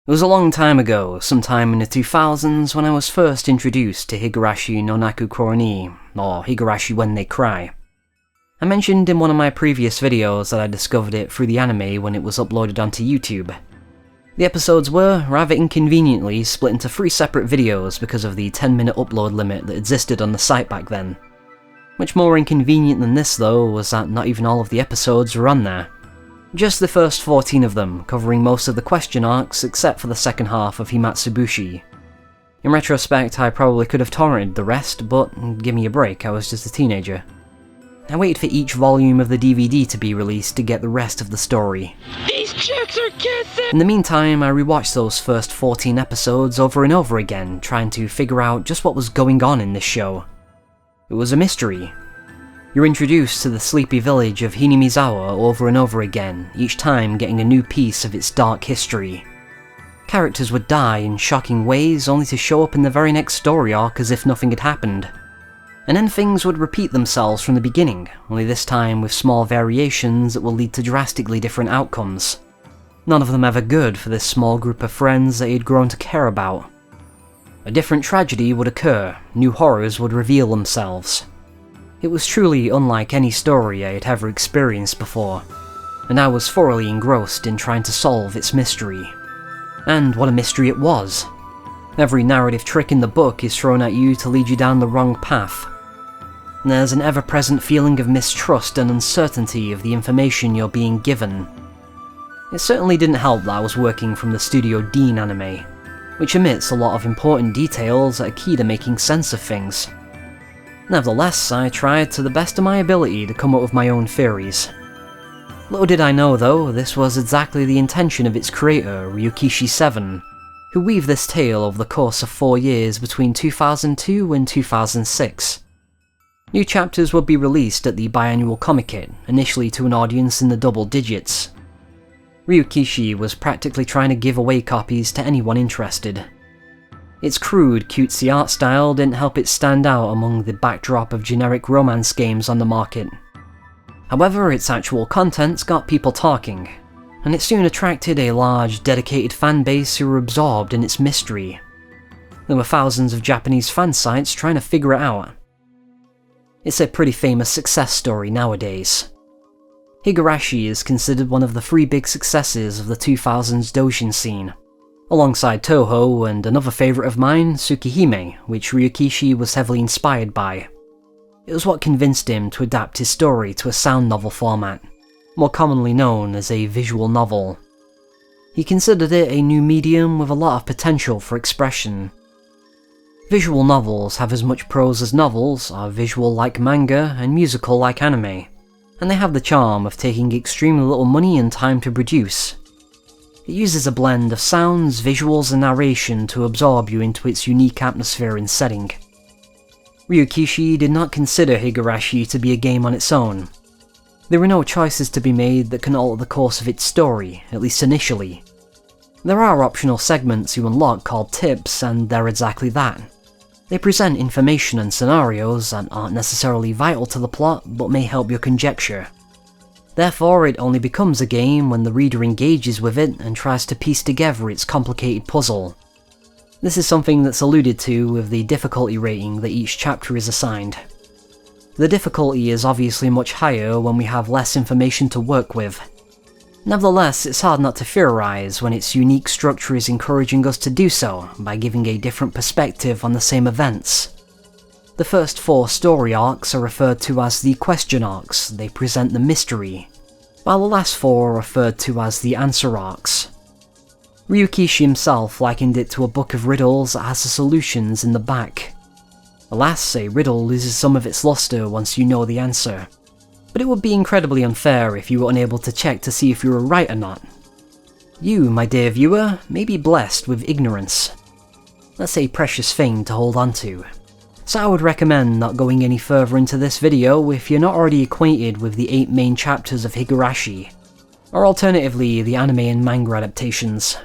It was a long time ago, sometime in the 2000s, when I was first introduced to Higurashi no naku koro ni, or Higurashi When They Cry. I mentioned in one of my previous videos that I discovered it through the anime when it was uploaded onto YouTube. The episodes were, rather inconveniently, split into 3 separate videos because of the 10-minute upload limit that existed on the site back then. Much more inconvenient than this though was that not even all of the episodes were on there. Just the first 14 of them, covering most of the question arcs except for the second half of Himatsubushi. In retrospect, I probably could have torrented the rest, but give me a break, I was just a teenager. I waited for each volume of the DVD to be released to get the rest of the story. These chicks are kissing! In the meantime, I rewatched those first 14 episodes over and over again, trying to figure out just what was going on in this show. It was a mystery. You're introduced to the sleepy village of Hinamizawa over and over again, each time getting a new piece of its dark history. Characters would die in shocking ways only to show up in the very next story arc as if nothing had happened. And then things would repeat themselves from the beginning, only this time with small variations that will lead to drastically different outcomes. None of them ever good for this small group of friends that he had grown to care about. A different tragedy would occur, new horrors would reveal themselves. It was truly unlike any story I had ever experienced before, and I was thoroughly engrossed in trying to solve its mystery. And what a mystery it was! Every narrative trick in the book is thrown at you to lead you down the wrong path. There's an ever-present feeling of mistrust and uncertainty of the information you're being given. It certainly didn't help that I was working from the Studio Dean anime, which omits a lot of important details that are key to making sense of things. Nevertheless, I tried to the best of my ability to come up with my own theories. Little did I know though, this was exactly the intention of its creator, Ryukishi 7, who weaved this tale over the course of 4 years between 2002 and 2006. New chapters would be released at the biannual Comic Kit, initially to an audience in the double digits. Ryukishi was practically trying to give away copies to anyone interested. Its crude, cutesy art style didn't help it stand out among the backdrop of generic romance games on the market. However, its actual contents got people talking, and it soon attracted a large, dedicated fanbase who were absorbed in its mystery. There were thousands of Japanese fan sites trying to figure it out. It's a pretty famous success story nowadays. Higurashi is considered one of the 3 big successes of the 2000s doujin scene, alongside Toho and another favourite of mine, Tsukihime, which Ryukishi was heavily inspired by. It was what convinced him to adapt his story to a sound novel format, more commonly known as a visual novel. He considered it a new medium with a lot of potential for expression. Visual novels have as much prose as novels, are visual like manga, and musical like anime, and they have the charm of taking extremely little money and time to produce. It uses a blend of sounds, visuals, and narration to absorb you into its unique atmosphere and setting. Ryukishi did not consider Higurashi to be a game on its own. There were no choices to be made that can alter the course of its story, at least initially. There are optional segments you unlock called tips, and they're exactly that. They present information and scenarios that aren't necessarily vital to the plot, but may help your conjecture. Therefore, it only becomes a game when the reader engages with it and tries to piece together its complicated puzzle. This is something that's alluded to with the difficulty rating that each chapter is assigned. The difficulty is obviously much higher when we have less information to work with. Nevertheless, it's hard not to theorize when its unique structure is encouraging us to do so by giving a different perspective on the same events. The first 4 story arcs are referred to as the question arcs, they present the mystery, while the last 4 are referred to as the answer arcs. Ryukishi himself likened it to a book of riddles that has the solutions in the back. Alas, a riddle loses some of its luster once you know the answer, but it would be incredibly unfair if you were unable to check to see if you were right or not. You, my dear viewer, may be blessed with ignorance. That's a precious thing to hold on to. So I would recommend not going any further into this video if you're not already acquainted with the 8 main chapters of Higurashi, or alternatively the anime and manga adaptations.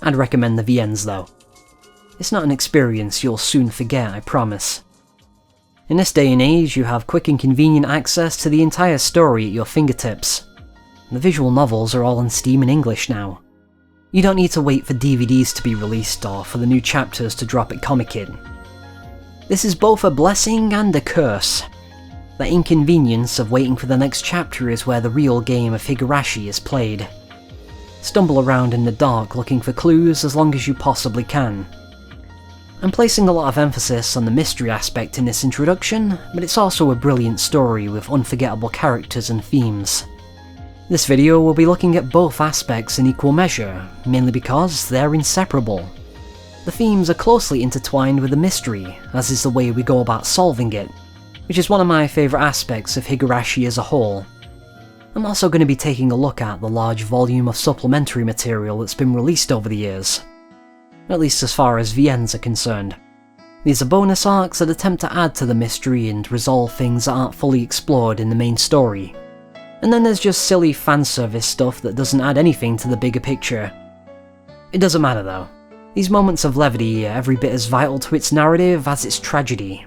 I'd recommend the VNs though. It's not an experience you'll soon forget, I promise. In this day and age, you have quick and convenient access to the entire story at your fingertips. The visual novels are all on Steam in English now. You don't need to wait for DVDs to be released or for the new chapters to drop at Comic-Con. This is both a blessing and a curse. The inconvenience of waiting for the next chapter is where the real game of Higurashi is played. Stumble around in the dark looking for clues as long as you possibly can. I'm placing a lot of emphasis on the mystery aspect in this introduction, but it's also a brilliant story with unforgettable characters and themes. This video will be looking at both aspects in equal measure, mainly because they're inseparable. The themes are closely intertwined with the mystery, as is the way we go about solving it, which is one of my favourite aspects of Higurashi as a whole. I'm also going to be taking a look at the large volume of supplementary material that's been released over the years, at least as far as VNs are concerned. These are bonus arcs that attempt to add to the mystery and resolve things that aren't fully explored in the main story. And then there's just silly fanservice stuff that doesn't add anything to the bigger picture. It doesn't matter though. These moments of levity are every bit as vital to its narrative as its tragedy.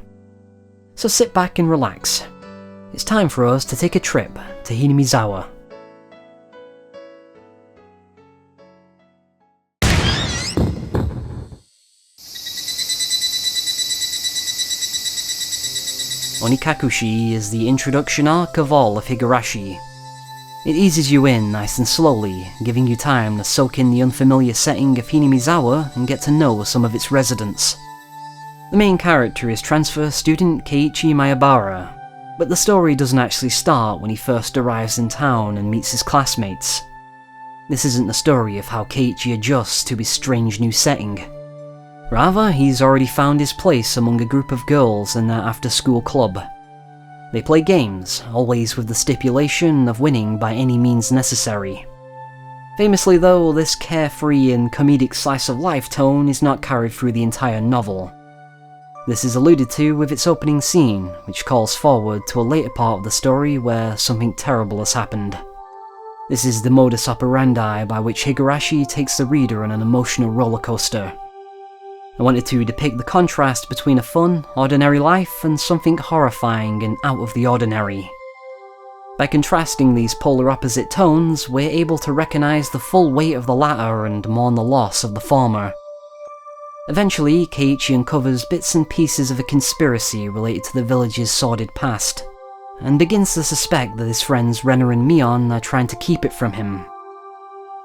So sit back and relax. It's time for us to take a trip to Hinamizawa. Onikakushi is the introduction arc of all of Higurashi. It eases you in nice and slowly, giving you time to soak in the unfamiliar setting of Hinamizawa and get to know some of its residents. The main character is transfer student Keiichi Maebara, but the story doesn't actually start when he first arrives in town and meets his classmates. This isn't the story of how Keiichi adjusts to his strange new setting. Rather, he's already found his place among a group of girls in their after-school club. They play games, always with the stipulation of winning by any means necessary. Famously though, this carefree and comedic slice-of-life tone is not carried through the entire novel. This is alluded to with its opening scene, which calls forward to a later part of the story where something terrible has happened. This is the modus operandi by which Higurashi takes the reader on an emotional roller coaster. I wanted to depict the contrast between a fun, ordinary life and something horrifying and out of the ordinary. By contrasting these polar opposite tones, we're able to recognize the full weight of the latter and mourn the loss of the former. Eventually, Keiichi uncovers bits and pieces of a conspiracy related to the village's sordid past, and begins to suspect that his friends Renner and Mion are trying to keep it from him.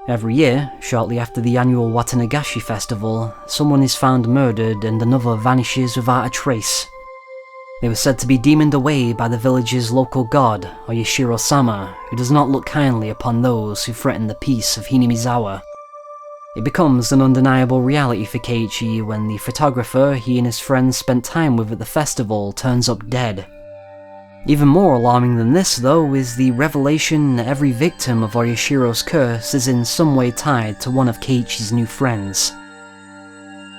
Every year, shortly after the annual Watanagashi festival, someone is found murdered and another vanishes without a trace. They were said to be demoned away by the village's local god, Oyashiro-sama, who does not look kindly upon those who threaten the peace of Hinamizawa. It becomes an undeniable reality for Keiichi when the photographer he and his friends spent time with at the festival turns up dead. Even more alarming than this though is the revelation that every victim of Oyashiro's curse is in some way tied to one of Keiichi's new friends.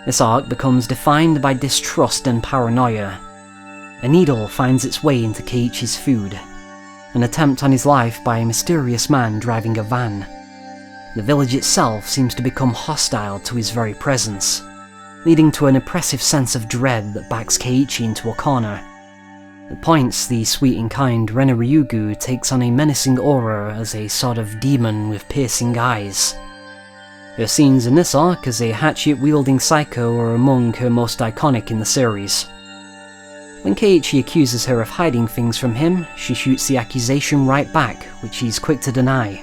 This arc becomes defined by distrust and paranoia. A needle finds its way into Keiichi's food. An attempt on his life by a mysterious man driving a van. The village itself seems to become hostile to his very presence, leading to an oppressive sense of dread that backs Keiichi into a corner. At points, the sweet and kind Rena Ryugu takes on a menacing aura as a sort of demon with piercing eyes. Her scenes in this arc as a hatchet-wielding psycho are among her most iconic in the series. When Keiichi accuses her of hiding things from him, she shoots the accusation right back, which he's quick to deny.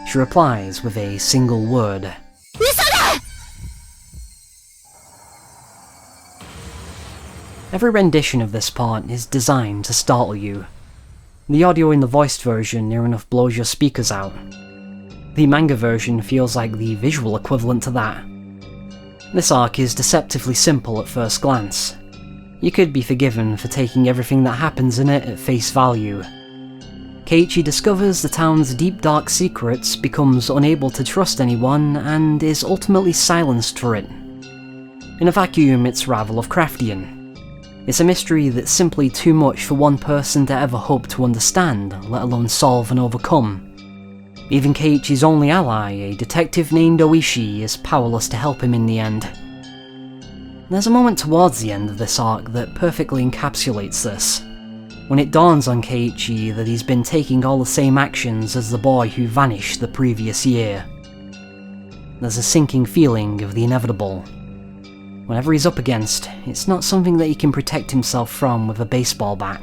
She replies with a single word. Every rendition of this part is designed to startle you. The audio in the voiced version near enough blows your speakers out. The manga version feels like the visual equivalent to that. This arc is deceptively simple at first glance. You could be forgiven for taking everything that happens in it at face value. Keiichi discovers the town's deep dark secrets, becomes unable to trust anyone, and is ultimately silenced for it. In a vacuum, it's rather Lovecraftian. It's a mystery that's simply too much for one person to ever hope to understand, let alone solve and overcome. Even Keiichi's only ally, a detective named Oishi, is powerless to help him in the end. There's a moment towards the end of this arc that perfectly encapsulates this, when it dawns on Keiichi that he's been taking all the same actions as the boy who vanished the previous year. there's a sinking feeling of the inevitable. Whatever he's up against, it's not something that he can protect himself from with a baseball bat.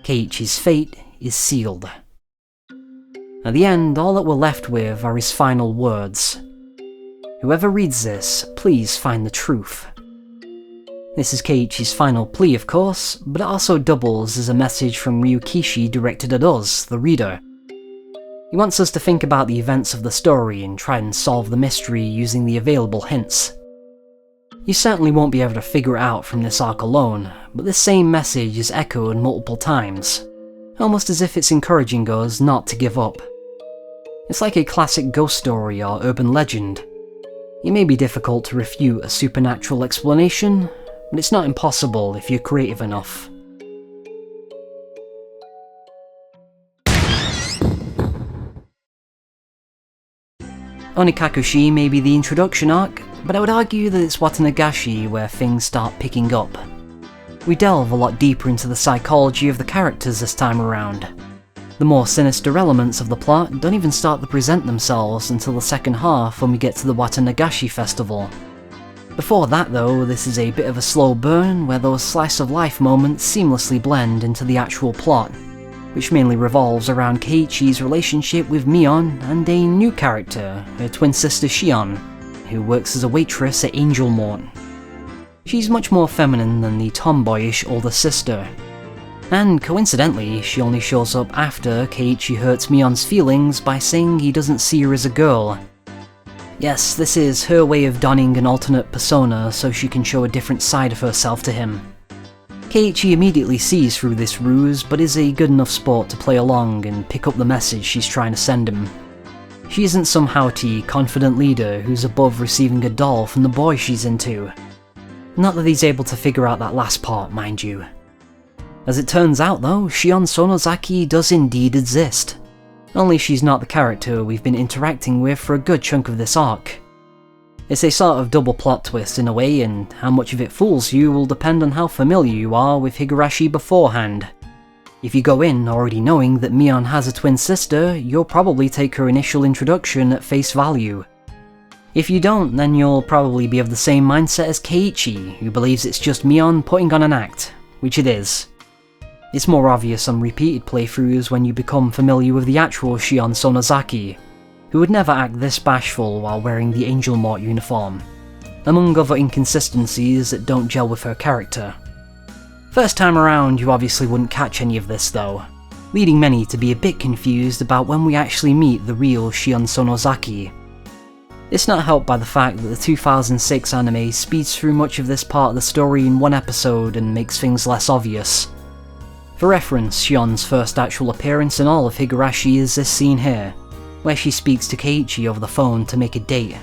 Keiichi's fate is sealed. At the end, all that we're left with are his final words. Whoever reads this, please find the truth. This is Keiichi's final plea, of course, but it also doubles as a message from Ryukishi directed at us, the reader. He wants us to think about the events of the story and try and solve the mystery using the available hints. You certainly won't be able to figure it out from this arc alone, but this same message is echoed multiple times, almost as if it's encouraging us not to give up. It's like a classic ghost story or urban legend. It may be difficult to refute a supernatural explanation, but it's not impossible if you're creative enough. Onikakushi may be the introduction arc, but I would argue that it's Watanagashi where things start picking up. We delve a lot deeper into the psychology of the characters this time around. The more sinister elements of the plot don't even start to present themselves until the second half when we get to the Watanagashi festival. Before that though, this is a bit of a slow burn where those slice-of-life moments seamlessly blend into the actual plot, which mainly revolves around Keiichi's relationship with Mion and a new character, her twin sister Shion, who works as a waitress at Angel Mort. She's much more feminine than the tomboyish older sister. And coincidentally, she only shows up after Keiichi hurts Mion's feelings by saying he doesn't see her as a girl. Yes, this is her way of donning an alternate persona so she can show a different side of herself to him. Keiichi immediately sees through this ruse, but is a good enough sport to play along and pick up the message she's trying to send him. She isn't some haughty, confident leader who's above receiving a doll from the boy she's into. Not that he's able to figure out that last part, mind you. As it turns out though, Shion Sonozaki does indeed exist. Only she's not the character we've been interacting with for a good chunk of this arc. It's a sort of double plot twist in a way, and how much of it fools you will depend on how familiar you are with Higurashi beforehand. If you go in already knowing that Mion has a twin sister, you'll probably take her initial introduction at face value. If you don't, then you'll probably be of the same mindset as Keiichi, who believes it's just Mion putting on an act, which it is. It's more obvious on repeated playthroughs when you become familiar with the actual Shion Sonozaki, who would never act this bashful while wearing the Angel Mort uniform, among other inconsistencies that don't gel with her character. First time around, you obviously wouldn't catch any of this though, leading many to be a bit confused about when we actually meet the real Shion Sonozaki. It's not helped by the fact that the 2006 anime speeds through much of this part of the story in one episode and makes things less obvious. For reference, Shion's first actual appearance in all of Higurashi is this scene here, where she speaks to Keiichi over the phone to make a date.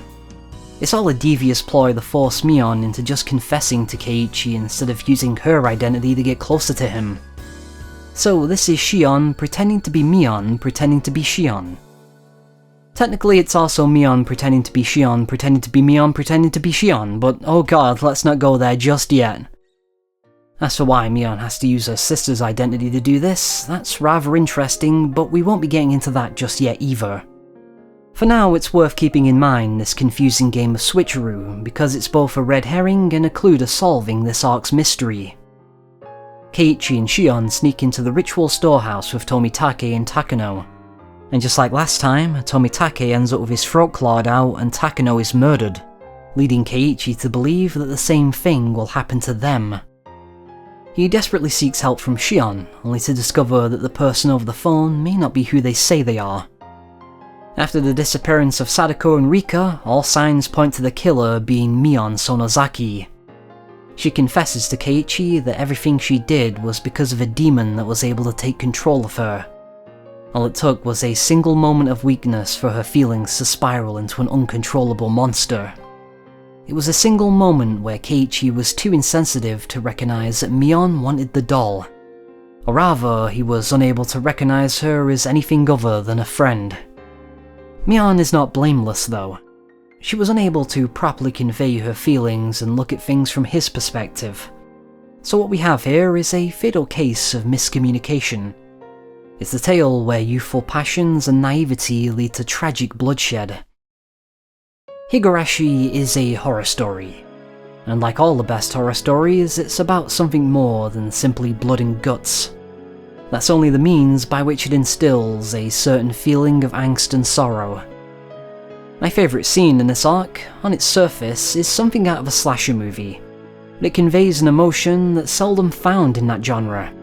It's all a devious ploy to force Mion into just confessing to Keiichi instead of using her identity to get closer to him. So this is Shion pretending to be Mion pretending to be Shion. Technically it's also Mion pretending to be Shion pretending to be Mion pretending to be Shion, but oh god, let's not go there just yet. As for why Mion has to use her sister's identity to do this, that's rather interesting, but we won't be getting into that just yet either. For now, it's worth keeping in mind this confusing game of switcheroo, because it's both a red herring and a clue to solving this arc's mystery. Keiichi and Shion sneak into the ritual storehouse with Tomitake and Takano, and just like last time, Tomitake ends up with his throat clawed out and Takano is murdered, leading Keiichi to believe that the same thing will happen to them. He desperately seeks help from Shion, only to discover that the person over the phone may not be who they say they are. After the disappearance of Sadako and Rika, all signs point to the killer being Mion Sonozaki. She confesses to Keiichi that everything she did was because of a demon that was able to take control of her. All it took was a single moment of weakness for her feelings to spiral into an uncontrollable monster. It was a single moment where Keiichi was too insensitive to recognize that Mion wanted the doll. Or rather, he was unable to recognize her as anything other than a friend. Mion is not blameless though. She was unable to properly convey her feelings and look at things from his perspective. So what we have here is a fatal case of miscommunication. It's the tale where youthful passions and naivety lead to tragic bloodshed. Higurashi is a horror story, and like all the best horror stories, it's about something more than simply blood and guts. That's only the means by which it instills a certain feeling of angst and sorrow. My favourite scene in this arc, on its surface, is something out of a slasher movie, but it conveys an emotion that's seldom found in that genre.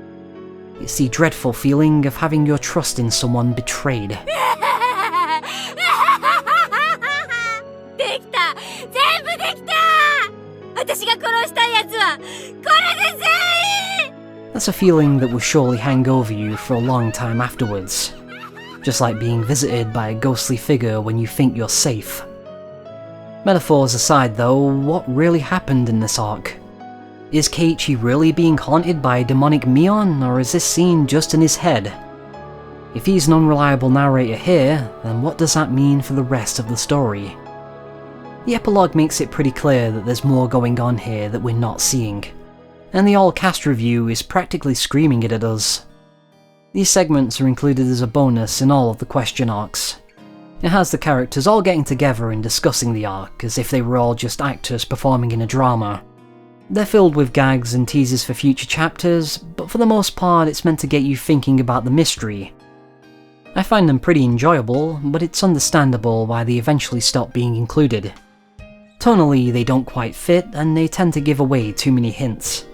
It's the dreadful feeling of having your trust in someone betrayed. That's a feeling that will surely hang over you for a long time afterwards. Just like being visited by a ghostly figure when you think you're safe. Metaphors aside though, what really happened in this arc? Is Keiichi really being haunted by a demonic Mion, or is this scene just in his head? If he's an unreliable narrator here, then what does that mean for the rest of the story? The epilogue makes it pretty clear that there's more going on here that we're not seeing, and the all-cast review is practically screaming it at us. These segments are included as a bonus in all of the question arcs. It has the characters all getting together and discussing the arc as if they were all just actors performing in a drama. They're filled with gags and teases for future chapters, but for the most part it's meant to get you thinking about the mystery. I find them pretty enjoyable, but it's understandable why they eventually stop being included. Tonally, they don't quite fit, and they tend to give away too many hints.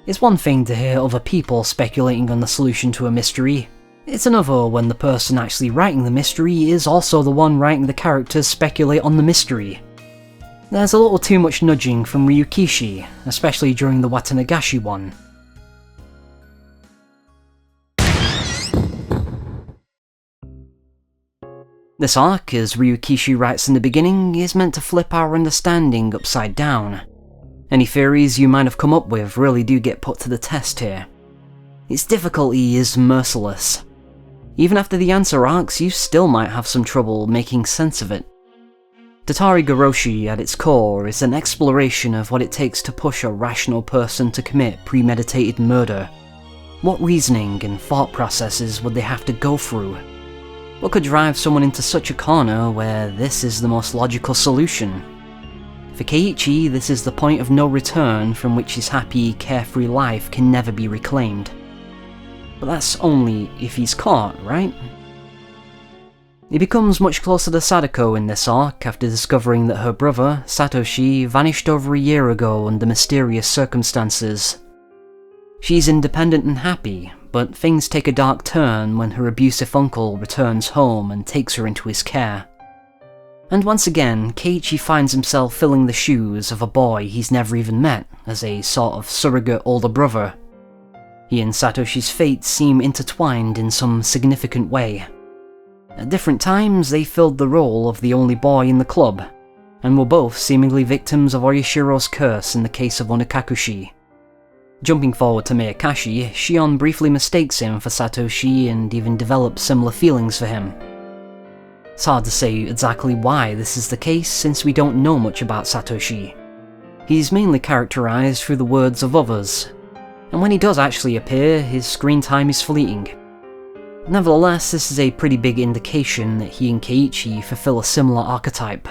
It's one thing to hear other people speculating on the solution to a mystery. It's another when the person actually writing the mystery is also the one writing the characters speculate on the mystery. There's a little too much nudging from Ryukishi, especially during the Watanagashi one. This arc, as Ryukishi writes in the beginning, is meant to flip our understanding upside down. Any theories you might have come up with really do get put to the test here. Its difficulty is merciless. Even after the answer arcs, you still might have some trouble making sense of it. Tatarigoroshi at its core is an exploration of what it takes to push a rational person to commit premeditated murder. What reasoning and thought processes would they have to go through? What could drive someone into such a corner where this is the most logical solution? For Keiichi, this is the point of no return from which his happy, carefree life can never be reclaimed. But that's only if he's caught, right? He becomes much closer to Sadako in this arc after discovering that her brother, Satoshi, vanished over a year ago under mysterious circumstances. She's independent and happy, but things take a dark turn when her abusive uncle returns home and takes her into his care. And once again, Keiichi finds himself filling the shoes of a boy he's never even met as a sort of surrogate older brother. He and Satoshi's fates seem intertwined in some significant way. At different times, they filled the role of the only boy in the club, and were both seemingly victims of Oyashiro's curse in the case of Onikakushi. Jumping forward to Meakashi, Shion briefly mistakes him for Satoshi and even develops similar feelings for him. It's hard to say exactly why this is the case since we don't know much about Satoshi. He's mainly characterized through the words of others, and when he does actually appear, his screen time is fleeting. Nevertheless, this is a pretty big indication that he and Keiichi fulfill a similar archetype,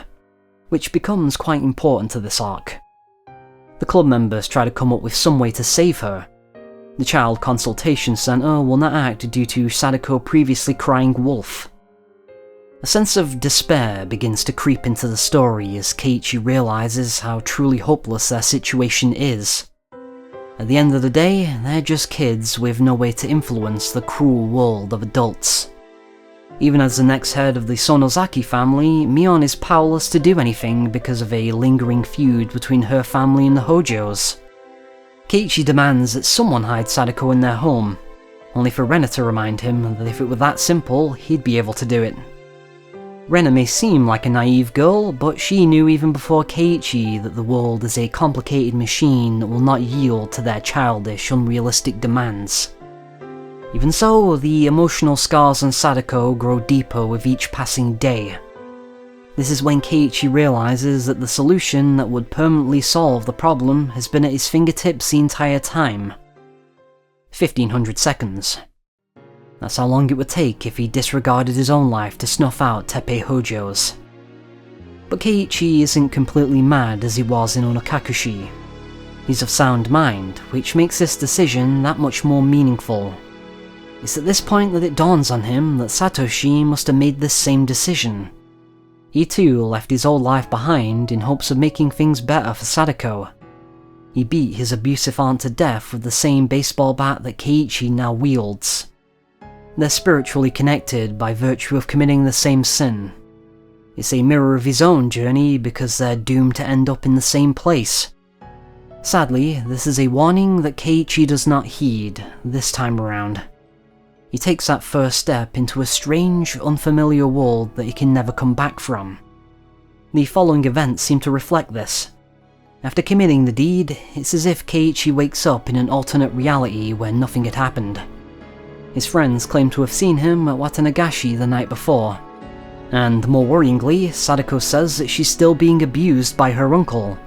which becomes quite important to this arc. The club members try to come up with some way to save her. The Child Consultation Center will not act due to Sadako previously crying wolf. A sense of despair begins to creep into the story as Keiichi realizes how truly hopeless their situation is. At the end of the day, they're just kids with no way to influence the cruel world of adults. Even as the next head of the Sonozaki family, Mion is powerless to do anything because of a lingering feud between her family and the Hojos. Keiichi demands that someone hide Sadako in their home, only for Rena to remind him that if it were that simple, he'd be able to do it. Rena may seem like a naive girl, but she knew even before Keiichi that the world is a complicated machine that will not yield to their childish, unrealistic demands. Even so, the emotional scars on Sadako grow deeper with each passing day. This is when Keiichi realizes that the solution that would permanently solve the problem has been at his fingertips the entire time. 1500 seconds. That's how long it would take if he disregarded his own life to snuff out Teppei Hojo's. But Keiichi isn't completely mad as he was in Onikakushi. He's of sound mind, which makes this decision that much more meaningful. It's at this point that it dawns on him that Satoshi must have made this same decision. He too left his old life behind in hopes of making things better for Sadako. He beat his abusive aunt to death with the same baseball bat that Keiichi now wields. They're spiritually connected by virtue of committing the same sin. It's a mirror of his own journey because they're doomed to end up in the same place. Sadly, this is a warning that Keiichi does not heed this time around. He takes that first step into a strange, unfamiliar world that he can never come back from. The following events seem to reflect this. After committing the deed, it's as if Keiichi wakes up in an alternate reality where nothing had happened. His friends claim to have seen him at Watanagashi the night before. And more worryingly, Sadako says that she's still being abused by her uncle.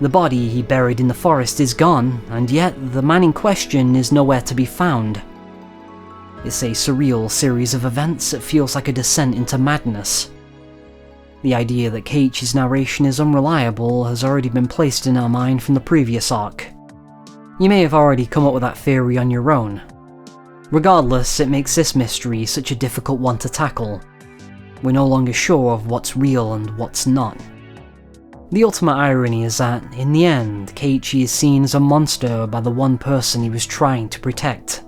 The body he buried in the forest is gone, and yet the man in question is nowhere to be found. It's a surreal series of events that feels like a descent into madness. The idea that Keiichi's narration is unreliable has already been placed in our mind from the previous arc. You may have already come up with that theory on your own. Regardless, it makes this mystery such a difficult one to tackle. We're no longer sure of what's real and what's not. The ultimate irony is that, in the end, Keiichi is seen as a monster by the one person he was trying to protect.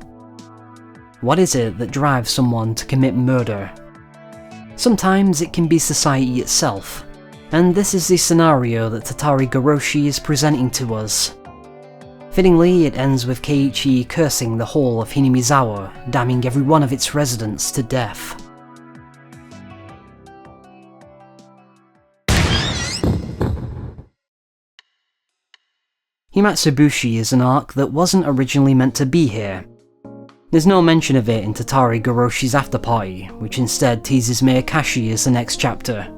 What is it that drives someone to commit murder? Sometimes it can be society itself, and this is the scenario that Tatarigoroshi is presenting to us. Fittingly, it ends with Keiichi cursing the whole of Hinamizawa, damning every one of its residents to death. Himatsubushi is an arc that wasn't originally meant to be here. There's no mention of it in Tatarigoroshi's afterparty, which instead teases Meakashi as the next chapter.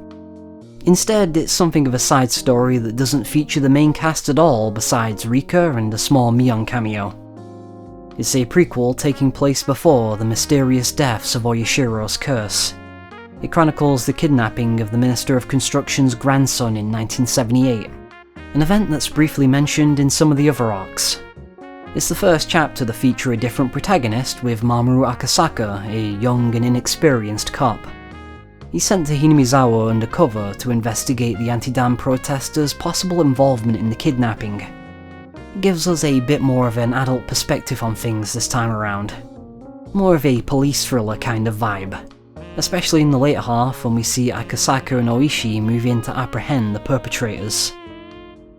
Instead, it's something of a side story that doesn't feature the main cast at all besides Rika and a small Mion cameo. It's a prequel taking place before the mysterious deaths of Oyashiro's curse. It chronicles the kidnapping of the Minister of Construction's grandson in 1978, an event that's briefly mentioned in some of the other arcs. It's the first chapter to feature a different protagonist with Mamoru Akasaka, a young and inexperienced cop. He's sent to Hinamizawa undercover to investigate the anti-dam protesters' possible involvement in the kidnapping. It gives us a bit more of an adult perspective on things this time around. More of a police thriller kind of vibe, especially in the later half when we see Akasaka and Oishi move in to apprehend the perpetrators.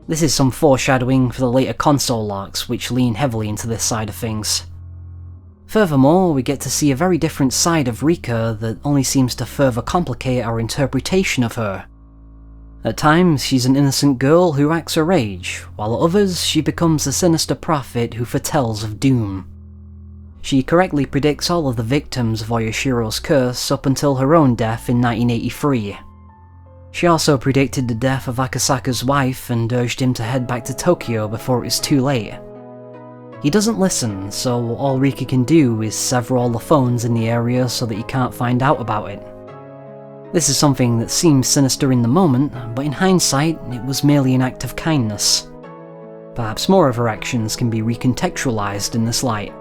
This is some foreshadowing for the later console arcs which lean heavily into this side of things. Furthermore, we get to see a very different side of Rika that only seems to further complicate our interpretation of her. At times, she's an innocent girl who acts her age, while at others, she becomes a sinister prophet who foretells of doom. She correctly predicts all of the victims of Oyashiro's curse up until her own death in 1983. She also predicted the death of Akasaka's wife and urged him to head back to Tokyo before it was too late. He doesn't listen, so all Rika can do is sever all the phones in the area so that he can't find out about it. This is something that seems sinister in the moment, but in hindsight, it was merely an act of kindness. Perhaps more of her actions can be recontextualized in this light.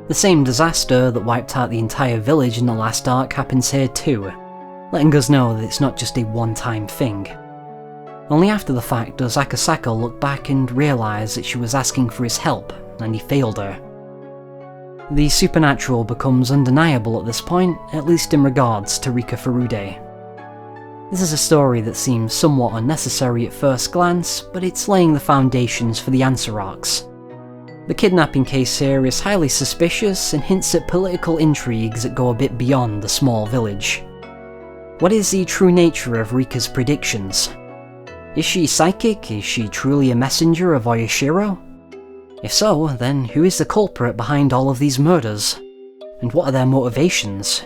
The same disaster that wiped out the entire village in the last arc happens here too, letting us know that it's not just a one-time thing. Only after the fact does Akasaka look back and realise that she was asking for his help, and he failed her. The supernatural becomes undeniable at this point, at least in regards to Rika Furude. This is a story that seems somewhat unnecessary at first glance, but it's laying the foundations for the answer arcs. The kidnapping case here is highly suspicious and hints at political intrigues that go a bit beyond the small village. What is the true nature of Rika's predictions? Is she psychic? Is she truly a messenger of Oyashiro? If so, then who is the culprit behind all of these murders? And what are their motivations?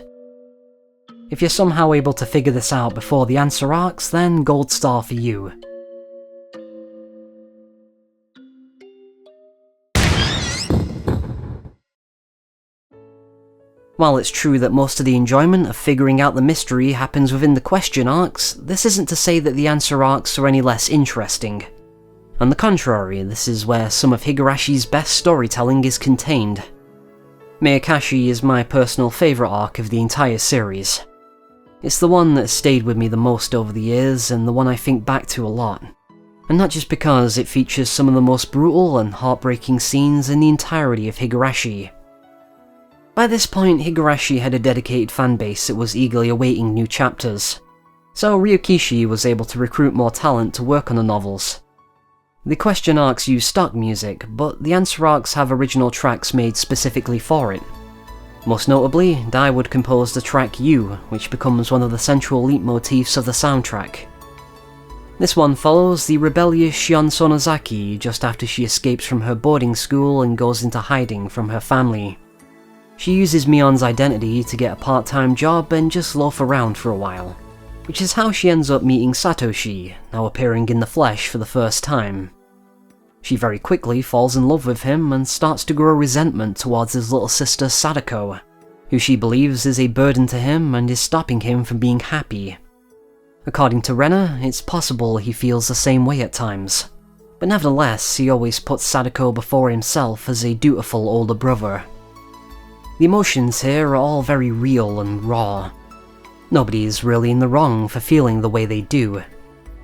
If you're somehow able to figure this out before the answer arcs, then gold star for you. While it's true that most of the enjoyment of figuring out the mystery happens within the question arcs, this isn't to say that the answer arcs are any less interesting. On the contrary, this is where some of Higurashi's best storytelling is contained. Meakashi is my personal favourite arc of the entire series. It's the one that stayed with me the most over the years, and the one I think back to a lot. And not just because it features some of the most brutal and heartbreaking scenes in the entirety of Higurashi. By this point, Higurashi had a dedicated fanbase that was eagerly awaiting new chapters, so Ryukishi was able to recruit more talent to work on the novels. The question arcs use stock music, but the answer arcs have original tracks made specifically for it. Most notably, Daiwood composed the track You, which becomes one of the central leitmotifs of the soundtrack. This one follows the rebellious Shion Sonozaki just after she escapes from her boarding school and goes into hiding from her family. She uses Mion's identity to get a part-time job and just loaf around for a while, which is how she ends up meeting Satoshi, now appearing in the flesh for the first time. She very quickly falls in love with him and starts to grow resentment towards his little sister Sadako, who she believes is a burden to him and is stopping him from being happy. According to Rena, it's possible he feels the same way at times, but nevertheless he always puts Sadako before himself as a dutiful older brother. The emotions here are all very real and raw. Nobody is really in the wrong for feeling the way they do.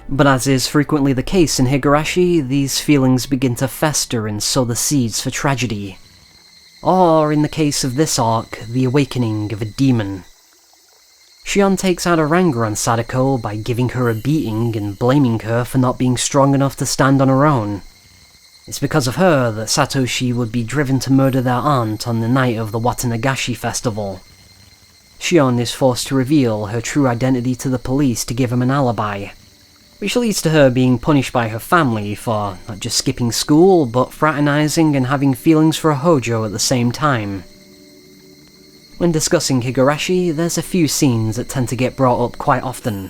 But as is frequently the case in Higurashi, these feelings begin to fester and sow the seeds for tragedy. Or, in the case of this arc, the awakening of a demon. Shion takes out her anger on Sadako by giving her a beating and blaming her for not being strong enough to stand on her own. It's because of her that Satoshi would be driven to murder their aunt on the night of the Watanagashi festival. Shion is forced to reveal her true identity to the police to give him an alibi, which leads to her being punished by her family for not just skipping school, but fraternizing and having feelings for a Hojo at the same time. When discussing Higurashi, there's a few scenes that tend to get brought up quite often.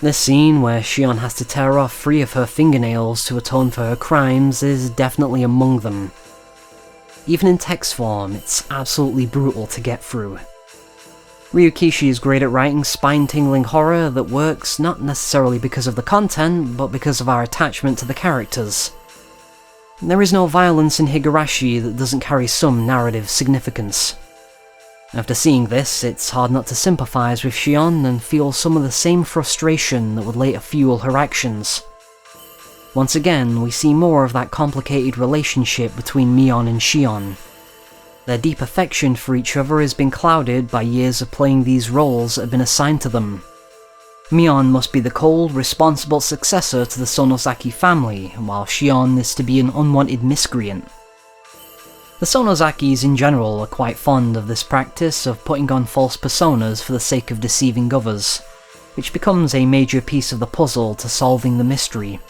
This scene, where Shion has to tear off 3 of her fingernails to atone for her crimes, is definitely among them. Even in text form, it's absolutely brutal to get through. Ryukishi is great at writing spine-tingling horror that works not necessarily because of the content, but because of our attachment to the characters. There is no violence in Higurashi that doesn't carry some narrative significance. After seeing this, it's hard not to sympathize with Shion and feel some of the same frustration that would later fuel her actions. Once again, we see more of that complicated relationship between Mion and Shion. Their deep affection for each other has been clouded by years of playing these roles that have been assigned to them. Mion must be the cold, responsible successor to the Sonozaki family, while Shion is to be an unwanted miscreant. The Sonozakis in general are quite fond of this practice of putting on false personas for the sake of deceiving others, which becomes a major piece of the puzzle to solving the mystery.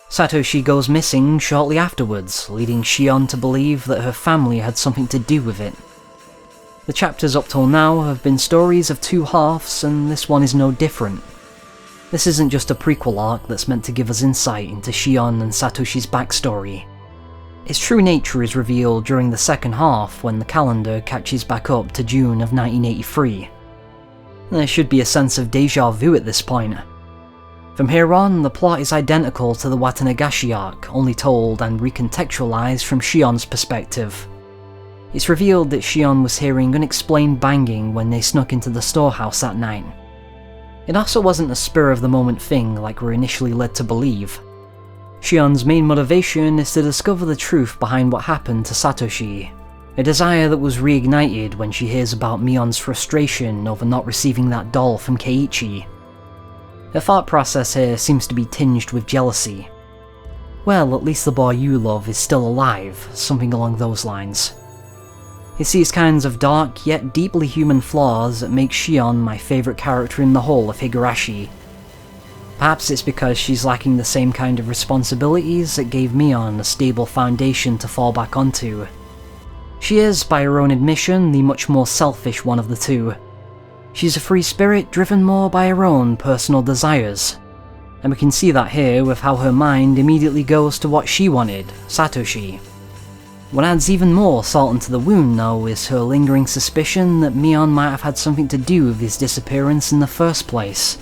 Satoshi goes missing shortly afterwards, leading Shion to believe that her family had something to do with it. The chapters up till now have been stories of 2 halves, and this one is no different. This isn't just a prequel arc that's meant to give us insight into Shion and Satoshi's backstory. Its true nature is revealed during the second half when the calendar catches back up to June of 1983. There should be a sense of déjà vu at this point. From here on, the plot is identical to the Watanagashi arc, only told and recontextualized from Shion's perspective. It's revealed that Shion was hearing unexplained banging when they snuck into the storehouse that night. It also wasn't a spur-of-the-moment thing like we're initially led to believe. Shion's main motivation is to discover the truth behind what happened to Satoshi, a desire that was reignited when she hears about Mion's frustration over not receiving that doll from Keiichi. Her thought process here seems to be tinged with jealousy. Well, at least the boy you love is still alive, something along those lines. It's these kinds of dark yet deeply human flaws that make Shion my favourite character in the whole of Higurashi. Perhaps it's because she's lacking the same kind of responsibilities that gave Mion a stable foundation to fall back onto. She is, by her own admission, the much more selfish one of the two. She's a free spirit driven more by her own personal desires. And we can see that here with how her mind immediately goes to what she wanted, Satoshi. What adds even more salt into the wound, though, is her lingering suspicion that Mion might have had something to do with his disappearance in the first place.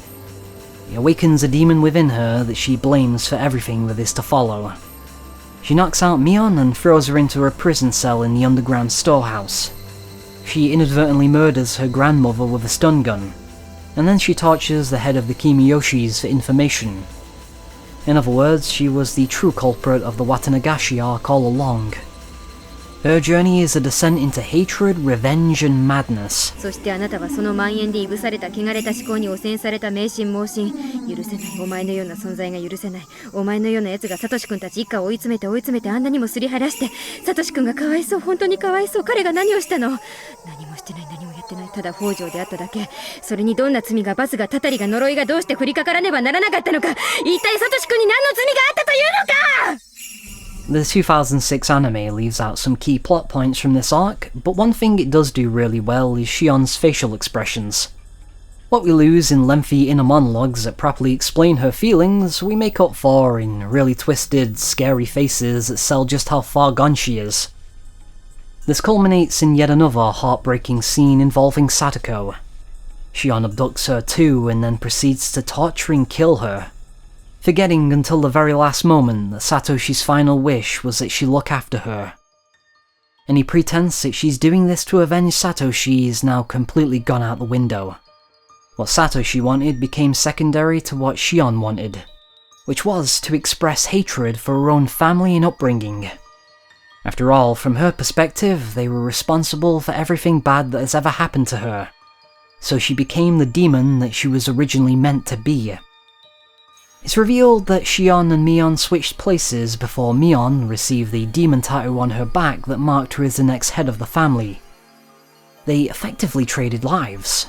It awakens a demon within her that she blames for everything that is to follow. She knocks out Mion and throws her into a prison cell in the underground storehouse. She inadvertently murders her grandmother with a stun gun, and then she tortures the head of the Kimiyoshis for information. In other words, she was the true culprit of the Watanagashi arc all along. Her journey is a descent into hatred, revenge, and madness. そしてあなたはその蔓延でいぶされた汚れた思考に汚染された迷信盲信。許せない。お前のような存在が許せない。お前のような奴がサトシ君たち一家を追い詰めてあんなにもすり減らして。サトシ君がかわいそう。本当にかわいそう。彼が何をしたの？何もしてない。何もやってない。ただ北条であっただけ。それにどんな罪がバスがタタリが呪いがどうして降りかからねばならなかったのか。一体サトシ君に何の罪があったというのか。The 2006 anime leaves out some key plot points from this arc, but one thing it does do really well is Shion's facial expressions. What we lose in lengthy inner monologues that properly explain her feelings, we make up for in really twisted, scary faces that sell just how far gone she is. This culminates in yet another heartbreaking scene involving Satoko. Shion abducts her too and then proceeds to torture and kill her, forgetting until the very last moment that Satoshi's final wish was that she look after her. Any pretense that she's doing this to avenge Satoshi is now completely gone out the window. What Satoshi wanted became secondary to what Shion wanted, which was to express hatred for her own family and upbringing. After all, from her perspective, they were responsible for everything bad that has ever happened to her, so she became the demon that she was originally meant to be. It's revealed that Shion and Mion switched places before Mion received the demon tattoo on her back that marked her as the next head of the family. They effectively traded lives.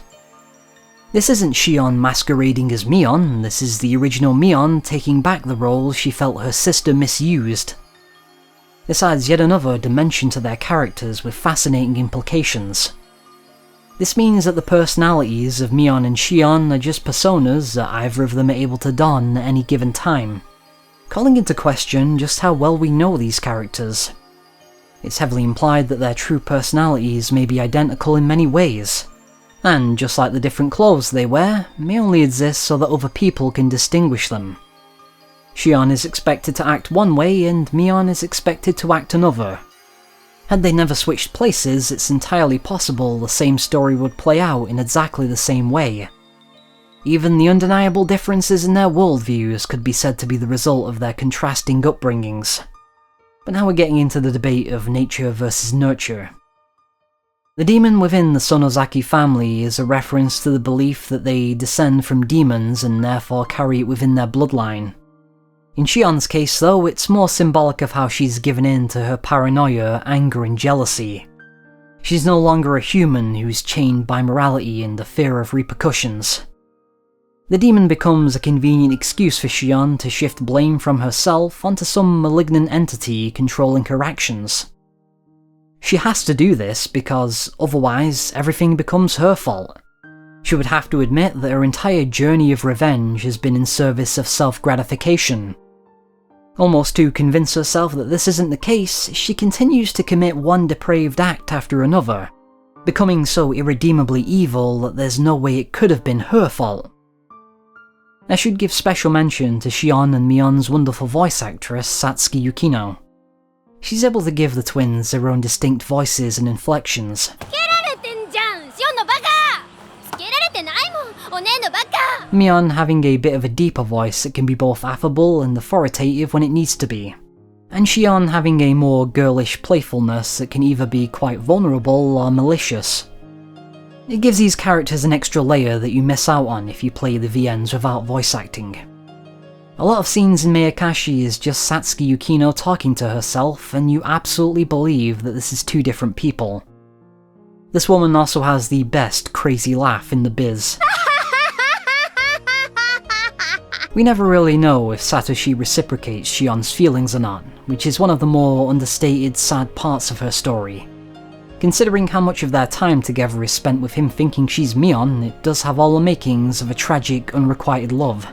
This isn't Shion masquerading as Mion, this is the original Mion taking back the role she felt her sister misused. This adds yet another dimension to their characters with fascinating implications. This means that the personalities of Mion and Shion are just personas that either of them are able to don at any given time, calling into question just how well we know these characters. It's heavily implied that their true personalities may be identical in many ways, and just like the different clothes they wear, may only exist so that other people can distinguish them. Shion is expected to act one way and Mion is expected to act another. Had they never switched places, it's entirely possible the same story would play out in exactly the same way. Even the undeniable differences in their worldviews could be said to be the result of their contrasting upbringings. But now we're getting into the debate of nature versus nurture. The demon within the Sonozaki family is a reference to the belief that they descend from demons and therefore carry it within their bloodline. In Shion's case though, it's more symbolic of how she's given in to her paranoia, anger and jealousy. She's no longer a human who's chained by morality and the fear of repercussions. The demon becomes a convenient excuse for Shion to shift blame from herself onto some malignant entity controlling her actions. She has to do this because otherwise everything becomes her fault. She would have to admit that her entire journey of revenge has been in service of self-gratification. Almost to convince herself that this isn't the case, she continues to commit one depraved act after another, becoming so irredeemably evil that there's no way it could have been her fault. I should give special mention to Shion and Mion's wonderful voice actress, Satsuki Yukino. She's able to give the twins their own distinct voices and inflections. Mion having a bit of a deeper voice that can be both affable and authoritative when it needs to be, and Shion having a more girlish playfulness that can either be quite vulnerable or malicious. It gives these characters an extra layer that you miss out on if you play the VNs without voice acting. A lot of scenes in Meakashi is just Satsuki Yukino talking to herself, and you absolutely believe that this is two different people. This woman also has the best crazy laugh in the biz. We never really know if Satoshi reciprocates Shion's feelings or not, which is one of the more understated, sad parts of her story. Considering how much of their time together is spent with him thinking she's Mion, it does have all the makings of a tragic, unrequited love.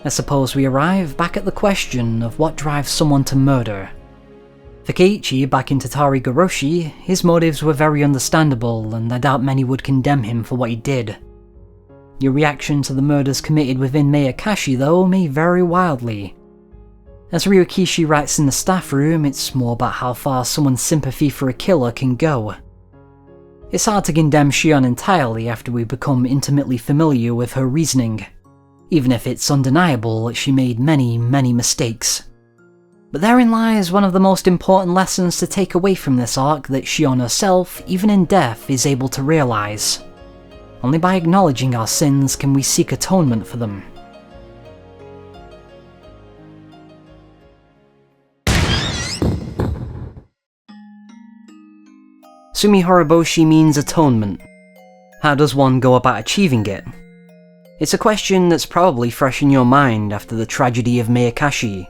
I suppose we arrive back at the question of what drives someone to murder. For Keiichi back in Tatarigoroshi, his motives were very understandable, and I doubt many would condemn him for what he did. Your reaction to the murders committed within Meakashi, though, may vary wildly. As Ryukishi writes in the staff room, it's more about how far someone's sympathy for a killer can go. It's hard to condemn Shion entirely after we become intimately familiar with her reasoning, even if it's undeniable that she made many mistakes. But therein lies one of the most important lessons to take away from this arc that Shion herself, even in death, is able to realize. Only by acknowledging our sins can we seek atonement for them. Tsumihoroboshi means atonement. How does one go about achieving it? It's a question that's probably fresh in your mind after the tragedy of Meakashi.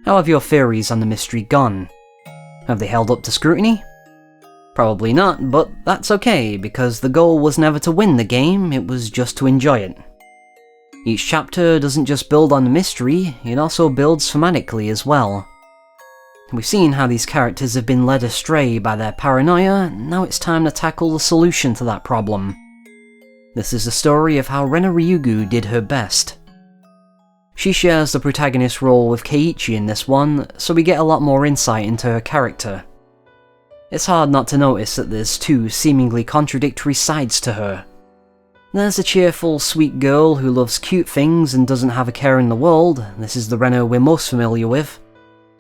How have your theories on the mystery gone? Have they held up to scrutiny? Probably not, but that's okay, because the goal was never to win the game, it was just to enjoy it. Each chapter doesn't just build on the mystery, it also builds thematically as well. We've seen how these characters have been led astray by their paranoia, now it's time to tackle the solution to that problem. This is the story of how Rena Ryugu did her best. She shares the protagonist role with Keiichi in this one, so we get a lot more insight into her character. It's hard not to notice that there's two seemingly contradictory sides to her. There's a cheerful, sweet girl who loves cute things and doesn't have a care in the world, this is the Rena we're most familiar with.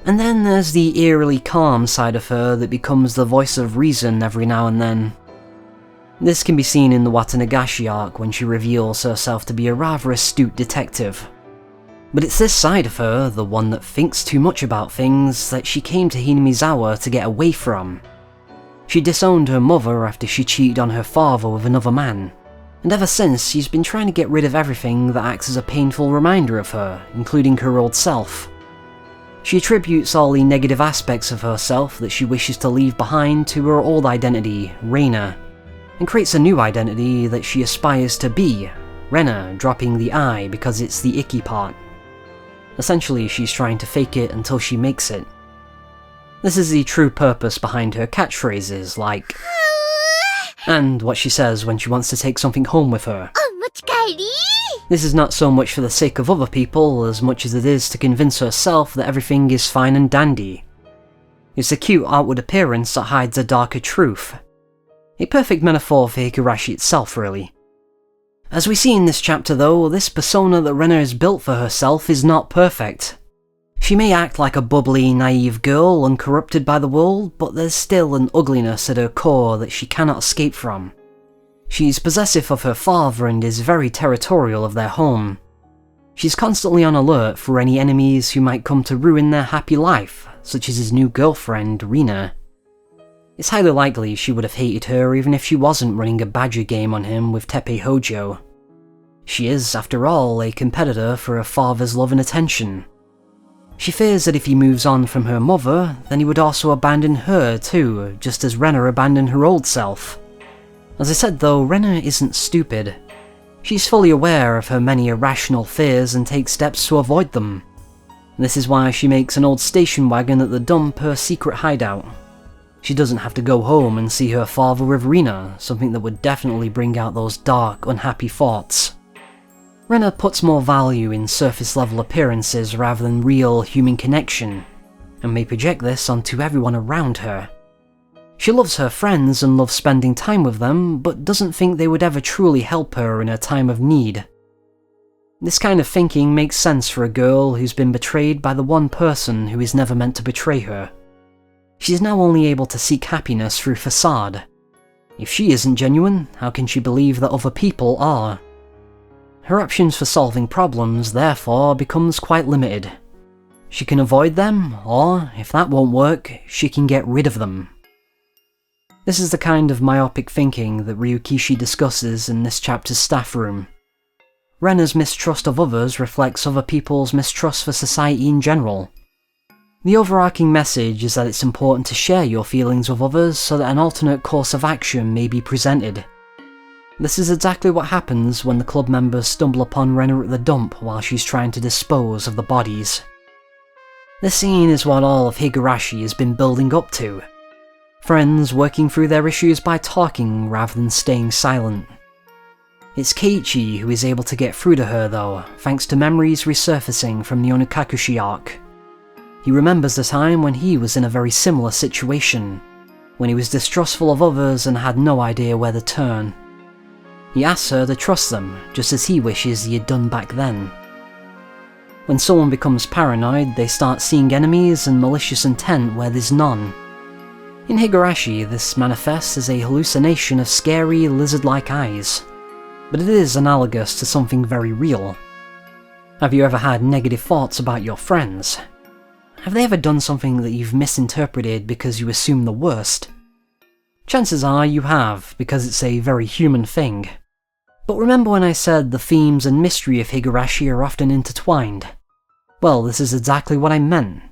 And then there's the eerily calm side of her that becomes the voice of reason every now and then. This can be seen in the Watanagashi arc when she reveals herself to be a rather astute detective. But it's this side of her, the one that thinks too much about things, that she came to Hinamizawa to get away from. She disowned her mother after she cheated on her father with another man, and ever since she's been trying to get rid of everything that acts as a painful reminder of her, including her old self. She attributes all the negative aspects of herself that she wishes to leave behind to her old identity, Reina, and creates a new identity that she aspires to be, Rena, dropping the I because it's the icky part. Essentially, she's trying to fake it until she makes it. This is the true purpose behind her catchphrases like and what she says when she wants to take something home with her. This is not so much for the sake of other people as much as it is to convince herself that everything is fine and dandy. It's a cute outward appearance that hides a darker truth. A perfect metaphor for Higurashi itself, really. As we see in this chapter though, this persona that Rena has built for herself is not perfect. She may act like a bubbly, naive girl, uncorrupted by the world, but there's still an ugliness at her core that she cannot escape from. She's possessive of her father and is very territorial of their home. She's constantly on alert for any enemies who might come to ruin their happy life, such as his new girlfriend, Rina. It's highly likely she would have hated her even if she wasn't running a badger game on him with Teppei Hojo. She is, after all, a competitor for her father's love and attention. She fears that if he moves on from her mother, then he would also abandon her too, just as Rena abandoned her old self. As I said though, Rena isn't stupid. She's fully aware of her many irrational fears and takes steps to avoid them. This is why she makes an old station wagon at the dump her secret hideout. She doesn't have to go home and see her father with Rina, something that would definitely bring out those dark, unhappy thoughts. Rena puts more value in surface-level appearances rather than real human connection, and may project this onto everyone around her. She loves her friends and loves spending time with them, but doesn't think they would ever truly help her in her time of need. This kind of thinking makes sense for a girl who's been betrayed by the one person who is never meant to betray her. She's now only able to seek happiness through facade. If she isn't genuine, how can she believe that other people are? Her options for solving problems, therefore, becomes quite limited. She can avoid them, or, if that won't work, she can get rid of them. This is the kind of myopic thinking that Ryukishi discusses in this chapter's staff room. Rena's mistrust of others reflects other people's mistrust for society in general. The overarching message is that it's important to share your feelings with others so that an alternate course of action may be presented. This is exactly what happens when the club members stumble upon Rena at the dump while she's trying to dispose of the bodies. This scene is what all of Higurashi has been building up to. Friends working through their issues by talking rather than staying silent. It's Keiichi who is able to get through to her though, thanks to memories resurfacing from the Onikakushi arc. He remembers the time when he was in a very similar situation, when he was distrustful of others and had no idea where to turn. He asks her to trust them, just as he wishes he had done back then. When someone becomes paranoid, they start seeing enemies and malicious intent where there's none. In Higurashi, this manifests as a hallucination of scary, lizard-like eyes, but it is analogous to something very real. Have you ever had negative thoughts about your friends? Have they ever done something that you've misinterpreted because you assume the worst? Chances are you have, because it's a very human thing. But remember when I said the themes and mystery of Higurashi are often intertwined? Well, this is exactly what I meant.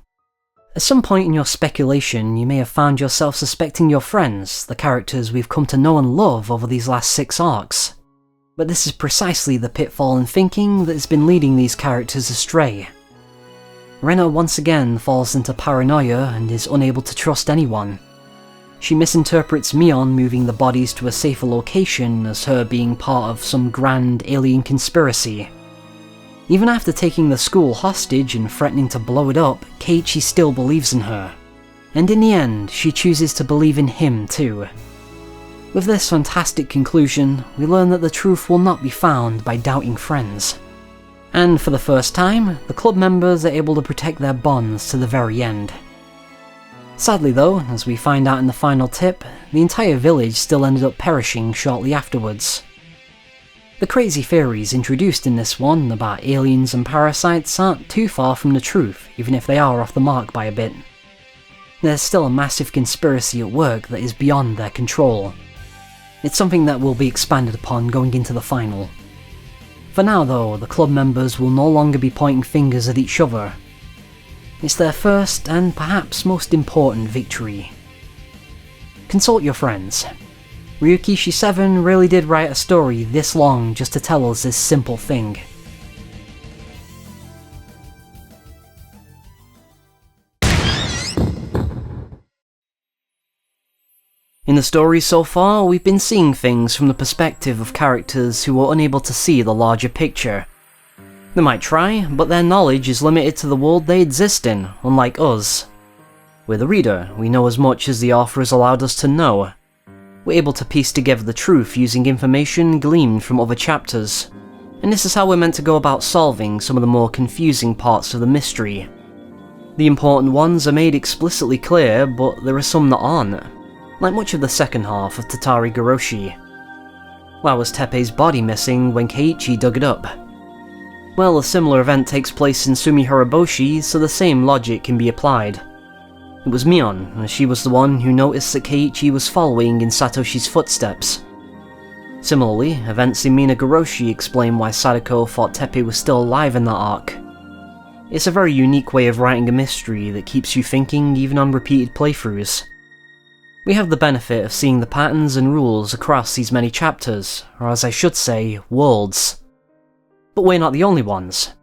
At some point in your speculation, you may have found yourself suspecting your friends, the characters we've come to know and love over these last 6 arcs. But this is precisely the pitfall in thinking that has been leading these characters astray. Rena once again falls into paranoia and is unable to trust anyone. She misinterprets Mion moving the bodies to a safer location as her being part of some grand alien conspiracy. Even after taking the school hostage and threatening to blow it up, Keiichi still believes in her. And in the end, she chooses to believe in him too. With this fantastic conclusion, we learn that the truth will not be found by doubting friends. And for the first time, the club members are able to protect their bonds to the very end. Sadly though, as we find out in the final tip, the entire village still ended up perishing shortly afterwards. The crazy theories introduced in this one about aliens and parasites aren't too far from the truth, even if they are off the mark by a bit. There's still a massive conspiracy at work that is beyond their control. It's something that will be expanded upon going into the final. For now though, the club members will no longer be pointing fingers at each other. It's their first and perhaps most important victory. Consult your friends. Ryukishi 7 really did write a story this long just to tell us this simple thing. In the story so far, we've been seeing things from the perspective of characters who are unable to see the larger picture. They might try, but their knowledge is limited to the world they exist in, unlike us. We're the reader, we know as much as the author has allowed us to know. We're able to piece together the truth using information gleaned from other chapters. And this is how we're meant to go about solving some of the more confusing parts of the mystery. The important ones are made explicitly clear, but there are some that aren't. Like much of the second half of Tatarigoroshi. Why was Teppei's body missing when Keiichi dug it up? Well, a similar event takes place in Tsumihoroboshi, so the same logic can be applied. It was Mion, as she was the one who noticed that Keiichi was following in Satoshi's footsteps. Similarly, events in Minagoroshi explain why Sadako thought Teppei was still alive in that arc. It's a very unique way of writing a mystery that keeps you thinking even on repeated playthroughs. We have the benefit of seeing the patterns and rules across these many chapters, or as I should say, worlds. But we're not the only ones.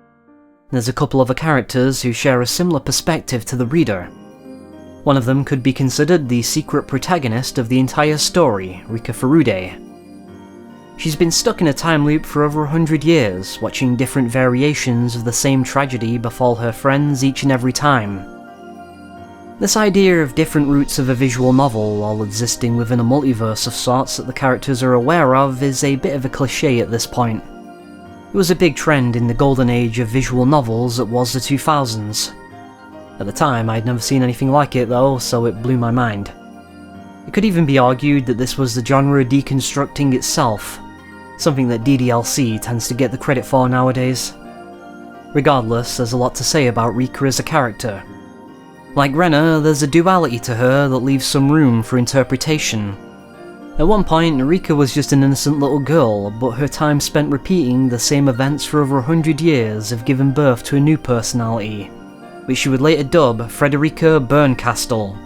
There's a couple other characters who share a similar perspective to the reader. One of them could be considered the secret protagonist of the entire story, Rika Furude. She's been stuck in a time loop for over 100 years, watching different variations of the same tragedy befall her friends each and every time. This idea of different routes of a visual novel all existing within a multiverse of sorts that the characters are aware of is a bit of a cliché at this point. It was a big trend in the golden age of visual novels that was the 2000s. At the time, I'd never seen anything like it though, so it blew my mind. It could even be argued that this was the genre deconstructing itself, something that DDLC tends to get the credit for nowadays. Regardless, there's a lot to say about Rika as a character. Like Rena, there's a duality to her that leaves some room for interpretation. At one point, Rika was just an innocent little girl, but her time spent repeating the same events for over 100 years have given birth to a new personality, which she would later dub Frederica Berncastel.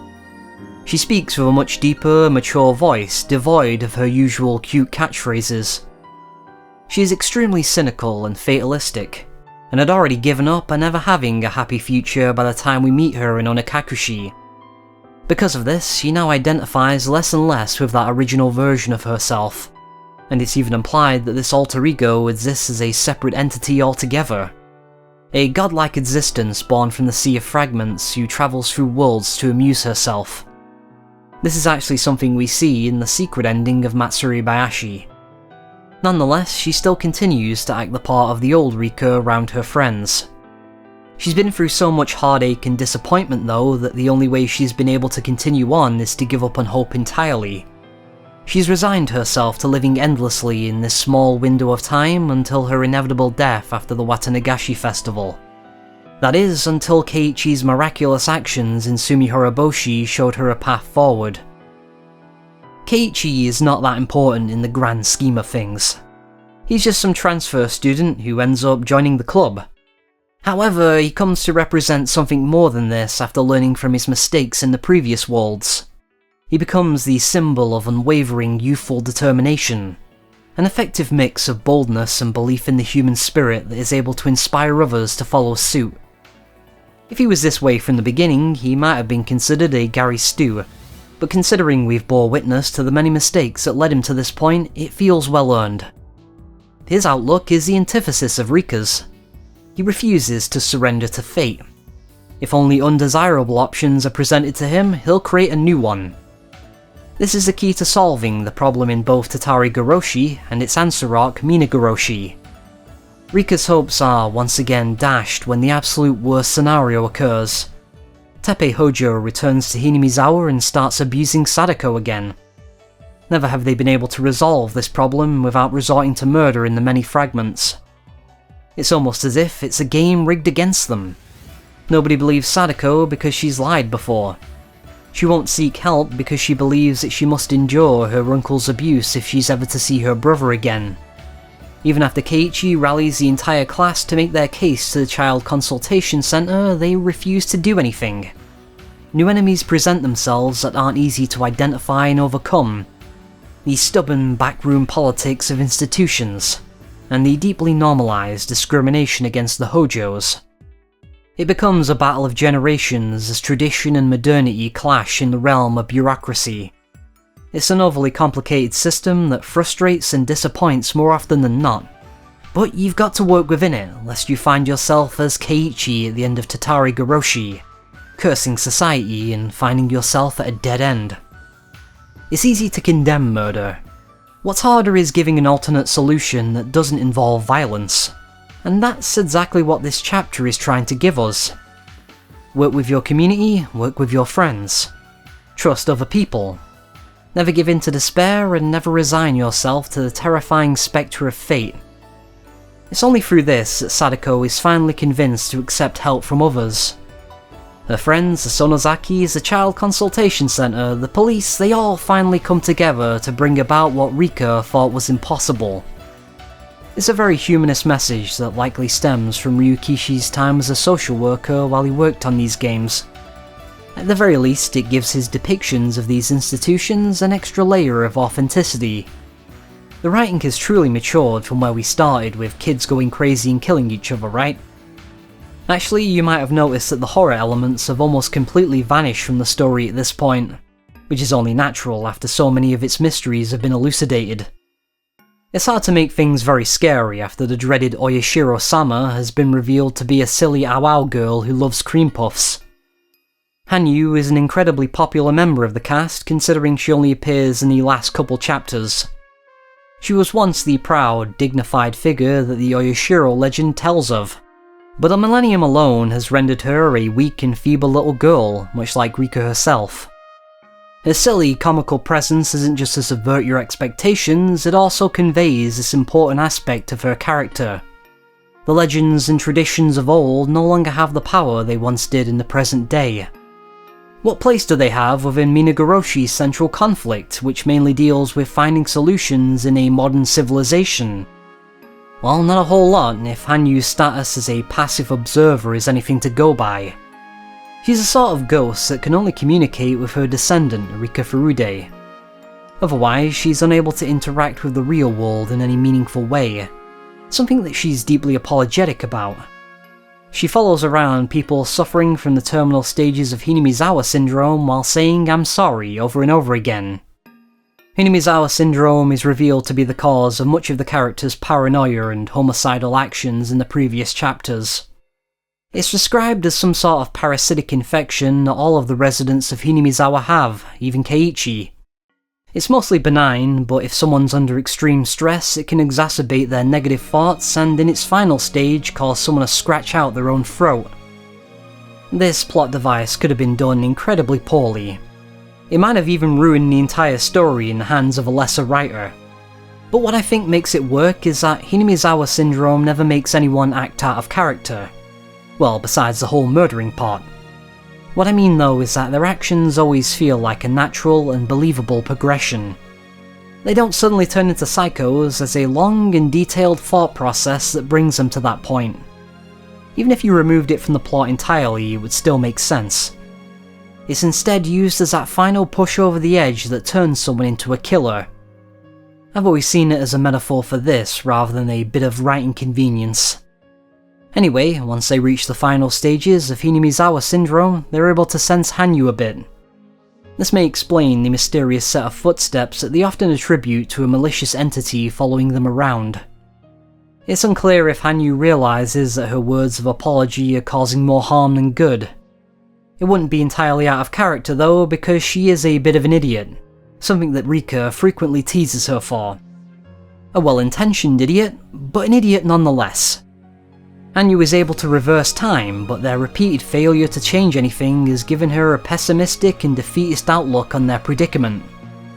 She speaks with a much deeper, mature voice, devoid of her usual cute catchphrases. She is extremely cynical and fatalistic, and had already given up on ever having a happy future by the time we meet her in Onikakushi. Because of this, she now identifies less and less with that original version of herself, and it's even implied that this alter ego exists as a separate entity altogether. A godlike existence born from the sea of fragments who travels through worlds to amuse herself. This is actually something we see in the secret ending of Matsuribayashi. Nonetheless, she still continues to act the part of the old Rika around her friends. She's been through so much heartache and disappointment though that the only way she's been able to continue on is to give up on hope entirely. She's resigned herself to living endlessly in this small window of time until her inevitable death after the Watanagashi festival. That is, until Keiichi's miraculous actions in Tsumihoroboshi showed her a path forward. Keiichi is not that important in the grand scheme of things. He's just some transfer student who ends up joining the club. However, he comes to represent something more than this after learning from his mistakes in the previous worlds. He becomes the symbol of unwavering youthful determination, an effective mix of boldness and belief in the human spirit that is able to inspire others to follow suit. If he was this way from the beginning, he might have been considered a Gary Stu, but considering we've bore witness to the many mistakes that led him to this point, it feels well earned. His outlook is the antithesis of Rika's. He refuses to surrender to fate. If only undesirable options are presented to him, he'll create a new one. This is the key to solving the problem in both Tatarigoroshi and its answer arc Minagoroshi. Rika's hopes are once again dashed when the absolute worst scenario occurs. Teppei Hojo returns to Hinamizawa and starts abusing Sadako again. Never have they been able to resolve this problem without resorting to murder in the many fragments. It's almost as if it's a game rigged against them. Nobody believes Sadako because she's lied before. She won't seek help because she believes that she must endure her uncle's abuse if she's ever to see her brother again. Even after Keiichi rallies the entire class to make their case to the Child Consultation Center, they refuse to do anything. New enemies present themselves that aren't easy to identify and overcome. The stubborn backroom politics of institutions, and the deeply normalized discrimination against the Hojos. It becomes a battle of generations as tradition and modernity clash in the realm of bureaucracy. It's an overly complicated system that frustrates and disappoints more often than not, but you've got to work within it lest you find yourself as Keiichi at the end of Tatarigoroshi, cursing society and finding yourself at a dead end. It's easy to condemn murder. What's harder is giving an alternate solution that doesn't involve violence, and that's exactly what this chapter is trying to give us. Work with your community, work with your friends. Trust other people. Never give in to despair and never resign yourself to the terrifying spectre of fate. It's only through this that Sadako is finally convinced to accept help from others. Her friends, the Sonozakis, the Child Consultation Center, the police, they all finally come together to bring about what Rika thought was impossible. It's a very humanist message that likely stems from Ryukishi's time as a social worker while he worked on these games. At the very least, it gives his depictions of these institutions an extra layer of authenticity. The writing has truly matured from where we started with kids going crazy and killing each other, right? Actually, you might have noticed that the horror elements have almost completely vanished from the story at this point, which is only natural after so many of its mysteries have been elucidated. It's hard to make things very scary after the dreaded Oyashiro-sama has been revealed to be a silly ow-ow girl who loves cream puffs. Hanyu is an incredibly popular member of the cast considering she only appears in the last couple chapters. She was once the proud, dignified figure that the Oyashiro legend tells of, but a millennium alone has rendered her a weak and feeble little girl, much like Rika herself. Her silly, comical presence isn't just to subvert your expectations, it also conveys this important aspect of her character. The legends and traditions of old no longer have the power they once did in the present day. What place do they have within Minagoroshi's central conflict, which mainly deals with finding solutions in a modern civilization? Well, not a whole lot if Hanyu's status as a passive observer is anything to go by. She's a sort of ghost that can only communicate with her descendant, Rika Furude. Otherwise, she's unable to interact with the real world in any meaningful way, something that she's deeply apologetic about. She follows around people suffering from the terminal stages of Hinamizawa syndrome while saying "I'm sorry" over and over again. Hinamizawa syndrome is revealed to be the cause of much of the character's paranoia and homicidal actions in the previous chapters. It's described as some sort of parasitic infection that all of the residents of Hinamizawa have, even Keiichi. It's mostly benign, but if someone's under extreme stress, it can exacerbate their negative thoughts and in its final stage cause someone to scratch out their own throat. This plot device could have been done incredibly poorly. It might have even ruined the entire story in the hands of a lesser writer. But what I think makes it work is that Hinamizawa syndrome never makes anyone act out of character. Well, besides the whole murdering part. What I mean though is that their actions always feel like a natural and believable progression. They don't suddenly turn into psychos, there's a long and detailed thought process that brings them to that point. Even if you removed it from the plot entirely, it would still make sense. It's instead used as that final push over the edge that turns someone into a killer. I've always seen it as a metaphor for this, rather than a bit of writing convenience. Anyway, once they reach the final stages of Hinamizawa syndrome, they're able to sense Hanyu a bit. This may explain the mysterious set of footsteps that they often attribute to a malicious entity following them around. It's unclear if Hanyu realizes that her words of apology are causing more harm than good. It wouldn't be entirely out of character though, because she is a bit of an idiot, something that Rika frequently teases her for. A well-intentioned idiot, but an idiot nonetheless. Hanyu is able to reverse time, but their repeated failure to change anything has given her a pessimistic and defeatist outlook on their predicament,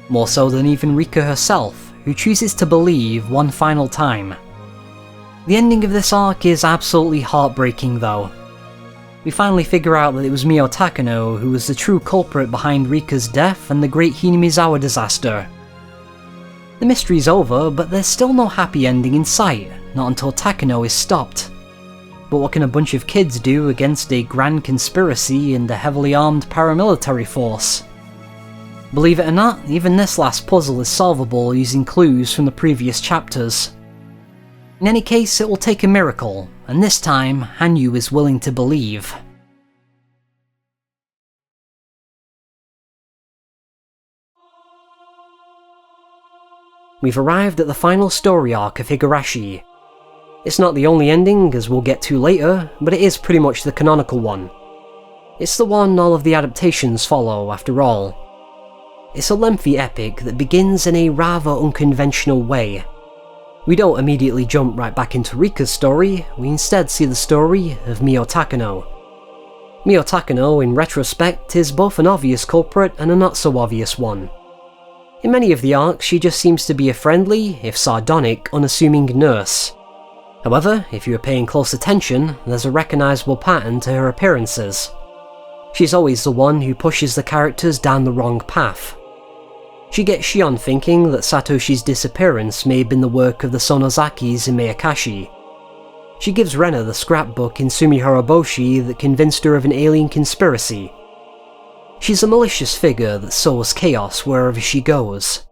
more so than even Rika herself, who chooses to believe one final time. The ending of this arc is absolutely heartbreaking though. We finally figure out that it was Mio Takano who was the true culprit behind Rika's death and the great Hinamizawa disaster. The mystery's over, but there's still no happy ending in sight, not until Takano is stopped. But what can a bunch of kids do against a grand conspiracy and a heavily armed paramilitary force? Believe it or not, even this last puzzle is solvable using clues from the previous chapters. In any case, it will take a miracle, and this time, Hanyu is willing to believe. We've arrived at the final story arc of Higurashi. It's not the only ending, as we'll get to later, but it is pretty much the canonical one. It's the one all of the adaptations follow, after all. It's a lengthy epic that begins in a rather unconventional way. We don't immediately jump right back into Rika's story, we instead see the story of Mio Takano. Mio Takano, in retrospect, is both an obvious culprit and a not-so-obvious one. In many of the arcs, she just seems to be a friendly, if sardonic, unassuming nurse. However, if you are paying close attention, there's a recognisable pattern to her appearances. She's always the one who pushes the characters down the wrong path. She gets Shion thinking that Satoshi's disappearance may have been the work of the Sonozakis in Meakashi. She gives Rena the scrapbook in Tsumihoroboshi that convinced her of an alien conspiracy. She's a malicious figure that sows chaos wherever she goes.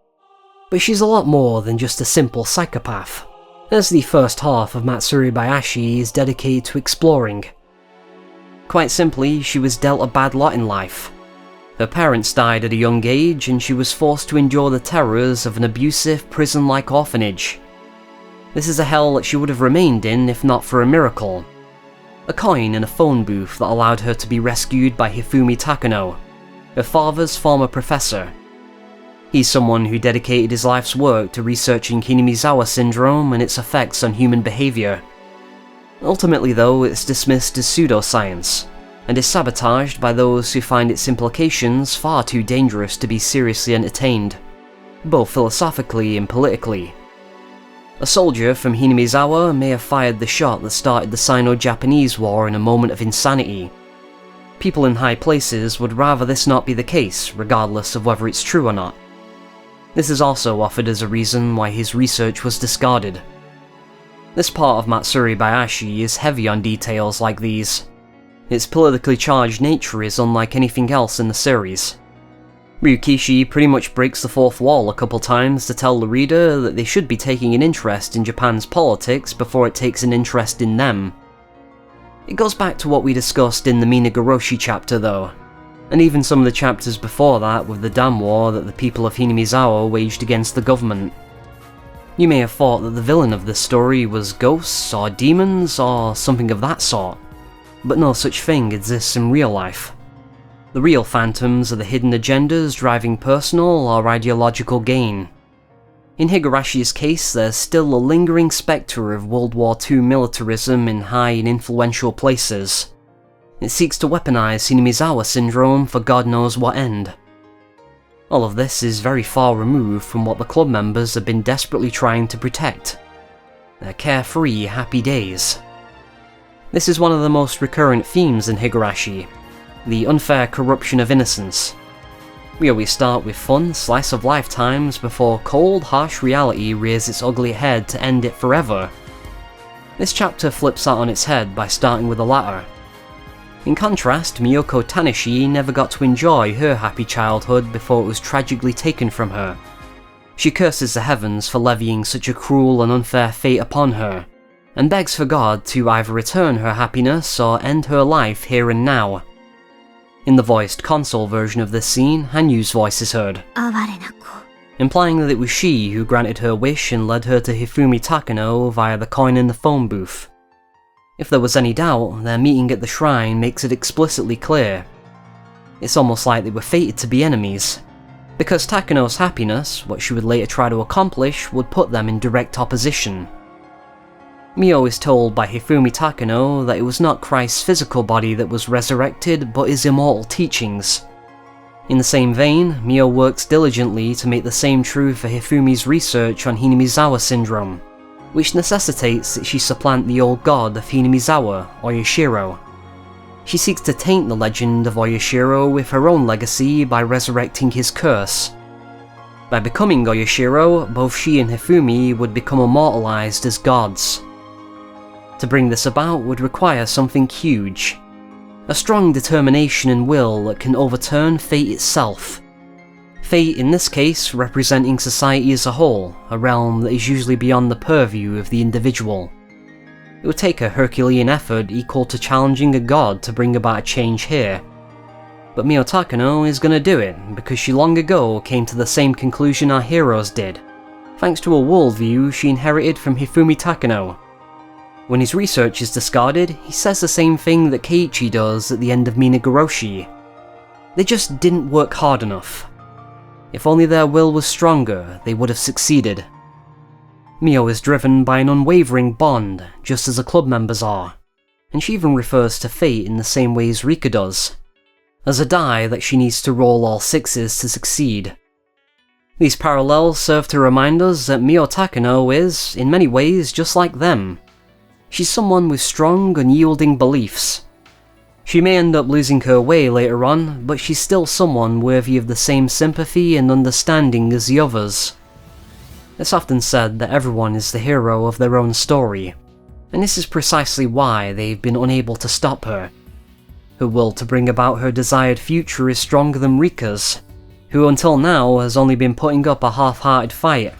But she's a lot more than just a simple psychopath, as the first half of Matsuribayashi is dedicated to exploring. Quite simply, she was dealt a bad lot in life. Her parents died at a young age, and she was forced to endure the terrors of an abusive, prison-like orphanage. This is a hell that she would have remained in if not for a miracle. A coin in a phone booth that allowed her to be rescued by Hifumi Takano, her father's former professor. He's someone who dedicated his life's work to researching Hinamizawa syndrome and its effects on human behaviour. Ultimately though, it's dismissed as pseudoscience, and is sabotaged by those who find its implications far too dangerous to be seriously entertained, both philosophically and politically. A soldier from Hinamizawa may have fired the shot that started the Sino-Japanese War in a moment of insanity. People in high places would rather this not be the case, regardless of whether it's true or not. This is also offered as a reason why his research was discarded. This part of Matsuribayashi is heavy on details like these. Its politically charged nature is unlike anything else in the series. Ryukishi pretty much breaks the fourth wall a couple times to tell the reader that they should be taking an interest in Japan's politics before it takes an interest in them. It goes back to what we discussed in the Minagoroshi chapter though, and even some of the chapters before that with the dam war that the people of Hinamizawa waged against the government. You may have thought that the villain of this story was ghosts or demons or something of that sort, but no such thing exists in real life. The real phantoms are the hidden agendas driving personal or ideological gain. In Higurashi's case, there's still a lingering spectre of World War II militarism in high and influential places. It seeks to weaponize Hinamizawa syndrome for God knows what end. All of this is very far removed from what the club members have been desperately trying to protect. Their carefree, happy days. This is one of the most recurrent themes in Higurashi, the unfair corruption of innocence. We always start with fun, slice of life times before cold, harsh reality rears its ugly head to end it forever. This chapter flips that on its head by starting with the latter. In contrast, Miyoko Tanishi never got to enjoy her happy childhood before it was tragically taken from her. She curses the heavens for levying such a cruel and unfair fate upon her, and begs for God to either return her happiness or end her life here and now. In the voiced console version of this scene, Hanyu's voice is heard, implying that it was she who granted her wish and led her to Hifumi Takano via the coin in the phone booth. If there was any doubt, their meeting at the shrine makes it explicitly clear. It's almost like they were fated to be enemies, because Takano's happiness, what she would later try to accomplish, would put them in direct opposition. Mio is told by Hifumi Takano that it was not Christ's physical body that was resurrected, but his immortal teachings. In the same vein, Mio works diligently to make the same true for Hifumi's research on Hinamizawa syndrome, which necessitates that she supplant the old god of Hinamizawa, Oyashiro. She seeks to taint the legend of Oyashiro with her own legacy by resurrecting his curse. By becoming Oyashiro, both she and Hifumi would become immortalized as gods. To bring this about would require something huge. A strong determination and will that can overturn fate itself. Fate in this case representing society as a whole, a realm that is usually beyond the purview of the individual. It would take a Herculean effort equal to challenging a god to bring about a change here. But Mio Takano is gonna do it, because she long ago came to the same conclusion our heroes did, thanks to a worldview she inherited from Hifumi Takano. When his research is discarded, he says the same thing that Keiichi does at the end of Minagoroshi. They just didn't work hard enough. If only their will was stronger, they would have succeeded. Mio is driven by an unwavering bond, just as the club members are, and she even refers to fate in the same way as Rika does, as a die that she needs to roll all sixes to succeed. These parallels serve to remind us that Mio Takano is, in many ways, just like them. She's someone with strong, unyielding beliefs. She may end up losing her way later on, but she's still someone worthy of the same sympathy and understanding as the others. It's often said that everyone is the hero of their own story, and this is precisely why they've been unable to stop her. Her will to bring about her desired future is stronger than Rika's, who until now has only been putting up a half-hearted fight.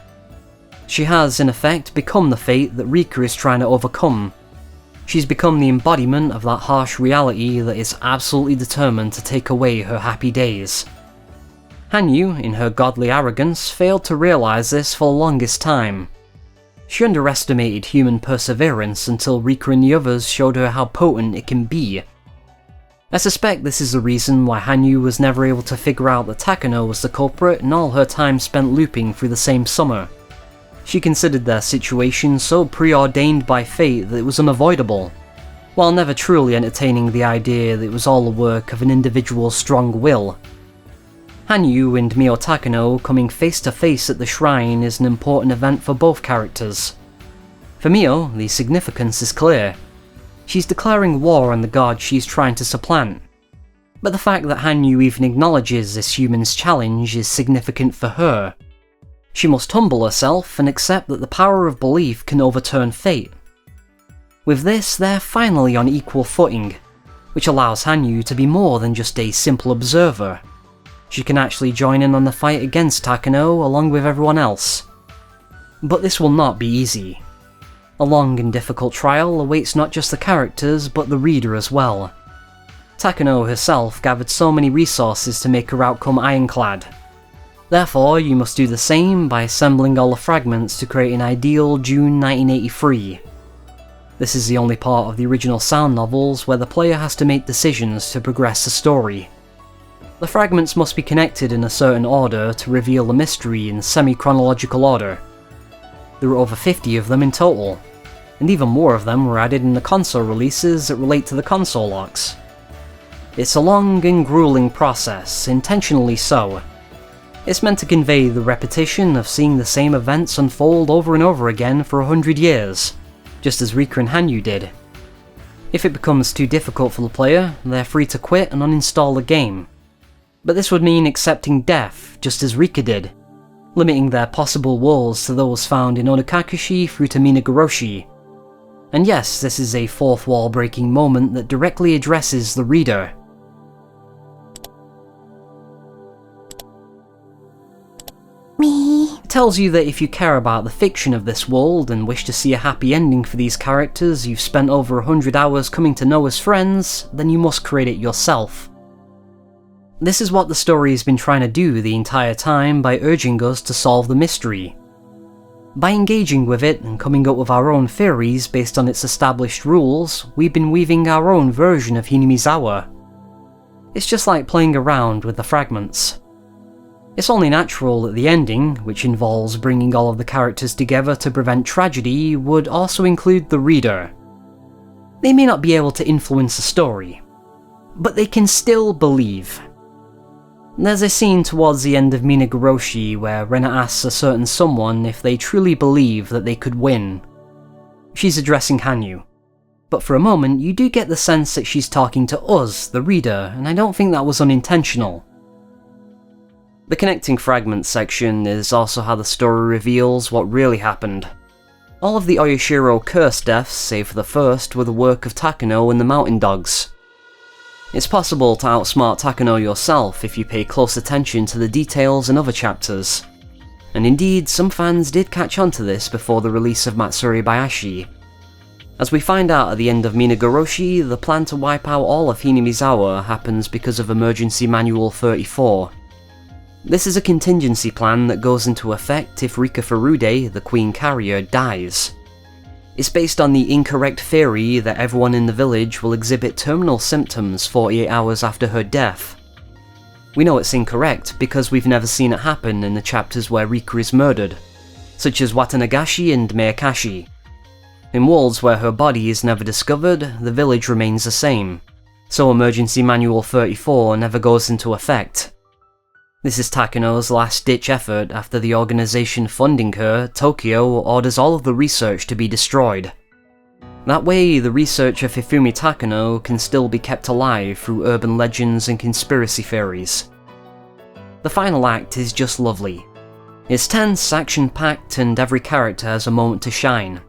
She has, in effect, become the fate that Rika is trying to overcome. She's become the embodiment of that harsh reality that is absolutely determined to take away her happy days. Hanyu, in her godly arrogance, failed to realize this for the longest time. She underestimated human perseverance until Rika and the others showed her how potent it can be. I suspect this is the reason why Hanyu was never able to figure out that Takano was the culprit in all her time spent looping through the same summer. She considered their situation so preordained by fate that it was unavoidable, while never truly entertaining the idea that it was all the work of an individual's strong will. Hanyu and Mio Takano coming face to face at the shrine is an important event for both characters. For Mio, the significance is clear. She's declaring war on the god she's trying to supplant. But the fact that Hanyu even acknowledges this human's challenge is significant for her. She must humble herself and accept that the power of belief can overturn fate. With this, they're finally on equal footing, which allows Hanyu to be more than just a simple observer. She can actually join in on the fight against Takano along with everyone else. But this will not be easy. A long and difficult trial awaits not just the characters, but the reader as well. Takano herself gathered so many resources to make her outcome ironclad. Therefore, you must do the same by assembling all the fragments to create an ideal June 1983. This is the only part of the original sound novels where the player has to make decisions to progress the story. The fragments must be connected in a certain order to reveal the mystery in semi-chronological order. There are over 50 of them in total, and even more of them were added in the console releases that relate to the console locks. It's a long and grueling process, intentionally so. It's meant to convey the repetition of seeing the same events unfold over and over again for 100 years, just as Rika and Hanyu did. If it becomes too difficult for the player, they're free to quit and uninstall the game. But this would mean accepting death, just as Rika did, limiting their possible worlds to those found in Onikakushi through to Minagoroshi. And yes, this is a fourth wall breaking moment that directly addresses the reader. It tells you that if you care about the fiction of this world and wish to see a happy ending for these characters you've spent over 100 hours coming to know as friends, then you must create it yourself. This is what the story has been trying to do the entire time by urging us to solve the mystery. By engaging with it and coming up with our own theories based on its established rules, we've been weaving our own version of Hinamizawa. It's just like playing around with the fragments. It's only natural that the ending, which involves bringing all of the characters together to prevent tragedy, would also include the reader. They may not be able to influence the story, but they can still believe. There's a scene towards the end of Minagoroshi where Rena asks a certain someone if they truly believe that they could win. She's addressing Hanyu, but for a moment you do get the sense that she's talking to us, the reader, and I don't think that was unintentional. The connecting fragments section is also how the story reveals what really happened. All of the Oyashiro curse deaths, save for the first, were the work of Takano and the Mountain Dogs. It's possible to outsmart Takano yourself if you pay close attention to the details in other chapters. And indeed, some fans did catch on to this before the release of Matsuribayashi. As we find out at the end of Minagoroshi, the plan to wipe out all of Hinamizawa happens because of Emergency Manual 34. This is a contingency plan that goes into effect if Rika Furude, the Queen Carrier, dies. It's based on the incorrect theory that everyone in the village will exhibit terminal symptoms 48 hours after her death. We know it's incorrect because we've never seen it happen in the chapters where Rika is murdered, such as Watanagashi and Meakashi. In worlds where her body is never discovered, the village remains the same, so Emergency Manual 34 never goes into effect. This is Takano's last-ditch effort after the organization funding her, Tokyo, orders all of the research to be destroyed. That way, the research of Hifumi Takano can still be kept alive through urban legends and conspiracy theories. The final act is just lovely. It's tense, action-packed, and every character has a moment to shine.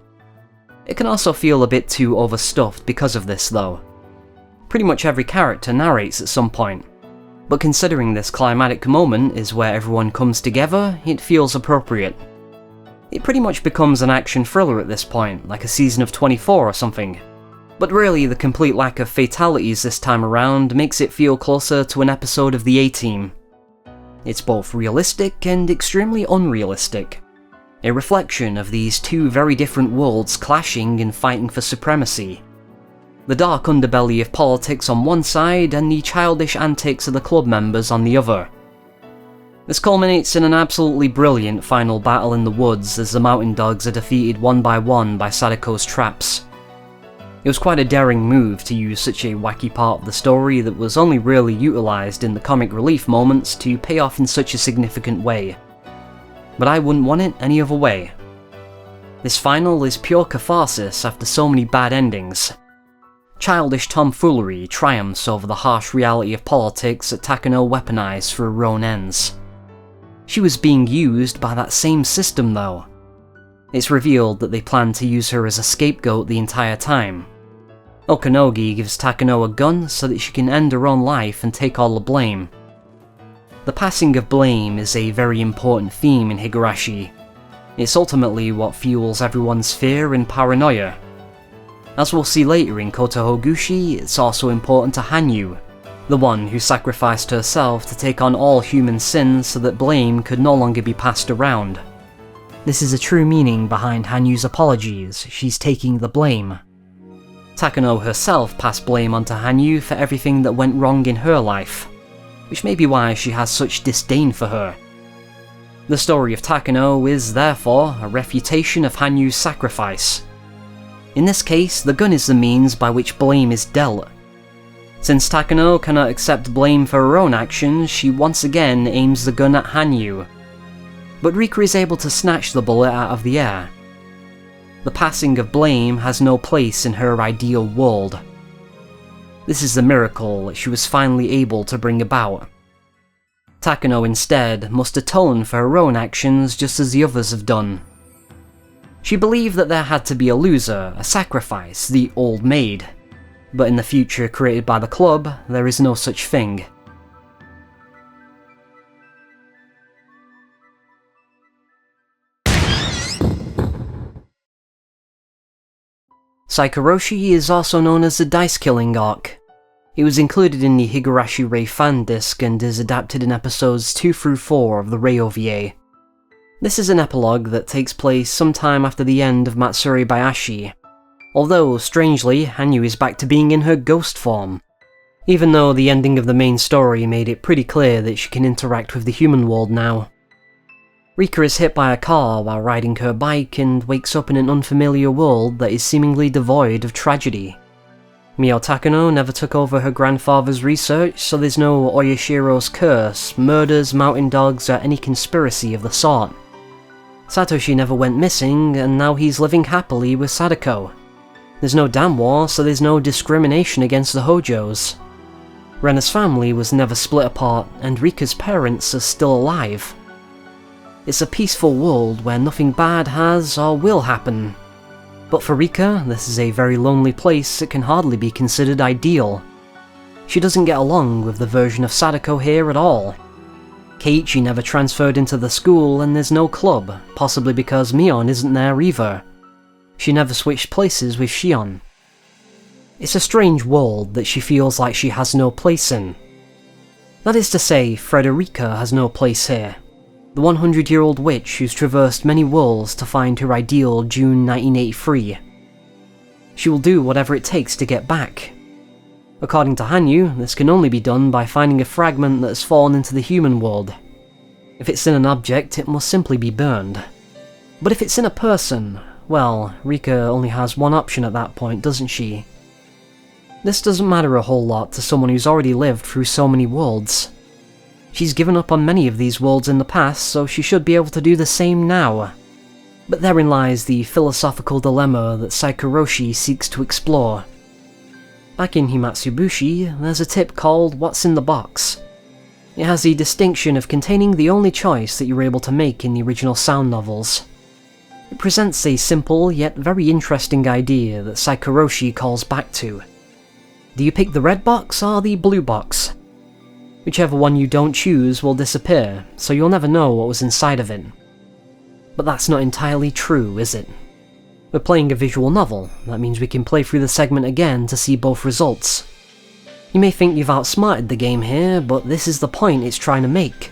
It can also feel a bit too overstuffed because of this, though. Pretty much every character narrates at some point. But considering this climatic moment is where everyone comes together, it feels appropriate. It pretty much becomes an action thriller at this point, like a season of 24 or something. But really, the complete lack of fatalities this time around makes it feel closer to an episode of the A-Team. It's both realistic and extremely unrealistic. A reflection of these two very different worlds clashing and fighting for supremacy. The dark underbelly of politics on one side and the childish antics of the club members on the other. This culminates in an absolutely brilliant final battle in the woods as the Mountain Dogs are defeated one by Sadako's traps. It was quite a daring move to use such a wacky part of the story that was only really utilised in the comic relief moments to pay off in such a significant way. But I wouldn't want it any other way. This final is pure catharsis after so many bad endings. Childish tomfoolery triumphs over the harsh reality of politics that Takano weaponized for her own ends. She was being used by that same system though. It's revealed that they planned to use her as a scapegoat the entire time. Okanogi gives Takano a gun so that she can end her own life and take all the blame. The passing of blame is a very important theme in Higurashi. It's ultimately what fuels everyone's fear and paranoia. As we'll see later in Kotohogushi, it's also important to Hanyu, the one who sacrificed herself to take on all human sins so that blame could no longer be passed around. This is a true meaning behind Hanyu's apologies. She's taking the blame. Takano herself passed blame onto Hanyu for everything that went wrong in her life, which may be why she has such disdain for her. The story of Takano is, therefore, a refutation of Hanyu's sacrifice. In this case, the gun is the means by which blame is dealt. Since Takano cannot accept blame for her own actions, she once again aims the gun at Hanyu. But Rika is able to snatch the bullet out of the air. The passing of blame has no place in her ideal world. This is the miracle that she was finally able to bring about. Takano instead must atone for her own actions just as the others have done. She believed that there had to be a loser, a sacrifice, the old maid. But in the future created by the club, there is no such thing. Saikoroshi is also known as the dice-killing arc. It was included in the Higurashi Rei fan disc and is adapted in episodes 2 through 4 of the Rei OVA. This is an epilogue that takes place sometime after the end of Matsuribayashi, although, strangely, Hanyu is back to being in her ghost form, even though the ending of the main story made it pretty clear that she can interact with the human world now. Rika is hit by a car while riding her bike and wakes up in an unfamiliar world that is seemingly devoid of tragedy. Mio Takano never took over her grandfather's research, so there's no Oyashiro's curse, murders, mountain dogs, or any conspiracy of the sort. Satoshi never went missing, and now he's living happily with Sadako. There's no dam war, so there's no discrimination against the Hojos. Rena's family was never split apart, and Rika's parents are still alive. It's a peaceful world where nothing bad has or will happen. But for Rika, this is a very lonely place that can hardly be considered ideal. She doesn't get along with the version of Sadako here at all. Keiichi never transferred into the school, and there's no club, possibly because Mion isn't there either. She never switched places with Shion. It's a strange world that she feels like she has no place in. That is to say, Frederica has no place here. The 100-year-old witch who's traversed many worlds to find her ideal June 1983. She will do whatever it takes to get back. According to Hanyu, this can only be done by finding a fragment that has fallen into the human world. If it's in an object, it must simply be burned. But if it's in a person, well, Rika only has one option at that point, doesn't she? This doesn't matter a whole lot to someone who's already lived through so many worlds. She's given up on many of these worlds in the past, so she should be able to do the same now. But therein lies the philosophical dilemma that Saikoroshi seeks to explore. Back in Himatsubushi, there's a tip called What's in the Box. It has the distinction of containing the only choice that you were able to make in the original sound novels. It presents a simple yet very interesting idea that Saikoroshi calls back to. Do you pick the red box or the blue box? Whichever one you don't choose will disappear, so you'll never know what was inside of it. But that's not entirely true, is it? We're playing a visual novel, that means we can play through the segment again to see both results. You may think you've outsmarted the game here, but this is the point it's trying to make.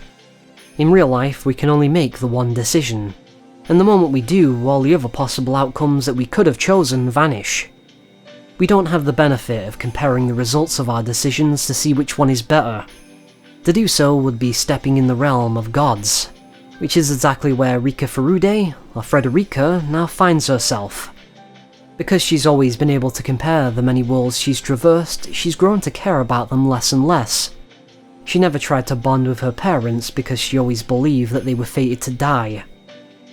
In real life, we can only make the one decision, and the moment we do, all the other possible outcomes that we could have chosen vanish. We don't have the benefit of comparing the results of our decisions to see which one is better. To do so would be stepping in the realm of gods, which is exactly where Rika Furude, or Frederica, now finds herself. Because she's always been able to compare the many worlds she's traversed, she's grown to care about them less and less. She never tried to bond with her parents because she always believed that they were fated to die.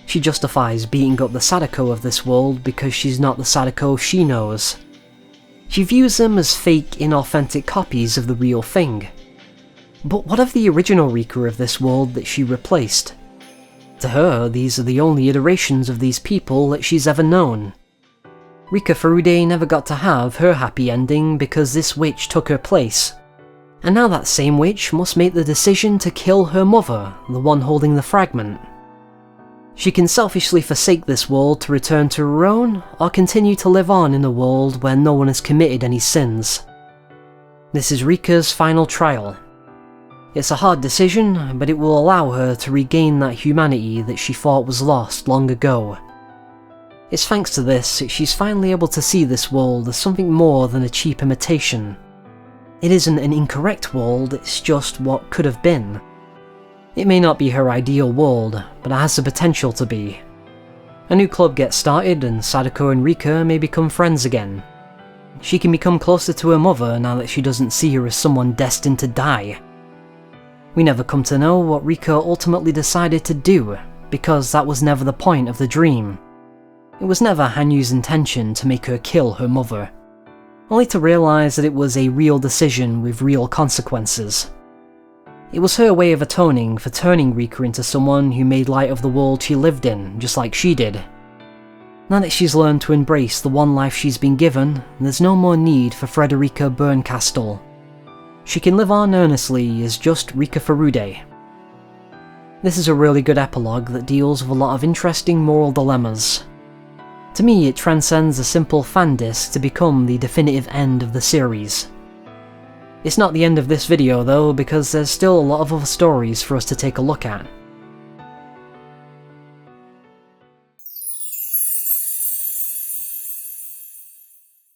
She justifies beating up the Sadako of this world because she's not the Sadako she knows. She views them as fake, inauthentic copies of the real thing. But what of the original Rika of this world that she replaced? To her, these are the only iterations of these people that she's ever known. Rika Furude never got to have her happy ending because this witch took her place. And now that same witch must make the decision to kill her mother, the one holding the fragment. She can selfishly forsake this world to return to her own, or continue to live on in a world where no one has committed any sins. This is Rika's final trial. It's a hard decision, but it will allow her to regain that humanity that she thought was lost long ago. It's thanks to this that she's finally able to see this world as something more than a cheap imitation. It isn't an incorrect world, it's just what could have been. It may not be her ideal world, but it has the potential to be. A new club gets started and Sadako and Rika may become friends again. She can become closer to her mother now that she doesn't see her as someone destined to die. We never come to know what Rika ultimately decided to do, because that was never the point of the dream. It was never Hanyu's intention to make her kill her mother, only to realise that it was a real decision with real consequences. It was her way of atoning for turning Rika into someone who made light of the world she lived in, just like she did. Now that she's learned to embrace the one life she's been given, there's no more need for Frederica Bernkastel. She can live on earnestly as just Rika Furude. This is a really good epilogue that deals with a lot of interesting moral dilemmas. To me, it transcends a simple fan disc to become the definitive end of the series. It's not the end of this video though, because there's still a lot of other stories for us to take a look at.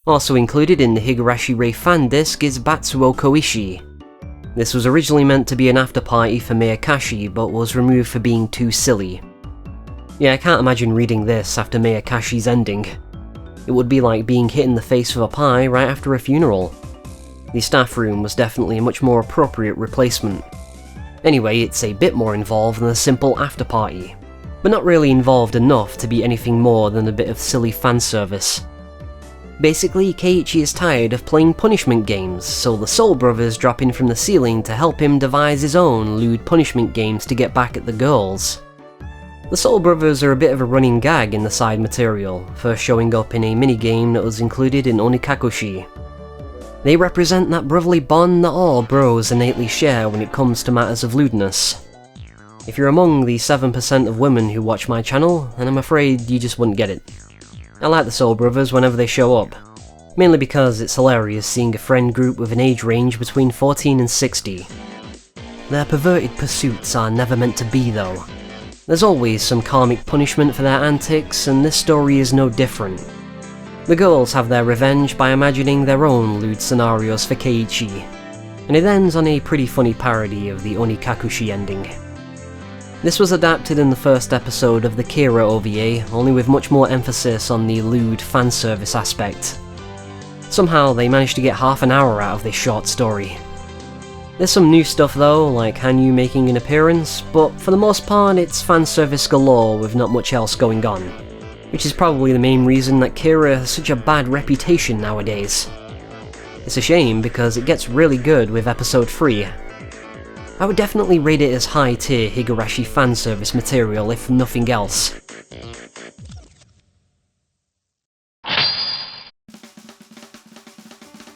Also included in the Higurashi Rei fan disc is Batsukoishi. This was originally meant to be an after party for Meakashi, but was removed for being too silly. Yeah, I can't imagine reading this after Meakashi's ending. It would be like being hit in the face with a pie right after a funeral. The staff room was definitely a much more appropriate replacement. Anyway, it's a bit more involved than a simple after party, but not really involved enough to be anything more than a bit of silly fan service. Basically, Keiichi is tired of playing punishment games, so the Soul Brothers drop in from the ceiling to help him devise his own lewd punishment games to get back at the girls. The Soul Brothers are a bit of a running gag in the side material, first showing up in a minigame that was included in Onikakushi. They represent that brotherly bond that all bros innately share when it comes to matters of lewdness. If you're among the 7% of women who watch my channel, then I'm afraid you just wouldn't get it. I like the Soul Brothers whenever they show up, mainly because it's hilarious seeing a friend group with an age range between 14 and 60. Their perverted pursuits are never meant to be though. There's always some karmic punishment for their antics, and this story is no different. The girls have their revenge by imagining their own lewd scenarios for Keiichi, and it ends on a pretty funny parody of the Onikakushi ending. This was adapted in the first episode of the Kira OVA, only with much more emphasis on the lewd fanservice aspect. Somehow they managed to get half an hour out of this short story. There's some new stuff though, like Hanyu making an appearance, but for the most part it's fanservice galore with not much else going on, which is probably the main reason that Kira has such a bad reputation nowadays. It's a shame because it gets really good with episode 3. I would definitely rate it as high-tier Higurashi fanservice material if nothing else.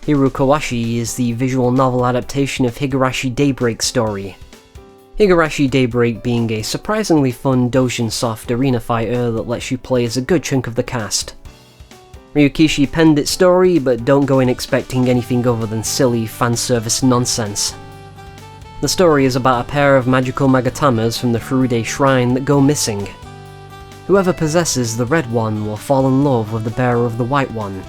Hirukowashi is the visual novel adaptation of Higurashi Daybreak story. Higurashi Daybreak being a surprisingly fun doujinsoft arena fighter that lets you play as a good chunk of the cast. Ryukishi penned its story, but don't go in expecting anything other than silly fanservice nonsense. The story is about a pair of magical magatamas from the Furude shrine that go missing. Whoever possesses the red one will fall in love with the bearer of the white one.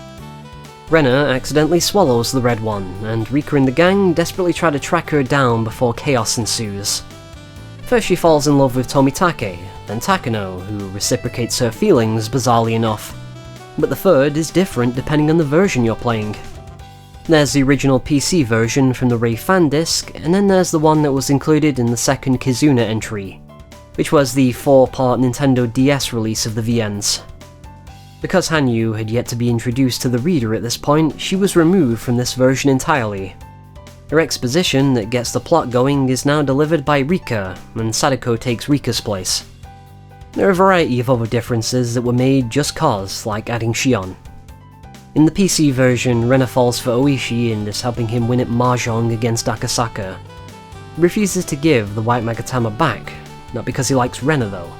Rena accidentally swallows the red one, and Rika and the gang desperately try to track her down before chaos ensues. First she falls in love with Tomitake, then Takano, who reciprocates her feelings bizarrely enough. But the third is different depending on the version you're playing. There's the original PC version from the Rei fan disc, and then there's the one that was included in the second Kizuna entry, which was the 4-part Nintendo DS release of the VNs. Because Hanyu had yet to be introduced to the reader at this point, she was removed from this version entirely. Her exposition that gets the plot going is now delivered by Rika, and Sadako takes Rika's place. There are a variety of other differences that were made just cause, like adding Shion. In the PC version, Rena falls for Oishi and is helping him win at Mahjong against Akasaka. He refuses to give the white Magatama back, not because he likes Rena though.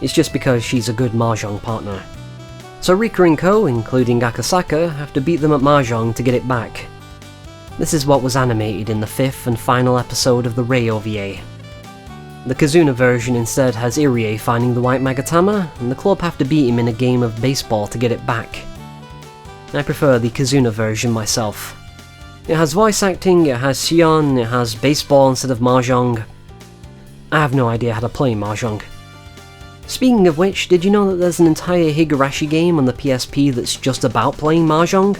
It's just because she's a good mahjong partner. So Rika and co, including Akasaka, have to beat them at mahjong to get it back. This is what was animated in the 5th and final episode of the Rei OVA. The Kazuna version instead has Irie finding the white Magatama, and the club have to beat him in a game of baseball to get it back. I prefer the Kazuna version myself. It has voice acting, it has Shion, it has baseball instead of mahjong. I have no idea how to play mahjong. Speaking of which, did you know that there's an entire Higurashi game on the PSP that's just about playing mahjong?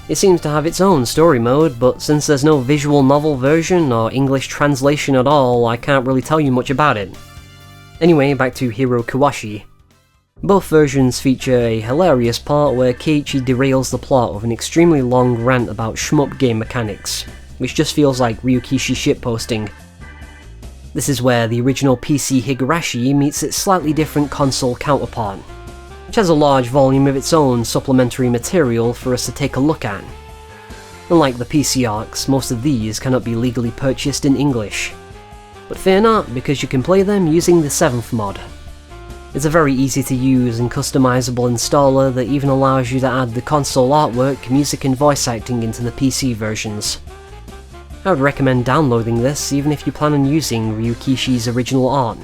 It seems to have its own story mode, but since there's no visual novel version or English translation at all, I can't really tell you much about it. Anyway, back to Hirukowashi. Both versions feature a hilarious part where Keiichi derails the plot with an extremely long rant about shmup game mechanics, which just feels like Ryukishi shitposting. This is where the original PC Higurashi meets its slightly different console counterpart, which has a large volume of its own supplementary material for us to take a look at. Unlike the PC arcs, most of these cannot be legally purchased in English. But fear not, because you can play them using the 7th mod. It's a very easy to use and customizable installer that even allows you to add the console artwork, music and voice acting into the PC versions. I would recommend downloading this even if you plan on using Ryukishi's original art.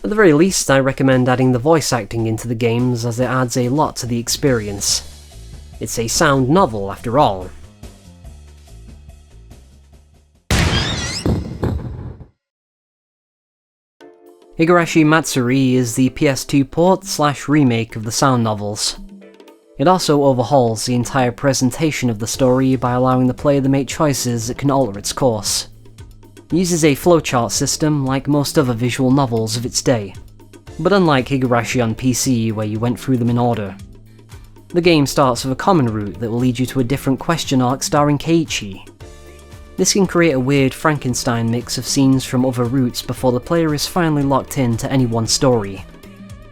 At the very least, I recommend adding the voice acting into the games as it adds a lot to the experience. It's a sound novel after all. Higurashi Matsuri is the PS2 port/remake of the sound novels. It also overhauls the entire presentation of the story by allowing the player to make choices that can alter its course. It uses a flowchart system like most other visual novels of its day, but unlike Higurashi on PC where you went through them in order. The game starts with a common route that will lead you to a different question arc starring Keiichi. This can create a weird Frankenstein mix of scenes from other routes before the player is finally locked into any one story.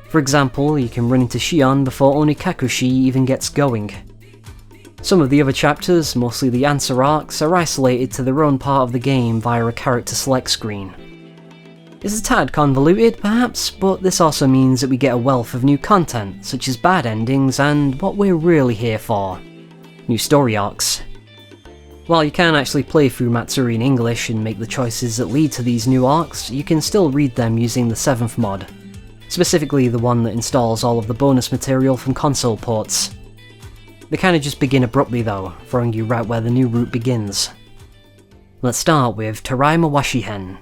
For example, you can run into Shion before Onikakushi even gets going. Some of the other chapters, mostly the answer arcs, are isolated to their own part of the game via a character select screen. It's a tad convoluted, perhaps, but this also means that we get a wealth of new content, such as bad endings and what we're really here for: new story arcs. While you can actually play through Matsuri in English and make the choices that lead to these new arcs, you can still read them using the 7th mod. Specifically the one that installs all of the bonus material from console ports. They kinda just begin abruptly though, throwing you right where the new route begins. Let's start with Taraimawashi Hen.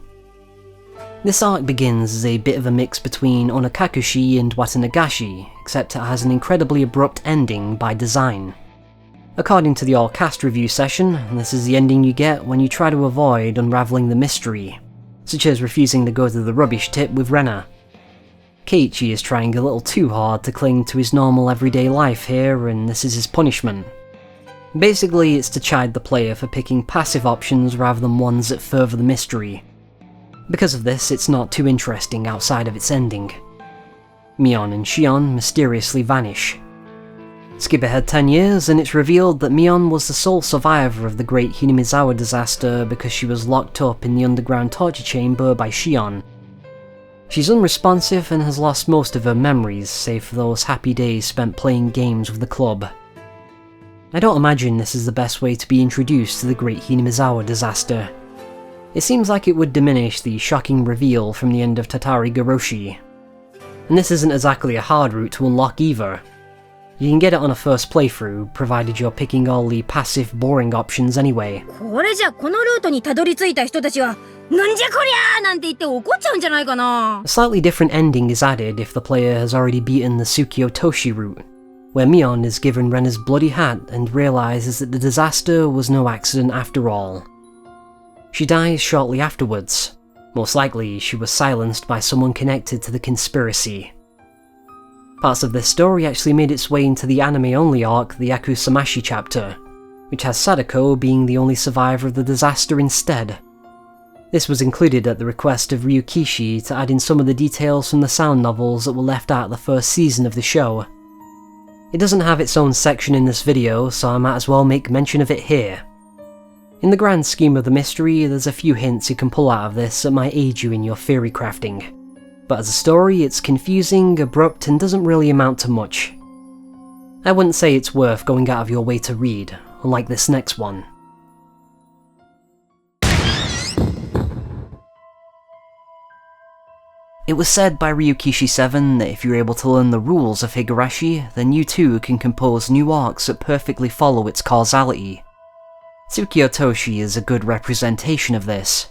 This arc begins as a bit of a mix between Onikakushi and Watanagashi, except it has an incredibly abrupt ending by design. According to the all-cast review session, this is the ending you get when you try to avoid unravelling the mystery, such as refusing to go to the rubbish tip with Rena. Keiichi is trying a little too hard to cling to his normal everyday life here, and this is his punishment. Basically, it's to chide the player for picking passive options rather than ones that further the mystery. Because of this, it's not too interesting outside of its ending. Mion and Shion mysteriously vanish. Skip ahead 10 years, and it's revealed that Mion was the sole survivor of the great Hinamizawa disaster because she was locked up in the underground torture chamber by Shion. She's unresponsive and has lost most of her memories, save for those happy days spent playing games with the club. I don't imagine this is the best way to be introduced to the great Hinamizawa disaster. It seems like it would diminish the shocking reveal from the end of Tatarigoroshi. And this isn't exactly a hard route to unlock either. You can get it on a first playthrough, provided you're picking all the passive, boring options anyway. これじゃこのルートにたどり着いた人たちはなんじゃこりゃーなんて言って怒っちゃうんじゃないかな。 A slightly different ending is added if the player has already beaten the Tsukiotoshi route, where Mion is given Rena's bloody hat and realises that the disaster was no accident after all. She dies shortly afterwards. Most likely, she was silenced by someone connected to the conspiracy. Parts of this story actually made its way into the anime-only arc, the Yakusamashi chapter, which has Sadako being the only survivor of the disaster instead. This was included at the request of Ryukishi to add in some of the details from the sound novels that were left out the first season of the show. It doesn't have its own section in this video, so I might as well make mention of it here. In the grand scheme of the mystery, there's a few hints you can pull out of this that might aid you in your theory crafting. but as a story it's confusing, abrupt, and doesn't really amount to much. I wouldn't say it's worth going out of your way to read, unlike this next one. It was said by Ryukishi 7 that if you're able to learn the rules of Higurashi, then you too can compose new arcs that perfectly follow its causality. Tsukio Toshi is a good representation of this.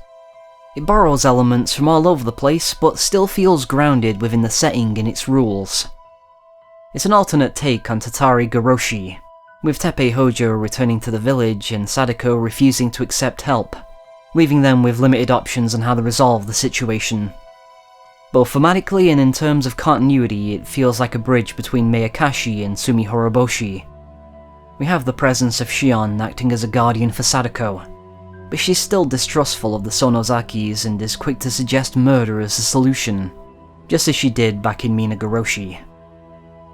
It borrows elements from all over the place, but still feels grounded within the setting and its rules. It's an alternate take on Tatarigoroshi, with Teppei Hojo returning to the village and Sadako refusing to accept help, leaving them with limited options on how to resolve the situation. Both thematically and in terms of continuity, it feels like a bridge between Meakashi and Tsumihoroboshi. We have the presence of Shion acting as a guardian for Sadako, but she's still distrustful of the Sonozakis and is quick to suggest murder as a solution, just as she did back in Minagoroshi.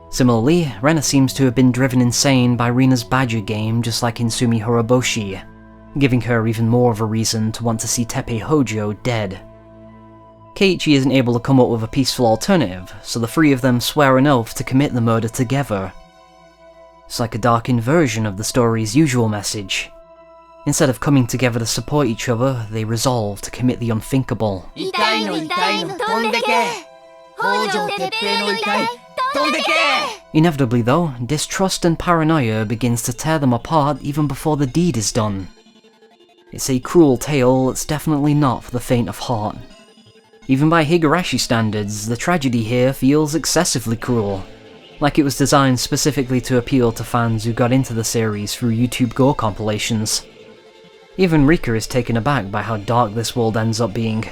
Similarly, Rena seems to have been driven insane by Rina's badger game just like in Tsumihoroboshi, giving her even more of a reason to want to see Teppei Hojo dead. Keiichi isn't able to come up with a peaceful alternative, so the three of them swear an oath to commit the murder together. It's like a darkened version of the story's usual message. Instead of coming together to support each other, they resolve to commit the unthinkable. Inevitably though, distrust and paranoia begins to tear them apart even before the deed is done. It's a cruel tale that's definitely not for the faint of heart. Even by Higurashi standards, the tragedy here feels excessively cruel, like it was designed specifically to appeal to fans who got into the series through YouTube gore compilations. Even Rika is taken aback by how dark this world ends up being.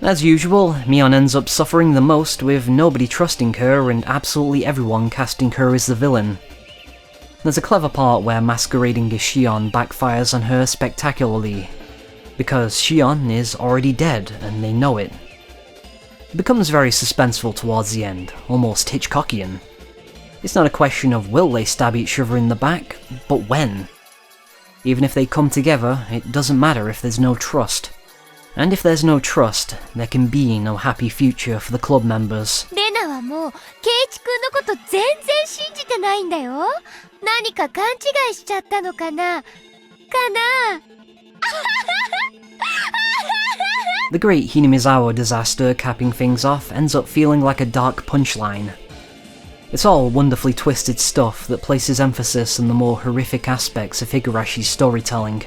As usual, Mion ends up suffering the most, with nobody trusting her and absolutely everyone casting her as the villain. There's a clever part where masquerading as Shion backfires on her spectacularly, because Shion is already dead and they know it. It becomes very suspenseful towards the end, almost Hitchcockian. It's not a question of will they stab each other in the back, but when. Even if they come together, it doesn't matter if there's no trust. And if there's no trust, there can be no happy future for the club members. レナはもうケイチ君のこと全然信じてないんだよ。何か勘違いしちゃったのかなThe great Hinamizawa disaster capping things off ends up feeling like a dark punchline. It's all wonderfully twisted stuff that places emphasis on the more horrific aspects of Higurashi's storytelling.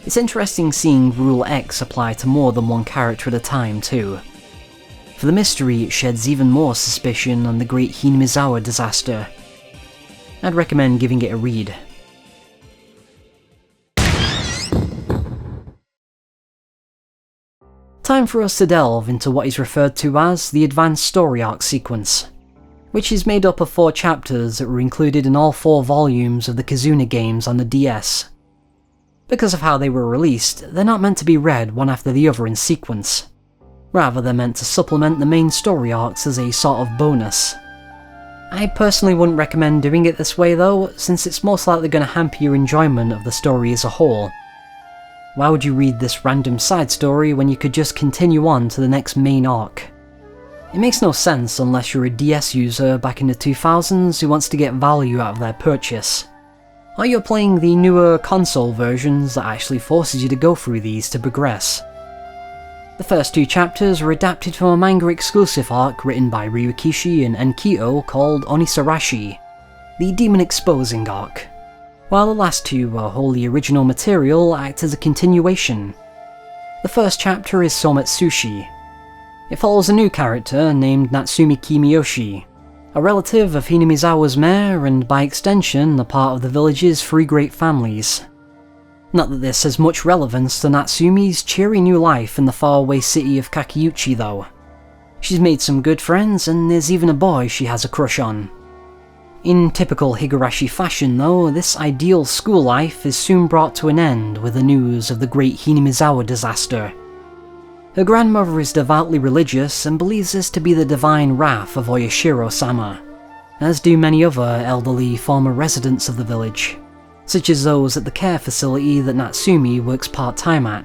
It's interesting seeing Rule X apply to more than one character at a time too. For the mystery, it sheds even more suspicion on the great Hinamizawa disaster. I'd recommend giving it a read. Time for us to delve into what is referred to as the Advanced Story Arc sequence, which is made up of 4 chapters that were included in all 4 volumes of the Kizuna games on the DS. Because of how they were released, they're not meant to be read one after the other in sequence. Rather, they're meant to supplement the main story arcs as a sort of bonus. I personally wouldn't recommend doing it this way though, since it's most likely going to hamper your enjoyment of the story as a whole. Why would you read this random side story when you could just continue on to the next main arc? It makes no sense unless you're a DS user back in the 2000s who wants to get value out of their purchase. Or you're playing the newer console versions that actually forces you to go through these to progress. The first 2 chapters were adapted from a manga exclusive arc written by Ryukishi and Enkyo called Onisarashi, the Demon Exposing arc, while the last 2 are wholly original material act as a continuation. The first chapter is Sometsushi. It follows a new character named Natsumi Kimiyoshi, a relative of Hinamizawa's mayor and by extension a part of the village's 3 great families. Not that this has much relevance to Natsumi's cheery new life in the faraway city of Kakiuchi though. She's made some good friends and there's even a boy she has a crush on. In typical Higurashi fashion though, this ideal school life is soon brought to an end with the news of the great Hinamizawa disaster. Her grandmother is devoutly religious and believes this to be the divine wrath of Oyashiro-sama, as do many other elderly former residents of the village, such as those at the care facility that Natsumi works part-time at.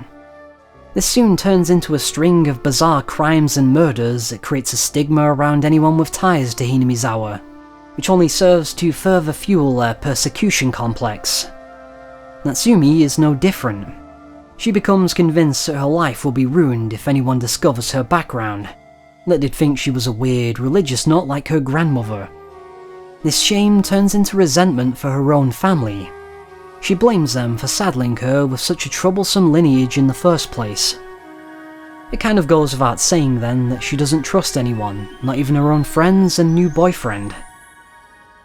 This soon turns into a string of bizarre crimes and murders that creates a stigma around anyone with ties to Hinamizawa, which only serves to further fuel their persecution complex. Natsumi is no different. She becomes convinced that her life will be ruined if anyone discovers her background, that they'd think she was a weird religious nut like her grandmother. This shame turns into resentment for her own family. She blames them for saddling her with such a troublesome lineage in the first place. It kind of goes without saying then that she doesn't trust anyone, not even her own friends and new boyfriend.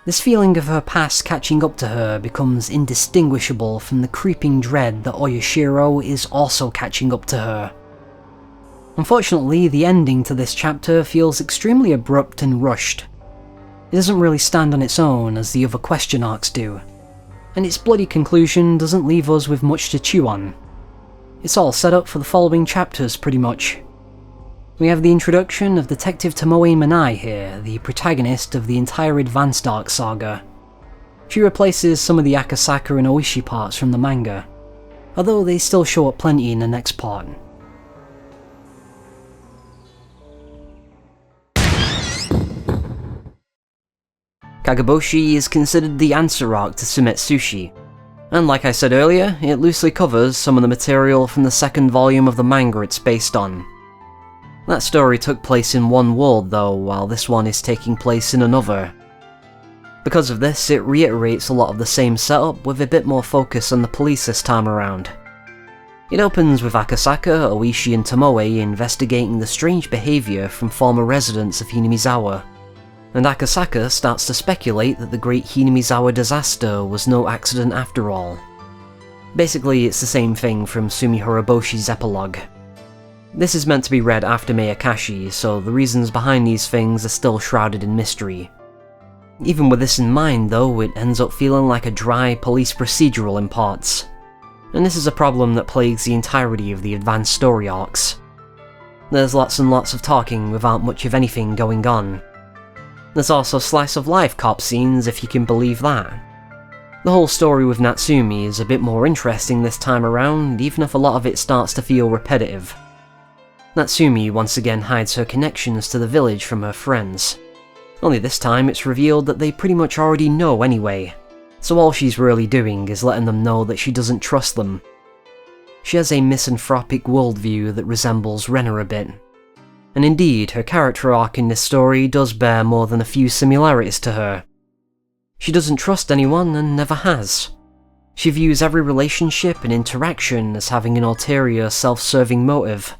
This feeling of her past catching up to her becomes indistinguishable from the creeping dread that Oyashiro is also catching up to her. Unfortunately, the ending to this chapter feels extremely abrupt and rushed. It doesn't really stand on its own as the other question arcs do, and its bloody conclusion doesn't leave us with much to chew on. It's all set up for the following chapters pretty much. We have the introduction of Detective Tomoe Manai here, the protagonist of the entire Advanced Arc saga. She replaces some of the Akasaka and Oishi parts from the manga, although they still show up plenty in the next part. Kageboshi is considered the answer arc to Sumetsushi, and like I said earlier, it loosely covers some of the material from the second volume of the manga it's based on. That story took place in one world though, while this one is taking place in another. Because of this, it reiterates a lot of the same setup with a bit more focus on the police this time around. It opens with Akasaka, Oishi and Tomoe investigating the strange behaviour from former residents of Hinamizawa, and Akasaka starts to speculate that the Great Hinamizawa disaster was no accident after all. Basically, it's the same thing from Tsumihoroboshi's epilogue. This is meant to be read after Meakashi, so the reasons behind these things are still shrouded in mystery. Even with this in mind though, it ends up feeling like a dry police procedural in parts. And this is a problem that plagues the entirety of the advanced story arcs. There's lots and lots of talking without much of anything going on. There's also slice of life cop scenes, if you can believe that. The whole story with Natsumi is a bit more interesting this time around, even if a lot of it starts to feel repetitive. Natsumi once again hides her connections to the village from her friends. Only this time it's revealed that they pretty much already know anyway, so all she's really doing is letting them know that she doesn't trust them. She has a misanthropic worldview that resembles Renner a bit. And indeed, her character arc in this story does bear more than a few similarities to her. She doesn't trust anyone and never has. She views every relationship and interaction as having an ulterior, self-serving motive.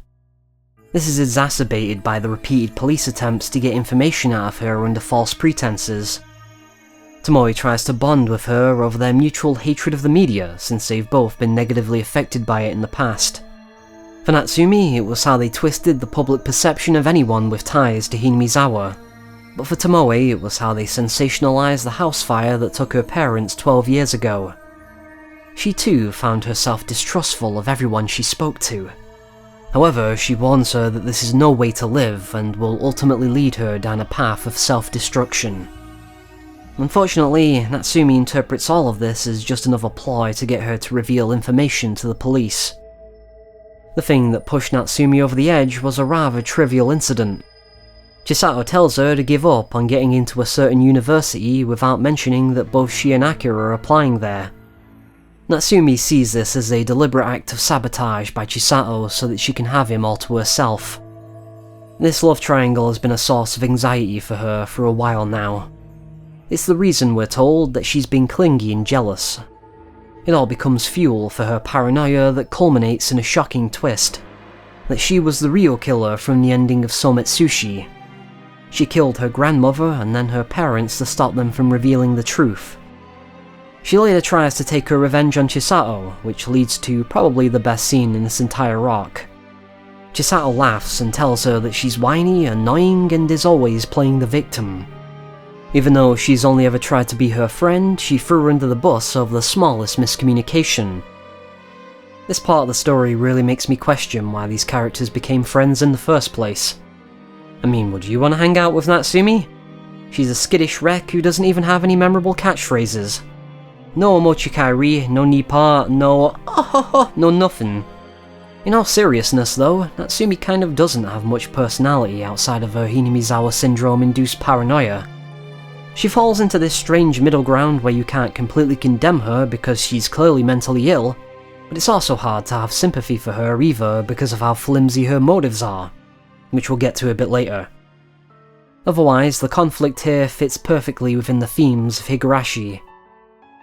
This is exacerbated by the repeated police attempts to get information out of her under false pretenses. Tomoe tries to bond with her over their mutual hatred of the media, since they've both been negatively affected by it in the past. For Natsumi, it was how they twisted the public perception of anyone with ties to Hinamizawa. But for Tomoe, it was how they sensationalized the house fire that took her parents 12 years ago. She too found herself distrustful of everyone she spoke to. However, she warns her that this is no way to live and will ultimately lead her down a path of self-destruction. Unfortunately, Natsumi interprets all of this as just another ploy to get her to reveal information to the police. The thing that pushed Natsumi over the edge was a rather trivial incident. Chisato tells her to give up on getting into a certain university without mentioning that both she and Akira are applying there. Natsumi sees this as a deliberate act of sabotage by Chisato so that she can have him all to herself. This love triangle has been a source of anxiety for her for a while now. It's the reason, we're told, that she's been clingy and jealous. It all becomes fuel for her paranoia that culminates in a shocking twist. That she was the real killer from the ending of Sometsushi. She killed her grandmother and then her parents to stop them from revealing the truth. She later tries to take her revenge on Chisato, which leads to probably the best scene in this entire arc. Chisato laughs and tells her that she's whiny, annoying, and is always playing the victim. Even though she's only ever tried to be her friend, she threw her under the bus over the smallest miscommunication. This part of the story really makes me question why these characters became friends in the first place. I mean, would you want to hang out with Natsumi? She's a skittish wreck who doesn't even have any memorable catchphrases. No omochikairi, no nipa, no no nothing. In all seriousness though, Natsumi kind of doesn't have much personality outside of her Hinamizawa syndrome-induced paranoia. She falls into this strange middle ground where you can't completely condemn her because she's clearly mentally ill, but it's also hard to have sympathy for her either because of how flimsy her motives are, which we'll get to a bit later. Otherwise, the conflict here fits perfectly within the themes of Higurashi.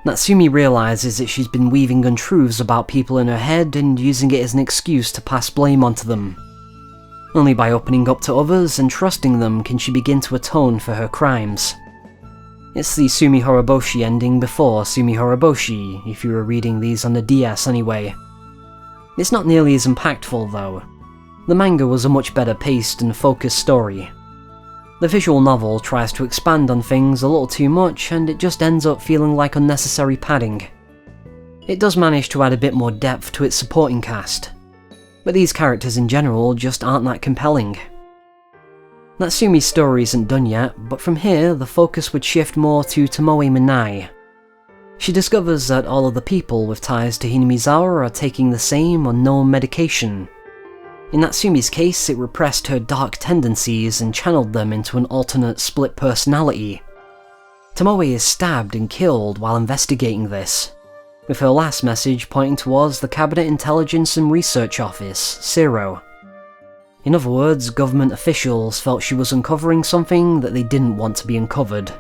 Natsumi realises that she's been weaving untruths about people in her head and using it as an excuse to pass blame onto them. Only by opening up to others and trusting them can she begin to atone for her crimes. It's the Tsumihoroboshi ending before Tsumihoroboshi, if you were reading these on the DS anyway. It's not nearly as impactful though. The manga was a much better paced and focused story. The visual novel tries to expand on things a little too much, and it just ends up feeling like unnecessary padding. It does manage to add a bit more depth to its supporting cast, but these characters in general just aren't that compelling. Natsumi's story isn't done yet, but from here the focus would shift more to Tomoe Minai. She discovers that all of the people with ties to Hinamizawa are taking the same unknown medication. In Natsumi's case, it repressed her dark tendencies and channeled them into an alternate split personality. Tomoe is stabbed and killed while investigating this, with her last message pointing towards the Cabinet Intelligence and Research Office, CIRO. In other words, government officials felt she was uncovering something that they didn't want to be uncovered.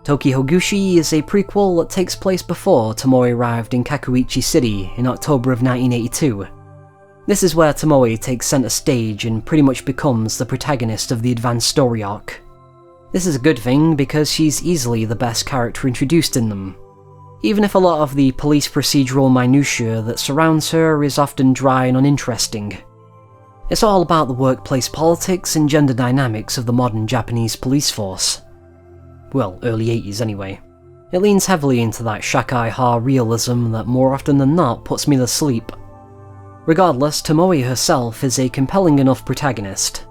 Tokihogushi is a prequel that takes place before Tomoe arrived in Kakuichi City in October of 1982. This is where Tomoe takes center stage and pretty much becomes the protagonist of the advanced story arc. This is a good thing because she's easily the best character introduced in them, even if a lot of the police procedural minutiae that surrounds her is often dry and uninteresting. It's all about the workplace politics and gender dynamics of the modern Japanese police force. Well, early 80s anyway. It leans heavily into that shakai-ha realism that more often than not puts me to sleep. Regardless, Tomoe herself is a compelling enough protagonist.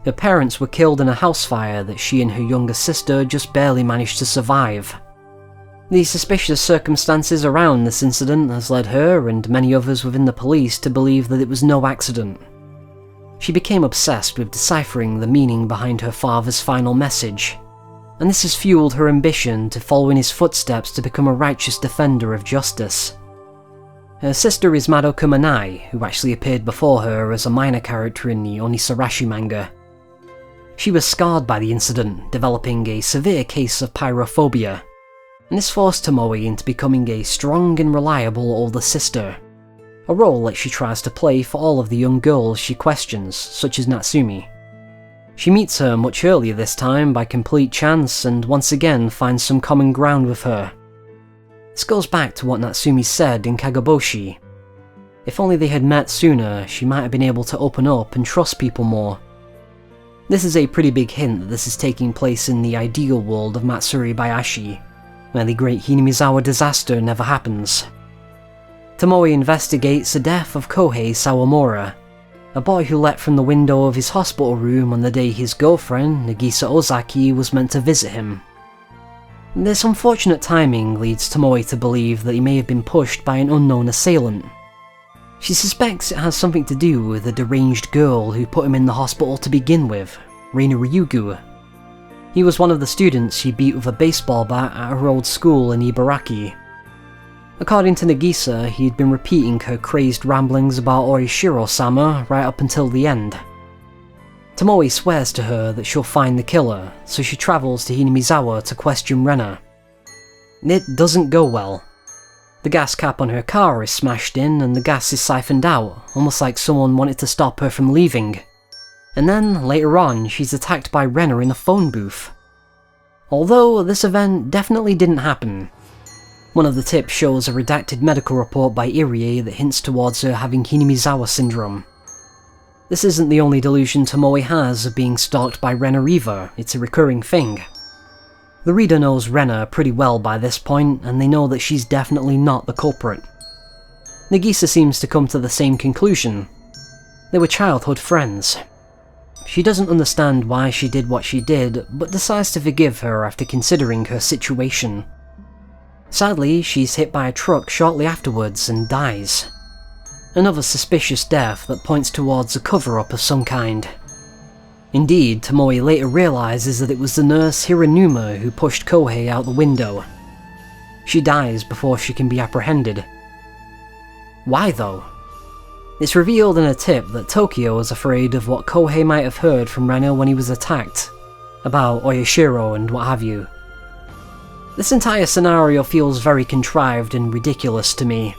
Her parents were killed in a house fire that she and her younger sister just barely managed to survive. The suspicious circumstances around this incident has led her and many others within the police to believe that it was no accident. She became obsessed with deciphering the meaning behind her father's final message, and this has fueled her ambition to follow in his footsteps to become a righteous defender of justice. Her sister is Madoka Manai, who actually appeared before her as a minor character in the Onisarashi manga. She was scarred by the incident, developing a severe case of pyrophobia, and this forced Tomoe into becoming a strong and reliable older sister, a role that she tries to play for all of the young girls she questions, such as Natsumi. She meets her much earlier this time by complete chance and once again finds some common ground with her. This goes back to what Natsumi said in Kagaboshi. If only they had met sooner, she might have been able to open up and trust people more. This is a pretty big hint that this is taking place in the ideal world of Matsuribayashi, where the great Hinamizawa disaster never happens. Tomoe investigates the death of Kohei Sawamura, a boy who leapt from the window of his hospital room on the day his girlfriend, Nagisa Ozaki, was meant to visit him. This unfortunate timing leads Tomoe to believe that he may have been pushed by an unknown assailant. She suspects it has something to do with the deranged girl who put him in the hospital to begin with, Reina Ryugu. He was one of the students she beat with a baseball bat at her old school in Ibaraki. According to Nagisa, he had been repeating her crazed ramblings about Orishiro-sama right up until the end. Tomoe swears to her that she'll find the killer, so she travels to Hinamizawa to question Rena. It doesn't go well. The gas cap on her car is smashed in and the gas is siphoned out, almost like someone wanted to stop her from leaving. And then, later on, she's attacked by Rena in a phone booth. Although, this event definitely didn't happen. One of the tips shows a redacted medical report by Irie that hints towards her having Hinamizawa syndrome. This isn't the only delusion Tomoe has of being stalked by Rena either, it's a recurring thing. The reader knows Rena pretty well by this point, and they know that she's definitely not the culprit. Nagisa seems to come to the same conclusion. They were childhood friends. She doesn't understand why she did what she did, but decides to forgive her after considering her situation. Sadly, she's hit by a truck shortly afterwards and dies. Another suspicious death that points towards a cover-up of some kind. Indeed, Tomoe later realizes that it was the nurse Hiranuma who pushed Kohei out the window. She dies before she can be apprehended. Why though? It's revealed in a tip that Tokyo is afraid of what Kohei might have heard from Reno when he was attacked, about Oyashiro and what have you. This entire scenario feels very contrived and ridiculous to me.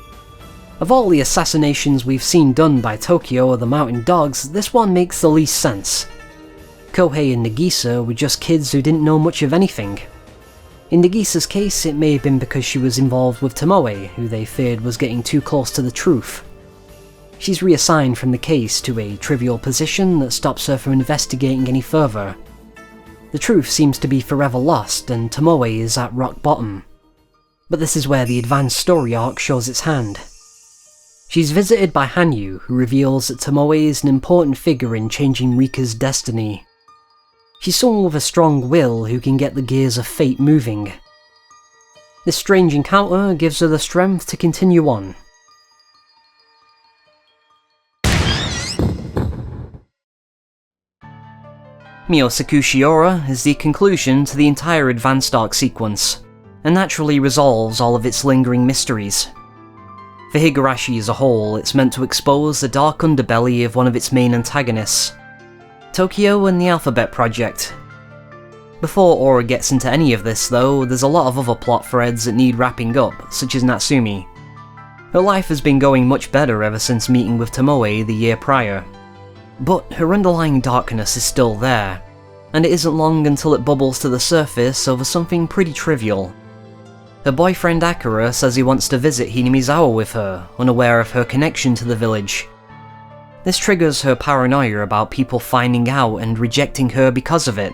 Of all the assassinations we've seen done by Tokyo or the Mountain Dogs, this one makes the least sense. Kohei and Nagisa were just kids who didn't know much of anything. In Nagisa's case, it may have been because she was involved with Tomoe, who they feared was getting too close to the truth. She's reassigned from the case to a trivial position that stops her from investigating any further. The truth seems to be forever lost, and Tomoe is at rock bottom. But this is where the advanced story arc shows its hand. She's visited by Hanyu, who reveals that Tomoe is an important figure in changing Rika's destiny. She's someone with a strong will who can get the gears of fate moving. This strange encounter gives her the strength to continue on. Miyosakushi Ora is the conclusion to the entire advanced arc sequence, and naturally resolves all of its lingering mysteries. For Higurashi as a whole, it's meant to expose the dark underbelly of one of its main antagonists, Tokyo and the Alphabet Project. Before Ora gets into any of this though, there's a lot of other plot threads that need wrapping up, such as Natsumi. Her life has been going much better ever since meeting with Tomoe the year prior. But her underlying darkness is still there, and it isn't long until it bubbles to the surface over something pretty trivial. Her boyfriend Akira says he wants to visit Hinamizawa with her, unaware of her connection to the village. This triggers her paranoia about people finding out and rejecting her because of it,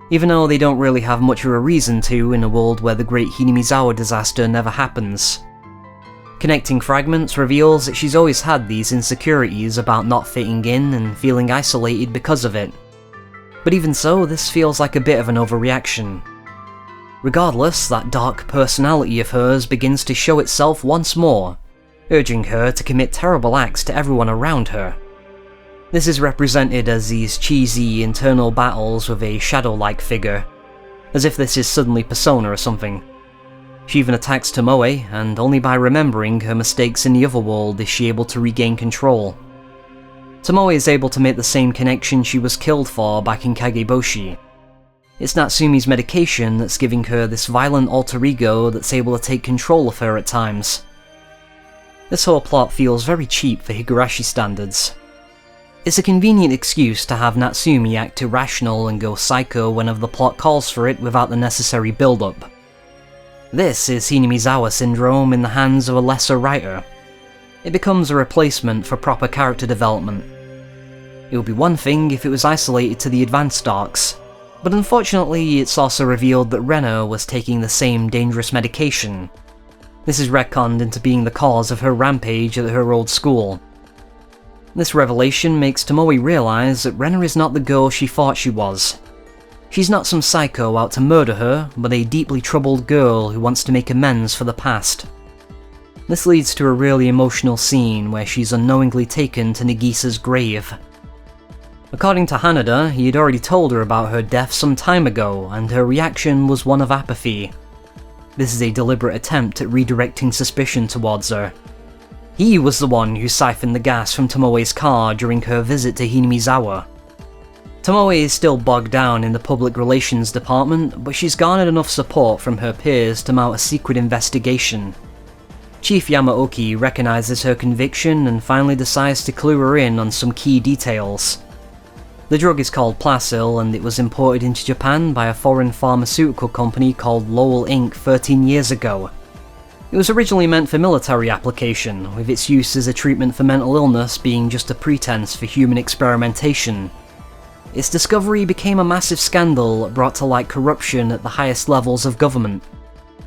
even though they don't really have much of a reason to in a world where the great Hinamizawa disaster never happens. Connecting Fragments reveals that she's always had these insecurities about not fitting in and feeling isolated because of it. But even so, this feels like a bit of an overreaction. Regardless, that dark personality of hers begins to show itself once more, urging her to commit terrible acts to everyone around her. This is represented as these cheesy internal battles with a shadow-like figure, as if this is suddenly Persona or something. She even attacks Tomoe, and only by remembering her mistakes in the other world is she able to regain control. Tomoe is able to make the same connection she was killed for back in Kageboshi. It's Natsumi's medication that's giving her this violent alter ego that's able to take control of her at times. This whole plot feels very cheap for Higurashi standards. It's a convenient excuse to have Natsumi act irrational and go psycho whenever the plot calls for it without the necessary build-up. This is Hinamizawa syndrome in the hands of a lesser writer. It becomes a replacement for proper character development. It would be one thing if it was isolated to the advanced arcs, but unfortunately it's also revealed that Reno was taking the same dangerous medication. This is retconned into being the cause of her rampage at her old school. This revelation makes Tomoe realize that Rena is not the girl she thought she was. She's not some psycho out to murder her, but a deeply troubled girl who wants to make amends for the past. This leads to a really emotional scene where she's unknowingly taken to Nagisa's grave. According to Hanada, he had already told her about her death some time ago, and her reaction was one of apathy. This is a deliberate attempt at redirecting suspicion towards her. He was the one who siphoned the gas from Tomoe's car during her visit to Hinamizawa. Tomoe is still bogged down in the public relations department, but she's garnered enough support from her peers to mount a secret investigation. Chief Yamaoki recognizes her conviction and finally decides to clue her in on some key details. The drug is called Plasil, and it was imported into Japan by a foreign pharmaceutical company called Lowell Inc. 13 years ago. It was originally meant for military application, with its use as a treatment for mental illness being just a pretense for human experimentation. Its discovery became a massive scandal that brought to light corruption at the highest levels of government.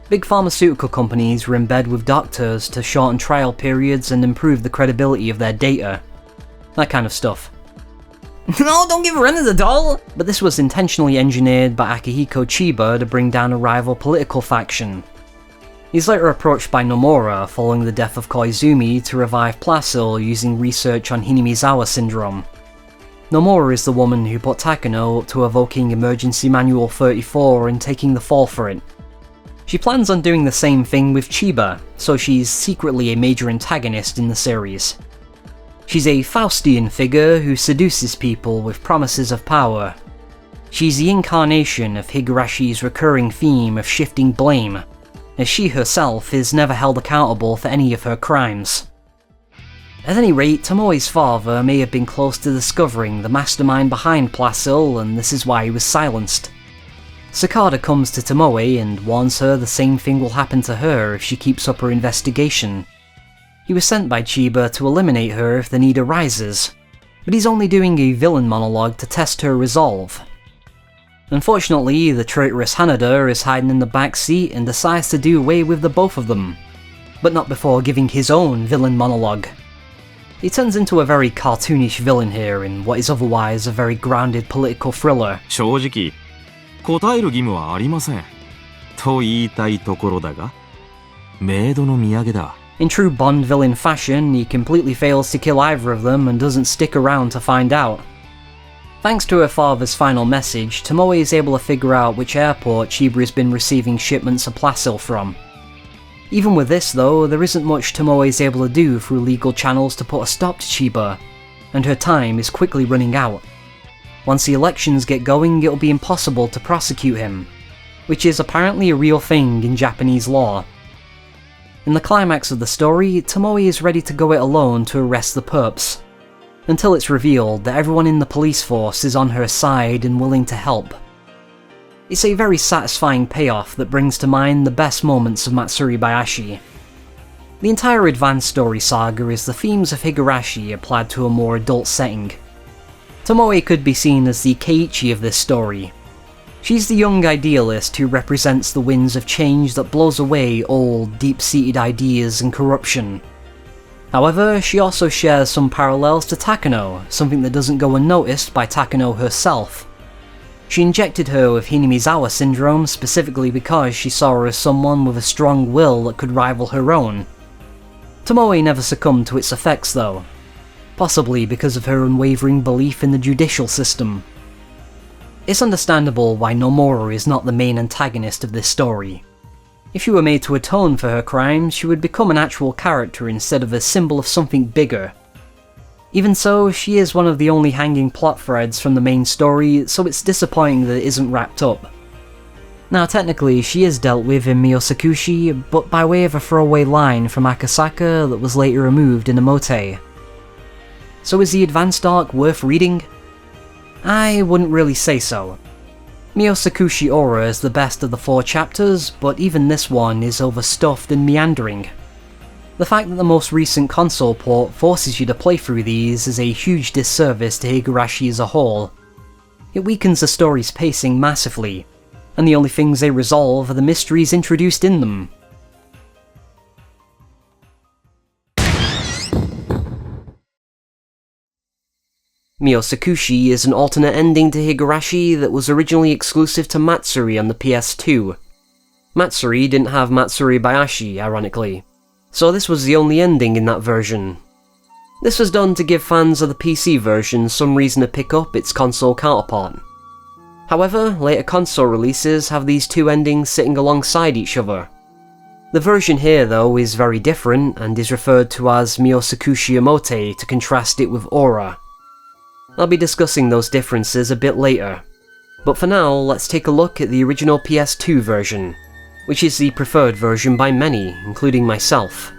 Big pharmaceutical companies were in bed with doctors to shorten trial periods and improve the credibility of their data. That kind of stuff. No, don't give Ren as a doll! But this was intentionally engineered by Akihiko Chiba to bring down a rival political faction. He's later approached by Nomura following the death of Koizumi to revive Placil using research on Hinamizawa syndrome. Nomura is the woman who put Takano up to evoking Emergency Manual 34 and taking the fall for it. She plans on doing the same thing with Chiba, so she's secretly a major antagonist in the series. She's a Faustian figure who seduces people with promises of power. She's the incarnation of Higurashi's recurring theme of shifting blame, as she herself is never held accountable for any of her crimes. At any rate, Tomoe's father may have been close to discovering the mastermind behind Placil, and this is why he was silenced. Sakada comes to Tomoe and warns her the same thing will happen to her if she keeps up her investigation. He was sent by Chiba to eliminate her if the need arises, but he's only doing a villain monologue to test her resolve. Unfortunately, the traitorous Hanada is hiding in the back seat and decides to do away with the both of them, but not before giving his own villain monologue. He turns into a very cartoonish villain here in what is otherwise a very grounded political thriller. 正直、答える義務はありません。と言いたいところだが、メイドの土産だ。 In true Bond villain fashion, he completely fails to kill either of them and doesn't stick around to find out. Thanks to her father's final message, Tomoe is able to figure out which airport Chiba has been receiving shipments of Placil from. Even with this though, there isn't much Tomoe is able to do through legal channels to put a stop to Chiba, and her time is quickly running out. Once the elections get going, it'll be impossible to prosecute him, which is apparently a real thing in Japanese law. In the climax of the story, Tomoe is ready to go it alone to arrest the perps, until it's revealed that everyone in the police force is on her side and willing to help. It's a very satisfying payoff that brings to mind the best moments of Matsuribayashi. The entire advanced story saga is the themes of Higurashi applied to a more adult setting. Tomoe could be seen as the Keiichi of this story. She's the young idealist who represents the winds of change that blows away old, deep-seated ideas and corruption. However, she also shares some parallels to Takano, something that doesn't go unnoticed by Takano herself. She injected her with Hinamizawa syndrome specifically because she saw her as someone with a strong will that could rival her own. Tomoe never succumbed to its effects though, possibly because of her unwavering belief in the judicial system. It's understandable why Nomura is not the main antagonist of this story. If she were made to atone for her crimes, she would become an actual character instead of a symbol of something bigger. Even so, she is one of the only hanging plot threads from the main story, so it's disappointing that it isn't wrapped up. Now technically, she is dealt with in Minagoroshi, but by way of a throwaway line from Akasaka that was later removed in Emote. So is the advanced arc worth reading? I wouldn't really say so. Minagoroshi Aura is the best of the 4 chapters, but even this one is overstuffed and meandering. The fact that the most recent console port forces you to play through these is a huge disservice to Higurashi as a whole. It weakens the story's pacing massively, and the only things they resolve are the mysteries introduced in them. Minagoroshi is an alternate ending to Higurashi that was originally exclusive to Matsuri on the PS2. Matsuri didn't have Matsuribayashi, ironically, so this was the only ending in that version. This was done to give fans of the PC version some reason to pick up its console counterpart. However, later console releases have these 2 endings sitting alongside each other. The version here though is very different and is referred to as Minagoroshi Emote to contrast it with Aura. I'll be discussing those differences a bit later, but for now let's take a look at the original PS2 version, which is the preferred version by many, including myself.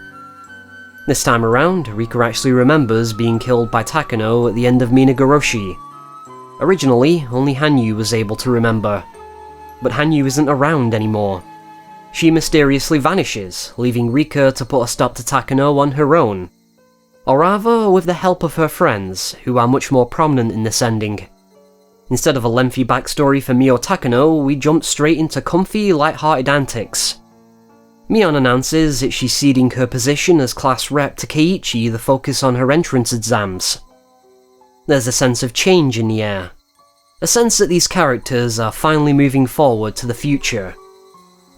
This time around, Rika actually remembers being killed by Takano at the end of Minagoroshi. Originally, only Hanyu was able to remember, but Hanyu isn't around anymore. She mysteriously vanishes, leaving Rika to put a stop to Takano on her own. Or rather, with the help of her friends, who are much more prominent in this ending. Instead of a lengthy backstory for Mio Takano, we jump straight into comfy, light-hearted antics. Mion announces that she's ceding her position as class rep to Keiichi to focus on her entrance exams. There's a sense of change in the air. A sense that these characters are finally moving forward to the future.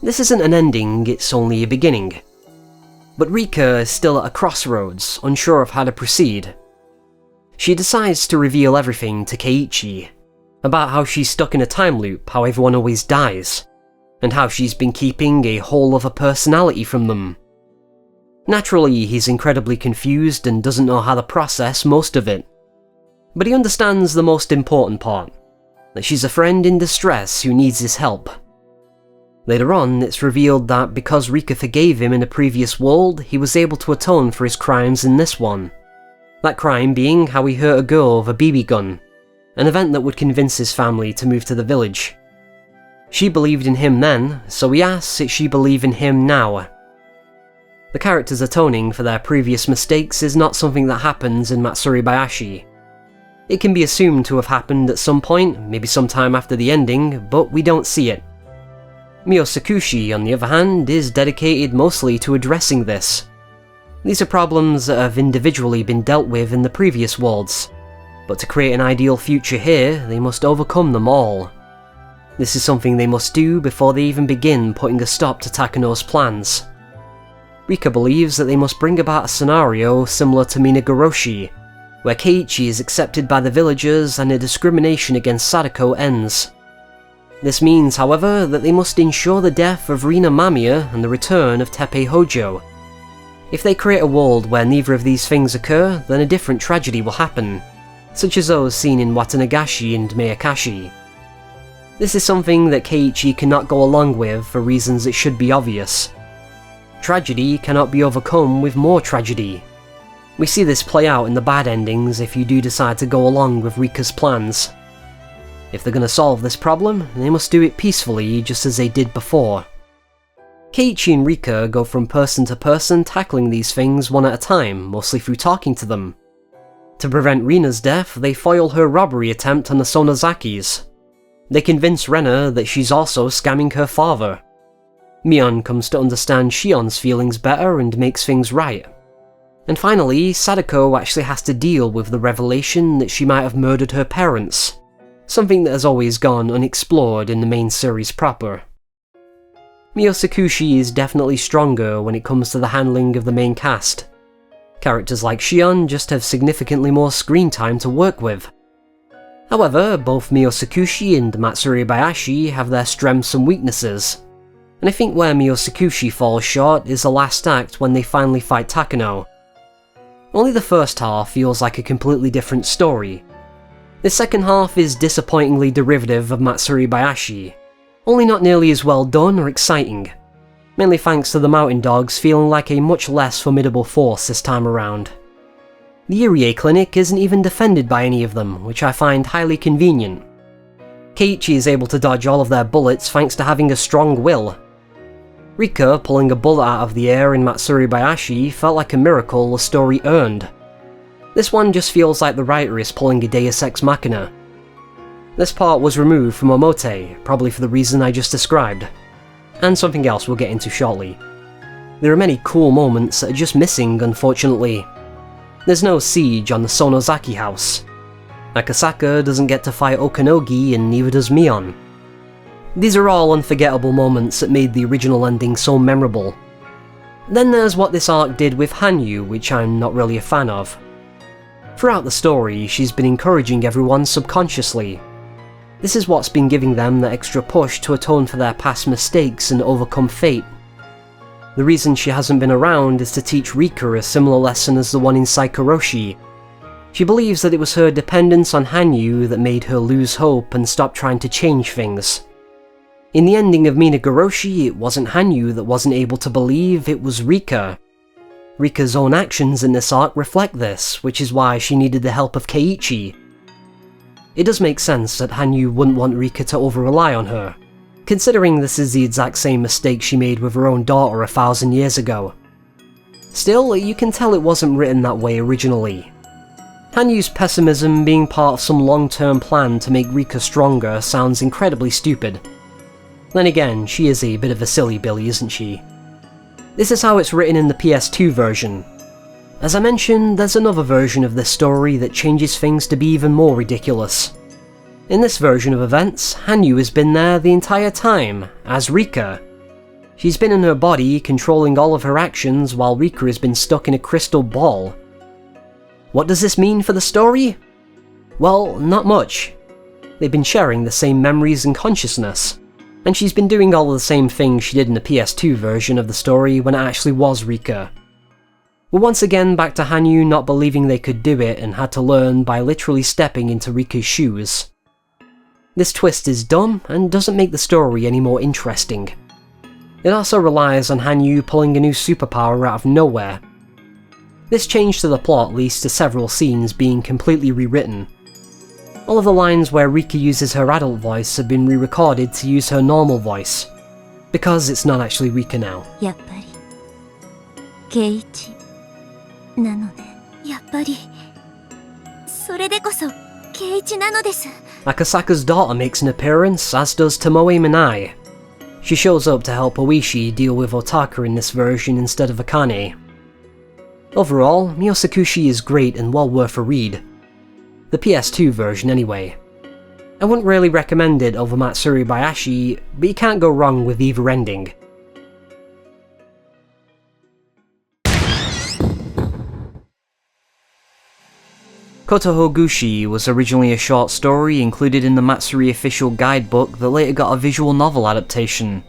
This isn't an ending, it's only a beginning. But Rika is still at a crossroads, unsure of how to proceed. She decides to reveal everything to Keiichi, about how she's stuck in a time loop, how everyone always dies, and how she's been keeping a whole other personality from them. Naturally, he's incredibly confused and doesn't know how to process most of it. But he understands the most important part, that she's a friend in distress who needs his help. Later on, it's revealed that because Rika forgave him in a previous world, he was able to atone for his crimes in this one. That crime being how he hurt a girl with a BB gun, an event that would convince his family to move to the village. She believed in him then, so he asks if she believes in him now. The characters atoning for their previous mistakes is not something that happens in Matsuribayashi. It can be assumed to have happened at some point, maybe sometime after the ending, but we don't see it. Miyosakushi, on the other hand, is dedicated mostly to addressing this. These are problems that have individually been dealt with in the previous worlds, but to create an ideal future here, they must overcome them all. This is something they must do before they even begin putting a stop to Takano's plans. Rika believes that they must bring about a scenario similar to Minagoroshi, where Keiichi is accepted by the villagers and a discrimination against Sadako ends. This means, however, that they must ensure the death of Rina Mamiya and the return of Teppei Hojo. If they create a world where neither of these things occur, then a different tragedy will happen, such as those seen in Watanagashi and Meakashi. This is something that Keiichi cannot go along with for reasons that should be obvious. Tragedy cannot be overcome with more tragedy. We see this play out in the bad endings if you do decide to go along with Rika's plans. If they're going to solve this problem, they must do it peacefully just as they did before. Keiichi and Rika go from person to person tackling these things one at a time, mostly through talking to them. To prevent Rina's death, they foil her robbery attempt on the Sonozakis. They convince Rena that she's also scamming her father. Mion comes to understand Shion's feelings better and makes things right. And finally, Sadako actually has to deal with the revelation that she might have murdered her parents, something that has always gone unexplored in the main series proper. Miyosakushi is definitely stronger when it comes to the handling of the main cast. Characters like Shion just have significantly more screen time to work with. However, both Miyosakushi and Matsuribayashi have their strengths and weaknesses, and I think where Miyosakushi falls short is the last act when they finally fight Takano. Only the first half feels like a completely different story. The second half is disappointingly derivative of Matsuribayashi, only not nearly as well done or exciting, mainly thanks to the mountain dogs feeling like a much less formidable force this time around. The Irie clinic isn't even defended by any of them, which I find highly convenient. Keiichi is able to dodge all of their bullets thanks to having a strong will. Rika pulling a bullet out of the air in Matsuribayashi felt like a miracle the story earned. This one just feels like the writer is pulling a Deus Ex Machina. This part was removed from Omote, probably for the reason I just described, and something else we'll get into shortly. There are many cool moments that are just missing, unfortunately. There's no siege on the Sonozaki house. Akasaka doesn't get to fight Okanogi and neither does Mion. These are all unforgettable moments that made the original ending so memorable. Then there's what this arc did with Hanyu, which I'm not really a fan of. Throughout the story, she's been encouraging everyone subconsciously. This is what's been giving them the extra push to atone for their past mistakes and overcome fate. The reason she hasn't been around is to teach Rika a similar lesson as the one in Saikoroshi. She believes that it was her dependence on Hanyu that made her lose hope and stop trying to change things. In the ending of Minagoroshi, it wasn't Hanyu that wasn't able to believe, it was Rika. Rika's own actions in this arc reflect this, which is why she needed the help of Keiichi. It does make sense that Hanyu wouldn't want Rika to over-rely on her, considering this is the exact same mistake she made with her own daughter 1,000 years ago. Still, you can tell it wasn't written that way originally. Hanyu's pessimism being part of some long-term plan to make Rika stronger sounds incredibly stupid. Then again, she is a bit of a silly billy, isn't she? This is how it's written in the PS2 version. As I mentioned, there's another version of this story that changes things to be even more ridiculous. In this version of events, Hanyu has been there the entire time, as Rika. She's been in her body, controlling all of her actions, while Rika has been stuck in a crystal ball. What does this mean for the story? Well, not much. They've been sharing the same memories and consciousness, and she's been doing all of the same things she did in the PS2 version of the story when it actually was Rika. We're once again back to Hanyu not believing they could do it and had to learn by literally stepping into Rika's shoes. This twist is dumb and doesn't make the story any more interesting. It also relies on Hanyu pulling a new superpower out of nowhere. This change to the plot leads to several scenes being completely rewritten. All of the lines where Rika uses her adult voice have been re-recorded to use her normal voice, because it's not actually Rika now. やっぱり圭一なのね。やっぱりそれでこそ圭一なのです。 Akasaka's daughter makes an appearance, as does Tomoe Manai. She shows up to help Oishi deal with Otaku in this version instead of Akane. Overall, Miyosakushi is great and well worth a read. The PS2 version anyway. I wouldn't really recommend it over Matsuribayashi, but you can't go wrong with either ending. Kotohogushi was originally a short story included in the Matsuri official guidebook that later got a visual novel adaptation.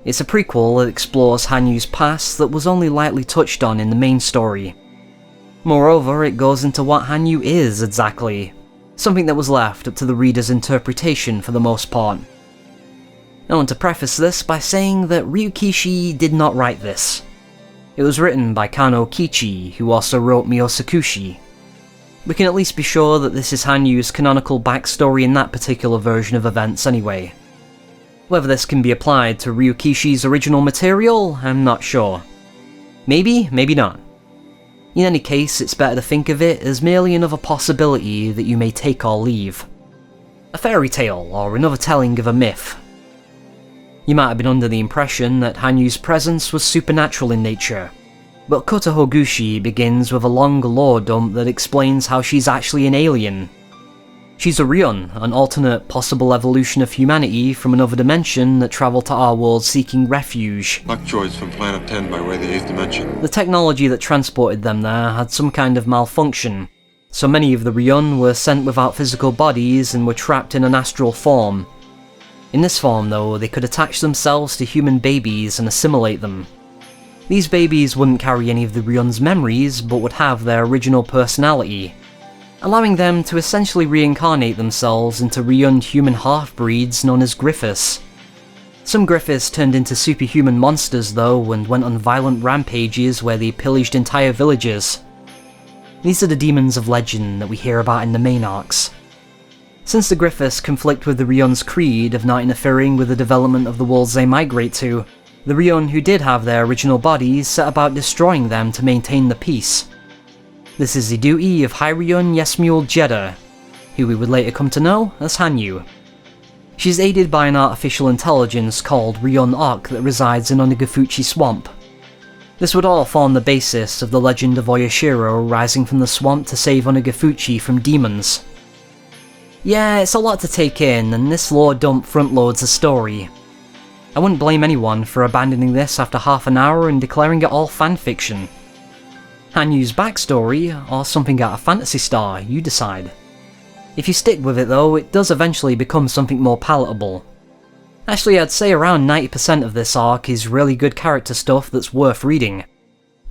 It's a prequel that explores Hanyu's past that was only lightly touched on in the main story. Moreover, it goes into what Hanyu is exactly, something that was left up to the reader's interpretation for the most part. I want to preface this by saying that Ryukishi did not write this. It was written by Kano Kichi, who also wrote Miyosakushi. We can at least be sure that this is Hanyu's canonical backstory in that particular version of events anyway. Whether this can be applied to Ryukishi's original material, I'm not sure. Maybe, maybe not. In any case, it's better to think of it as merely another possibility that you may take or leave. A fairy tale, or another telling of a myth. You might have been under the impression that Hanyu's presence was supernatural in nature, but Kotohogushi begins with a long lore dump that explains how she's actually an alien. She's a Ryun, an alternate possible evolution of humanity from another dimension that travelled to our world seeking refuge. Lockjaws from Planet 10 by way of the 8th dimension. The technology that transported them there had some kind of malfunction, so many of the Ryun were sent without physical bodies and were trapped in an astral form. In this form though, they could attach themselves to human babies and assimilate them. These babies wouldn't carry any of the Ryun's memories, but would have their original personality, allowing them to essentially reincarnate themselves into Ryun human half-breeds known as Griffiths. Some Griffiths turned into superhuman monsters though, and went on violent rampages where they pillaged entire villages. These are the demons of legend that we hear about in the main arcs. Since the Griffiths conflict with the Ryun's creed of not interfering with the development of the worlds they migrate to, the Ryun who did have their original bodies set about destroying them to maintain the peace. This is the duty of High Ryun Yesmule Jeddah, who we would later come to know as Hanyu. She's aided by an artificial intelligence called Ryun Ok that resides in Onikakushi Swamp. This would all form the basis of the legend of Oyashiro rising from the swamp to save Onikakushi from demons. Yeah, it's a lot to take in, and this lore dump front-loads the story. I wouldn't blame anyone for abandoning this after half an hour and declaring it all fanfiction. Hanyu's backstory, or something out of Phantasy Star, you decide. If you stick with it though, it does eventually become something more palatable. Actually, I'd say around 90% of this arc is really good character stuff that's worth reading.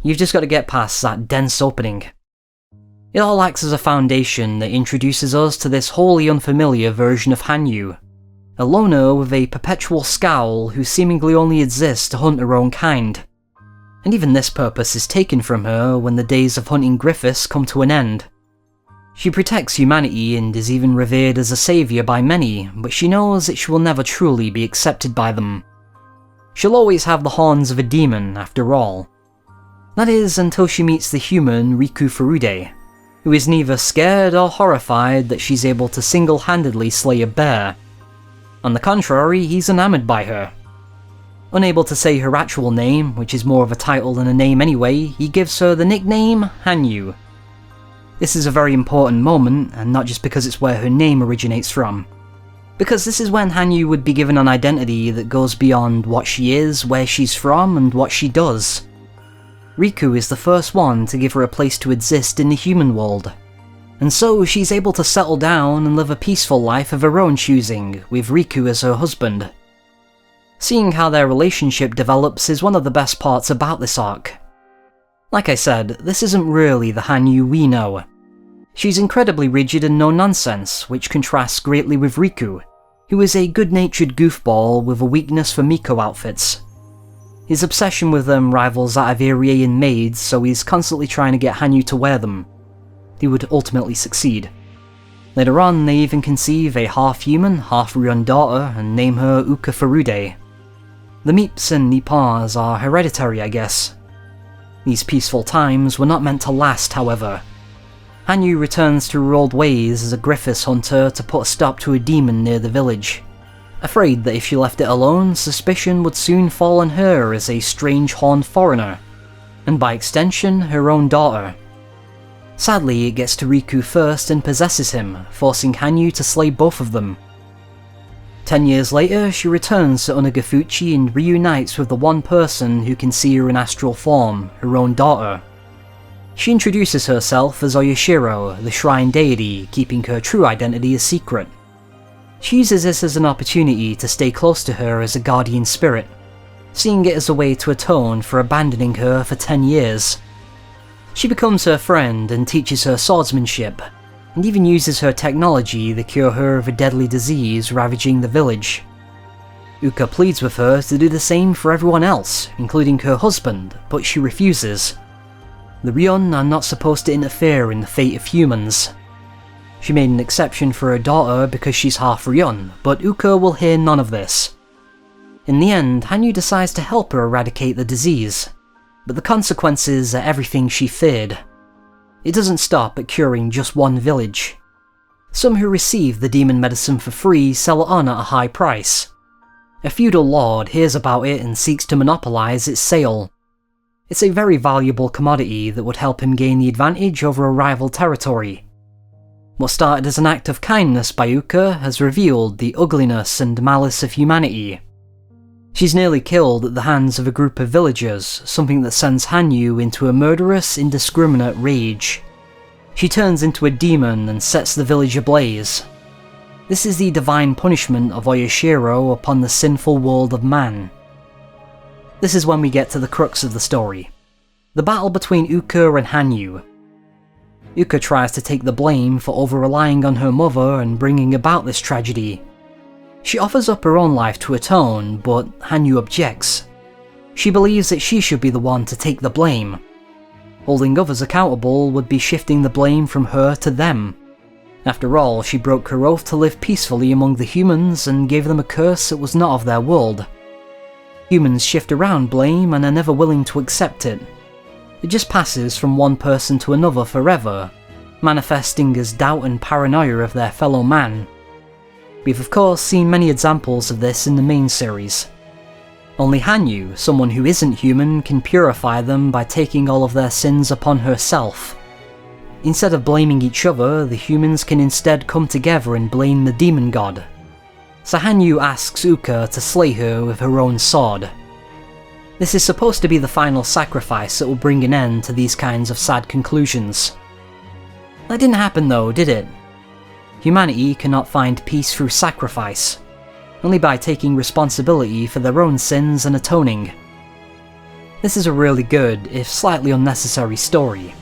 You've just got to get past that dense opening. It all acts as a foundation that introduces us to this wholly unfamiliar version of Hanyu, a loner with a perpetual scowl who seemingly only exists to hunt her own kind. And even this purpose is taken from her when the days of hunting Griffiths come to an end. She protects humanity and is even revered as a saviour by many, but she knows that she will never truly be accepted by them. She'll always have the horns of a demon, after all. That is, until she meets the human Riku Furude, who is neither scared or horrified that she's able to single-handedly slay a bear. On the contrary, he's enamoured by her. Unable to say her actual name, which is more of a title than a name anyway, he gives her the nickname Hanyu. This is a very important moment, and not just because it's where her name originates from. Because this is when Hanyu would be given an identity that goes beyond what she is, where she's from, and what she does. Riku is the first one to give her a place to exist in the human world. And so she's able to settle down and live a peaceful life of her own choosing, with Riku as her husband. Seeing how their relationship develops is one of the best parts about this arc. Like I said, this isn't really the Hanyu we know. She's incredibly rigid and no-nonsense, which contrasts greatly with Riku, who is a good-natured goofball with a weakness for Miko outfits. His obsession with them rivals that of Irien maids, so he's constantly trying to get Hanyu to wear them. He would ultimately succeed. Later on, they even conceive a half-human, half-Ryun daughter and name her Uka Furude. The Meeps and Nippons are hereditary, I guess. These peaceful times were not meant to last, however. Hanyu returns to her old ways as a Griffiths hunter to put a stop to a demon near the village, afraid that if she left it alone, suspicion would soon fall on her as a strange horned foreigner, and by extension, her own daughter. Sadly, it gets to Riku first and possesses him, forcing Hanyu to slay both of them. 10 years later, she returns to Onikakushi and reunites with the one person who can see her in astral form, her own daughter. She introduces herself as Oyashiro, the shrine deity, keeping her true identity a secret. She uses this as an opportunity to stay close to her as a guardian spirit, seeing it as a way to atone for abandoning her for 10 years. She becomes her friend and teaches her swordsmanship, and even uses her technology to cure her of a deadly disease ravaging the village. Uka pleads with her to do the same for everyone else, including her husband, but she refuses. The Ryun are not supposed to interfere in the fate of humans. She made an exception for her daughter because she's half Ryun, but Uka will hear none of this. In the end, Hanyu decides to help her eradicate the disease, but the consequences are everything she feared. It doesn't stop at curing just one village. Some who receive the demon medicine for free sell it on at a high price. A feudal lord hears about it and seeks to monopolize its sale. It's a very valuable commodity that would help him gain the advantage over a rival territory. What started as an act of kindness by Uka has revealed the ugliness and malice of humanity. She's nearly killed at the hands of a group of villagers, something that sends Hanyu into a murderous, indiscriminate rage. She turns into a demon and sets the village ablaze. This is the divine punishment of Oyashiro upon the sinful world of man. This is when we get to the crux of the story. The battle between Uka and Hanyu. Uka tries to take the blame for over-relying on her mother and bringing about this tragedy. She offers up her own life to atone, but Hanyu objects. She believes that she should be the one to take the blame. Holding others accountable would be shifting the blame from her to them. After all, she broke her oath to live peacefully among the humans and gave them a curse that was not of their world. Humans shift around blame and are never willing to accept it. It just passes from one person to another forever, manifesting as doubt and paranoia of their fellow man. We've of course seen many examples of this in the main series. Only Hanyu, someone who isn't human, can purify them by taking all of their sins upon herself. Instead of blaming each other, the humans can instead come together and blame the demon god. So Hanyu asks Uka to slay her with her own sword. This is supposed to be the final sacrifice that will bring an end to these kinds of sad conclusions. That didn't happen though, did it? Humanity cannot find peace through sacrifice, only by taking responsibility for their own sins and atoning. This is a really good, if slightly unnecessary story,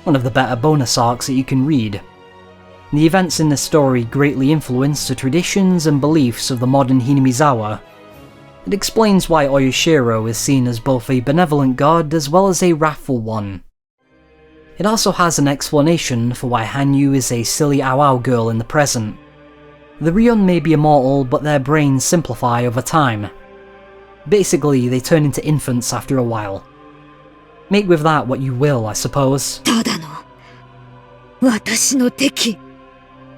one of the better bonus arcs that you can read. The events in this story greatly influence the traditions and beliefs of the modern Hinamizawa. It explains why Oyashiro is seen as both a benevolent god as well as a wrathful one. It also has an explanation for why Hanyu is a silly ow-ow girl in the present. The Ryun may be immortal, but their brains simplify over time. Basically, they turn into infants after a while. Make with that what you will, I suppose. ただの私の敵。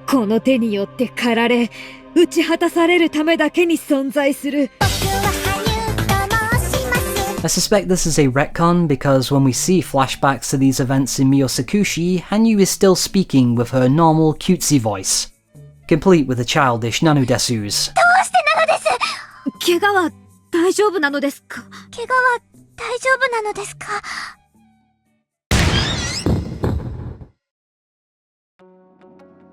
この手によって駆られ、打ち果たされるためだけに存在する。僕は羽生と I suspect this is a retcon because when we see flashbacks to these events in Miyosakushi, Hanyu is still speaking with her normal cutesy voice, complete with the childish nanu desus. 怪我は大丈夫なのですか？怪我は大丈夫なのですか？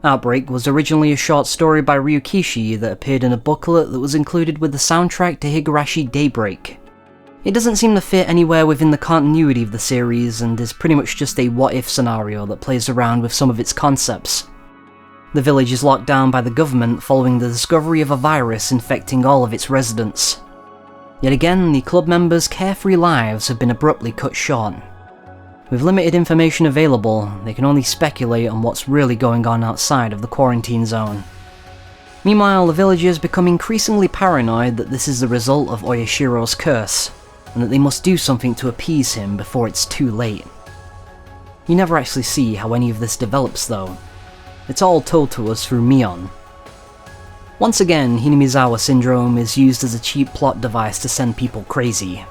Outbreak was originally a short story by Ryukishi that appeared in a booklet that was included with the soundtrack to Higurashi Daybreak. It doesn't seem to fit anywhere within the continuity of the series and is pretty much just a what-if scenario that plays around with some of its concepts. The village is locked down by the government following the discovery of a virus infecting all of its residents. Yet again, the club members' carefree lives have been abruptly cut short. With limited information available, they can only speculate on what's really going on outside of the quarantine zone. Meanwhile, the villagers become increasingly paranoid that this is the result of Oyashiro's curse, and that they must do something to appease him before it's too late. You never actually see how any of this develops though. It's all told to us through Mion. Once again, Hinamizawa syndrome is used as a cheap plot device to send people crazy.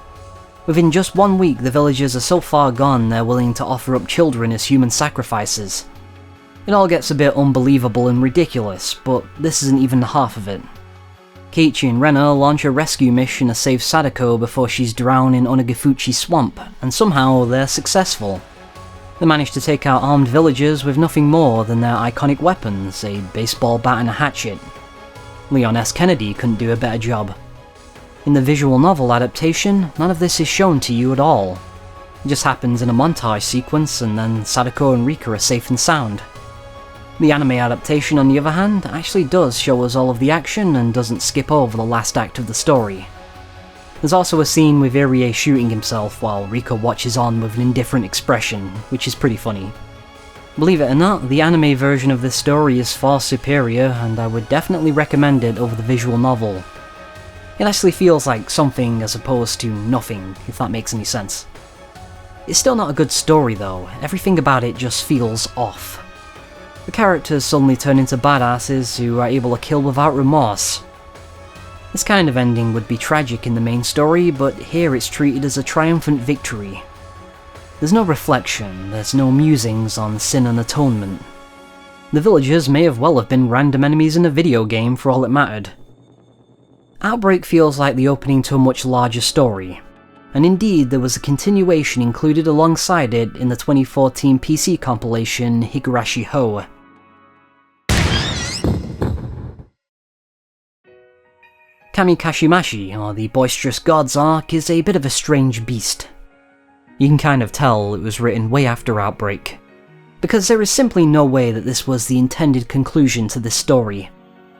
Within just 1 week, the villagers are so far gone they're willing to offer up children as human sacrifices. It all gets a bit unbelievable and ridiculous, but this isn't even half of it. Keiichi and Rena launch a rescue mission to save Sadako before she's drowned in Onikakushi swamp, and somehow they're successful. They manage to take out armed villagers with nothing more than their iconic weapons, a baseball bat and a hatchet. Leon S. Kennedy couldn't do a better job. In the visual novel adaptation, none of this is shown to you at all. It just happens in a montage sequence, and then Sadako and Rika are safe and sound. The anime adaptation, on the other hand, actually does show us all of the action and doesn't skip over the last act of the story. There's also a scene with Irie shooting himself while Rika watches on with an indifferent expression, which is pretty funny. Believe it or not, the anime version of this story is far superior, and I would definitely recommend it over the visual novel. It actually feels like something as opposed to nothing, if that makes any sense. It's still not a good story though, everything about it just feels off. The characters suddenly turn into badasses who are able to kill without remorse. This kind of ending would be tragic in the main story, but here it's treated as a triumphant victory. There's no reflection, there's no musings on sin and atonement. The villagers may well have been random enemies in a video game for all it mattered. Outbreak feels like the opening to a much larger story, and indeed there was a continuation included alongside it in the 2014 PC compilation Higurashi Ho. Kamikashimashi, or the Boisterous Gods arc, is a bit of a strange beast. You can kind of tell it was written way after Outbreak, because there is simply no way that this was the intended conclusion to this story,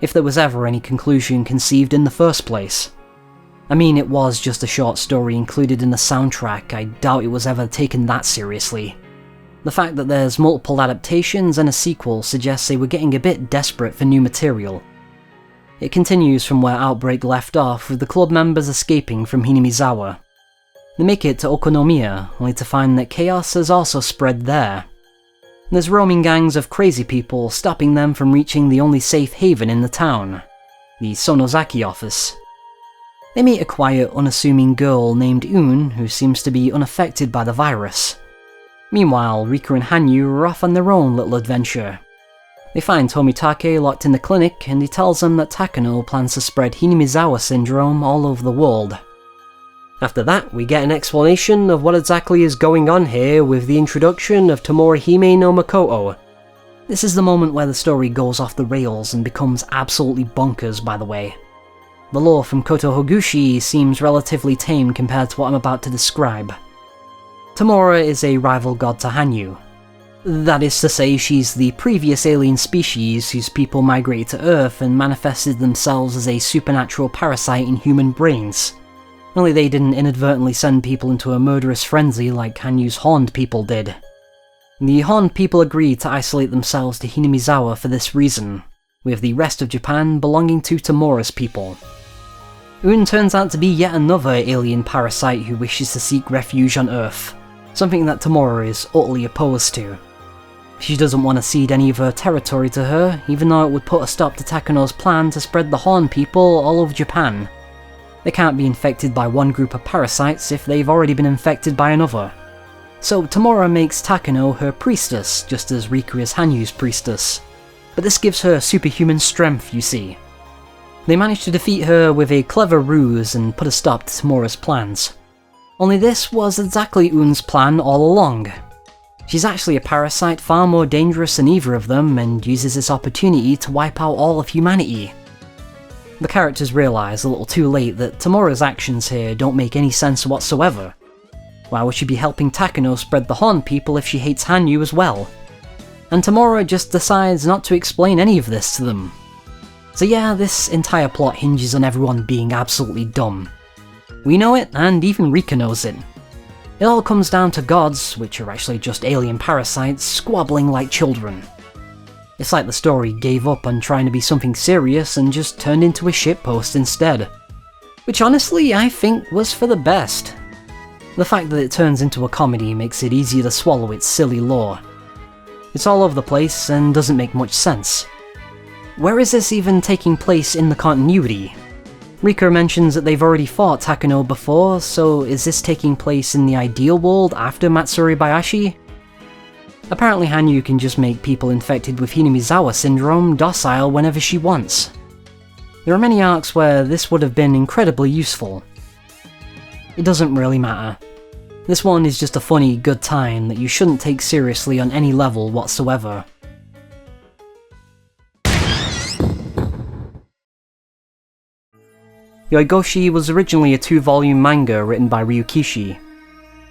if there was ever any conclusion conceived in the first place. I mean, it was just a short story included in the soundtrack, I doubt it was ever taken that seriously. The fact that there's multiple adaptations and a sequel suggests they were getting a bit desperate for new material. It continues from where Outbreak left off, with the club members escaping from Hinamizawa. They make it to Okonomiya, only to find that chaos has also spread there. There's roaming gangs of crazy people stopping them from reaching the only safe haven in the town, the Sonozaki office. They meet a quiet, unassuming girl named Un who seems to be unaffected by the virus. Meanwhile, Rika and Hanyu are off on their own little adventure. They find Tomitake locked in the clinic, and he tells them that Takano plans to spread Hinamizawa syndrome all over the world. After that, we get an explanation of what exactly is going on here with the introduction of Tomorihime no Makoto. This is the moment where the story goes off the rails and becomes absolutely bonkers, by the way. The lore from Koto Hogushi seems relatively tame compared to what I'm about to describe. Tamora is a rival god to Hanyu. That is to say, she's the previous alien species whose people migrated to Earth and manifested themselves as a supernatural parasite in human brains. Only they didn't inadvertently send people into a murderous frenzy like Hanyu's Horned people did. The Horned people agreed to isolate themselves to Hinamizawa for this reason, with the rest of Japan belonging to Tamora's people. Un turns out to be yet another alien parasite who wishes to seek refuge on Earth, something that Tamora is utterly opposed to. She doesn't want to cede any of her territory to her, even though it would put a stop to Takano's plan to spread the Horned people all over Japan. They can't be infected by one group of parasites if they've already been infected by another. So Tamura makes Takano her priestess, just as Rika is Hanyu's priestess. But this gives her superhuman strength, you see. They manage to defeat her with a clever ruse and put a stop to Tamura's plans. Only this was exactly Un's plan all along. She's actually a parasite far more dangerous than either of them and uses this opportunity to wipe out all of humanity. The characters realise a little too late that Tamura's actions here don't make any sense whatsoever. Why would she be helping Takano spread the Horn people if she hates Hanyu as well? And Tamura just decides not to explain any of this to them. So yeah, this entire plot hinges on everyone being absolutely dumb. We know it, and even Rika knows it. It all comes down to gods, which are actually just alien parasites, squabbling like children. It's like the story gave up on trying to be something serious and just turned into a shitpost instead. Which honestly, I think was for the best. The fact that it turns into a comedy makes it easier to swallow its silly lore. It's all over the place and doesn't make much sense. Where is this even taking place in the continuity? Rika mentions that they've already fought Takano before, so is this taking place in the ideal world after Matsuribayashi? Apparently Hanyu can just make people infected with Hinamizawa syndrome docile whenever she wants. There are many arcs where this would have been incredibly useful. It doesn't really matter. This one is just a funny, good time that you shouldn't take seriously on any level whatsoever. Yoigoshi was originally a 2-volume manga written by Ryukishi.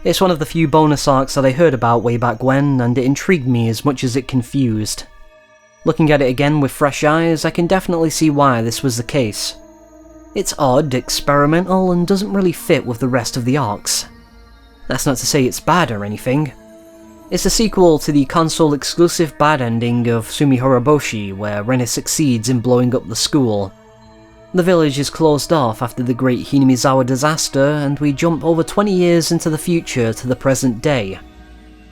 It's one of the few bonus arcs that I heard about way back when, and it intrigued me as much as it confused. Looking at it again with fresh eyes, I can definitely see why this was the case. It's odd, experimental, and doesn't really fit with the rest of the arcs. That's not to say it's bad or anything. It's a sequel to the console-exclusive bad ending of Tsumihoroboshi, where Rena succeeds in blowing up the school. The village is closed off after the Great Hinamizawa disaster, and we jump over 20 years into the future to the present day.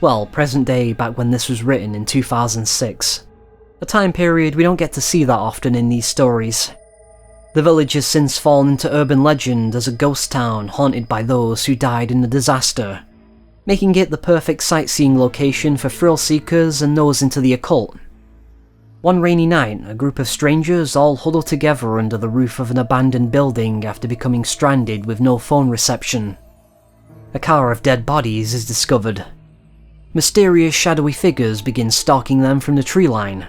Well, present day back when this was written in 2006. A time period we don't get to see that often in these stories. The village has since fallen into urban legend as a ghost town haunted by those who died in the disaster, making it the perfect sightseeing location for thrill seekers and those into the occult. One rainy night, a group of strangers all huddle together under the roof of an abandoned building after becoming stranded with no phone reception. A car of dead bodies is discovered. Mysterious shadowy figures begin stalking them from the tree line.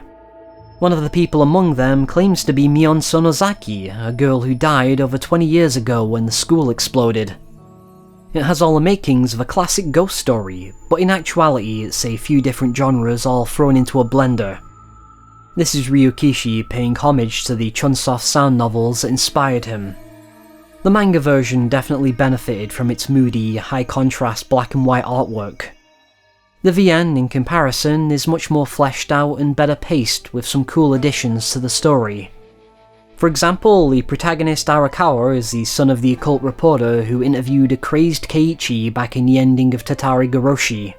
One of the people among them claims to be Mion Sonozaki, a girl who died over 20 years ago when the school exploded. It has all the makings of a classic ghost story, but in actuality it's a few different genres all thrown into a blender. This is Ryukishi paying homage to the Chunsoft sound novels that inspired him. The manga version definitely benefited from its moody, high-contrast black and white artwork. The VN, in comparison, is much more fleshed out and better paced with some cool additions to the story. For example, the protagonist Arakawa is the son of the occult reporter who interviewed a crazed Keiichi back in the ending of Tatarigoroshi.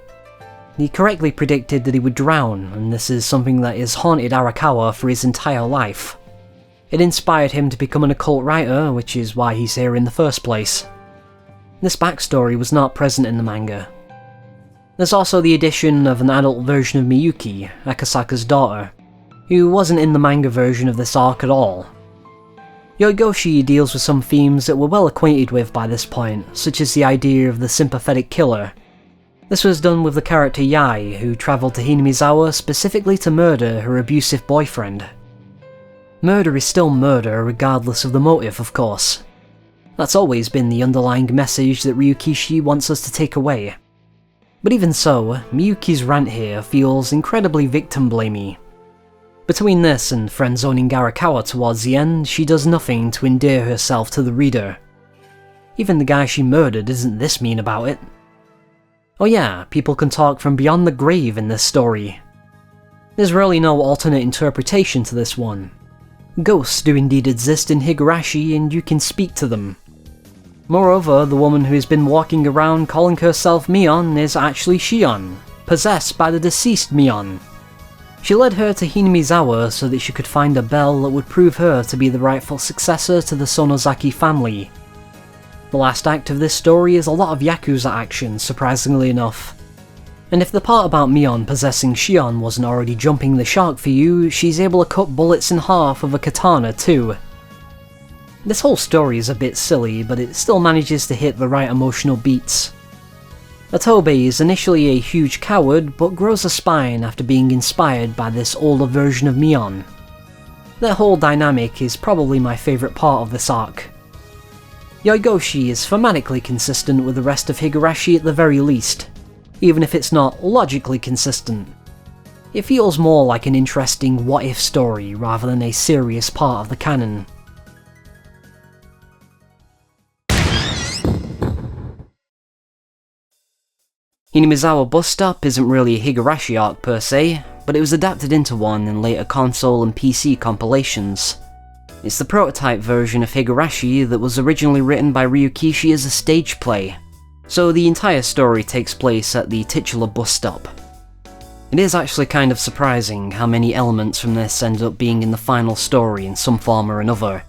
He correctly predicted that he would drown, and this is something that has haunted Arakawa for his entire life. It inspired him to become an occult writer, which is why he's here in the first place. This backstory was not present in the manga. There's also the addition of an adult version of Miyuki, Akasaka's daughter, who wasn't in the manga version of this arc at all. Yoigoshi deals with some themes that we're well acquainted with by this point, such as the idea of the sympathetic killer. This was done with the character Yai, who travelled to Hinamizawa specifically to murder her abusive boyfriend. Murder is still murder regardless of the motive, of course. That's always been the underlying message that Ryukishi wants us to take away. But even so, Miyuki's rant here feels incredibly victim-blamey. Between this and friend-zoning Arakawa towards the end, she does nothing to endear herself to the reader. Even the guy she murdered isn't this mean about it. Oh yeah, people can talk from beyond the grave in this story. There's really no alternate interpretation to this one. Ghosts do indeed exist in Higurashi and you can speak to them. Moreover, the woman who has been walking around calling herself Mion is actually Shion, possessed by the deceased Mion. She led her to Hinamizawa so that she could find a bell that would prove her to be the rightful successor to the Sonozaki family, The last act of this story is a lot of Yakuza action, surprisingly enough. And if the part about Mion possessing Shion wasn't already jumping the shark for you, she's able to cut bullets in half with a katana too. This whole story is a bit silly, but it still manages to hit the right emotional beats. Atobe is initially a huge coward, but grows a spine after being inspired by this older version of Mion. Their whole dynamic is probably my favourite part of this arc. Yoigoshi is thematically consistent with the rest of Higurashi at the very least, even if it's not logically consistent. It feels more like an interesting what-if story rather than a serious part of the canon. Hinamizawa Bus Stop isn't really a Higurashi arc per se, but it was adapted into one in later console and PC compilations. It's the prototype version of Higurashi that was originally written by Ryukishi as a stage play, so the entire story takes place at the titular bus stop. It is actually kind of surprising how many elements from this end up being in the final story in some form or another.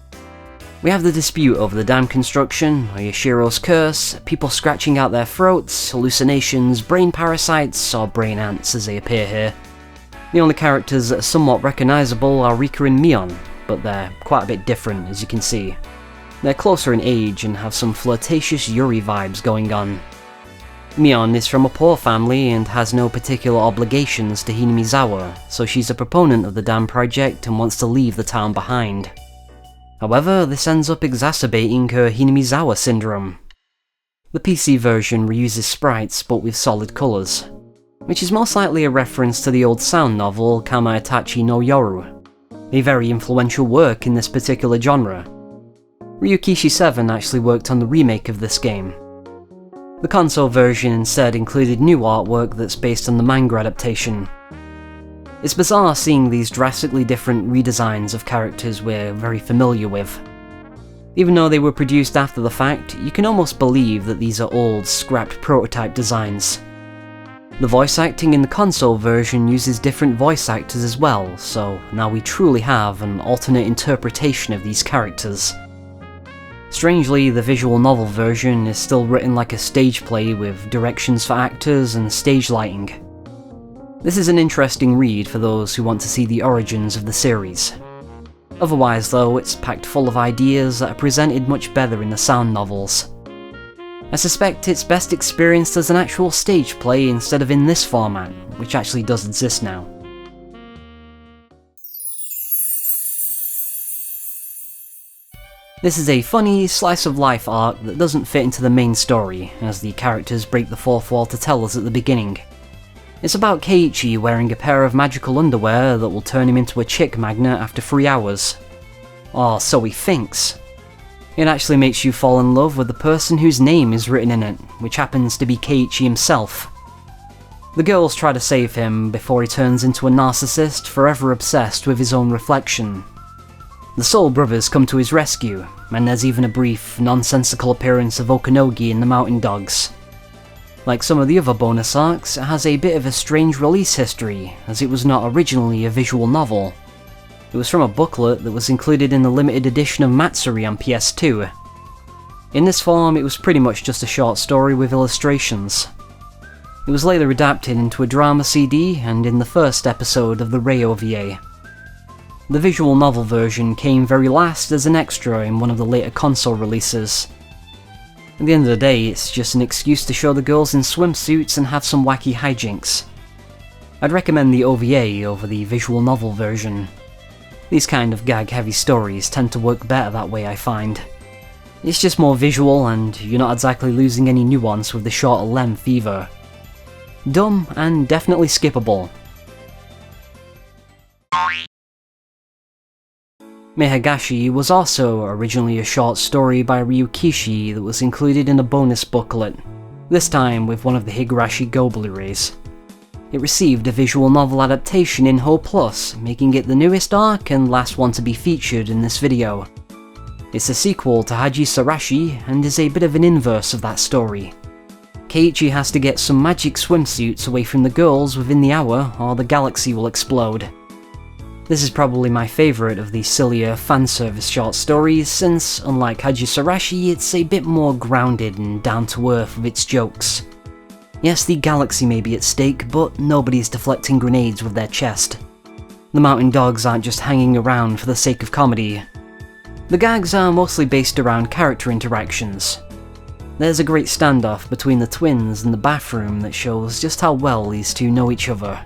We have the dispute over the dam construction, Oyashiro's curse, people scratching out their throats, hallucinations, brain parasites, or brain ants as they appear here. The only characters that are somewhat recognisable are Rika and Mion, but they're quite a bit different as you can see. They're closer in age and have some flirtatious Yuri vibes going on. Mion is from a poor family and has no particular obligations to Hinamizawa, so she's a proponent of the dam project and wants to leave the town behind. However, this ends up exacerbating her Hinamizawa syndrome. The PC version reuses sprites but with solid colours, which is most likely a reference to the old sound novel Kamaitachi no Yoru, a very influential work in this particular genre. Ryukishi 7 actually worked on the remake of this game. The console version instead included new artwork that's based on the manga adaptation. It's bizarre seeing these drastically different redesigns of characters we're very familiar with. Even though they were produced after the fact, you can almost believe that these are old, scrapped prototype designs. The voice acting in the console version uses different voice actors as well, so now we truly have an alternate interpretation of these characters. Strangely, the visual novel version is still written like a stage play with directions for actors and stage lighting. This is an interesting read for those who want to see the origins of the series. Otherwise though, it's packed full of ideas that are presented much better in the sound novels. I suspect it's best experienced as an actual stage play instead of in this format, which actually does exist now. This is a funny, slice-of-life arc that doesn't fit into the main story, as the characters break the fourth wall to tell us at the beginning. It's about Keiichi wearing a pair of magical underwear that will turn him into a chick magnet after 3 hours. Or so he thinks. It actually makes you fall in love with the person whose name is written in it, which happens to be Keiichi himself. The girls try to save him before he turns into a narcissist forever obsessed with his own reflection. The Soul Brothers come to his rescue, and there's even a brief, nonsensical appearance of Okanogi in the Mountain Dogs. Like some of the other bonus arcs, it has a bit of a strange release history, as it was not originally a visual novel. It was from a booklet that was included in the limited edition of Matsuri on PS2. In this form, it was pretty much just a short story with illustrations. It was later adapted into a drama CD and in the first episode of the Rei OVA. The visual novel version came very last as an extra in one of the later console releases. At the end of the day, it's just an excuse to show the girls in swimsuits and have some wacky hijinks. I'd recommend the OVA over the visual novel version. These kind of gag-heavy stories tend to work better that way, I find. It's just more visual, and you're not exactly losing any nuance with the shorter length either. Dumb, and definitely skippable. Meakashi was also originally a short story by Ryukishi that was included in a bonus booklet, this time with one of the Higurashi Go Blu-rays. It received a visual novel adaptation in Ho Plus, making it the newest arc and last one to be featured in this video. It's a sequel to Haji Sarashi and is a bit of an inverse of that story. Keiichi has to get some magic swimsuits away from the girls within the hour or the galaxy will explode. This is probably my favourite of the sillier fanservice short stories, since, unlike Higurashi, it's a bit more grounded and down-to-earth with its jokes. Yes, the galaxy may be at stake, but nobody's deflecting grenades with their chest. The mountain dogs aren't just hanging around for the sake of comedy. The gags are mostly based around character interactions. There's a great standoff between the twins in the bathroom that shows just how well these two know each other.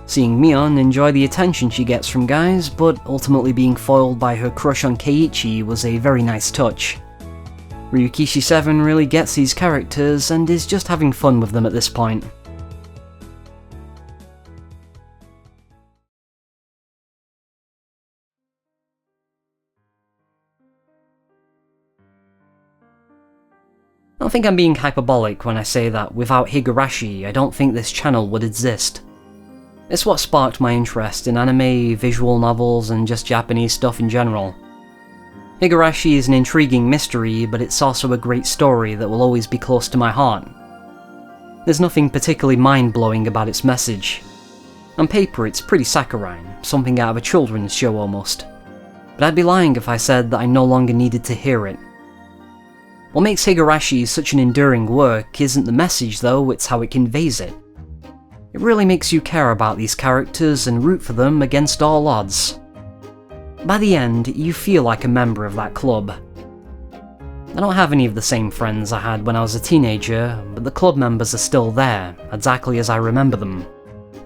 Seeing Mion enjoy the attention she gets from guys, but ultimately being foiled by her crush on Keiichi was a very nice touch. Ryukishi 7 really gets these characters and is just having fun with them at this point. I don't think I'm being hyperbolic when I say that without Higurashi, I don't think this channel would exist. It's what sparked my interest in anime, visual novels, and just Japanese stuff in general. Higurashi is an intriguing mystery, but it's also a great story that will always be close to my heart. There's nothing particularly mind-blowing about its message. On paper, it's pretty saccharine, something out of a children's show almost. But I'd be lying if I said that I no longer needed to hear it. What makes Higurashi such an enduring work isn't the message though, it's how it conveys it. It really makes you care about these characters and root for them against all odds. By the end, you feel like a member of that club. I don't have any of the same friends I had when I was a teenager, but the club members are still there, exactly as I remember them,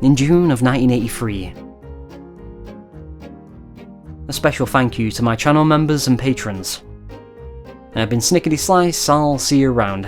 in June of 1983. A special thank you to my channel members and patrons. I've been Snickety Slice, I'll see you around.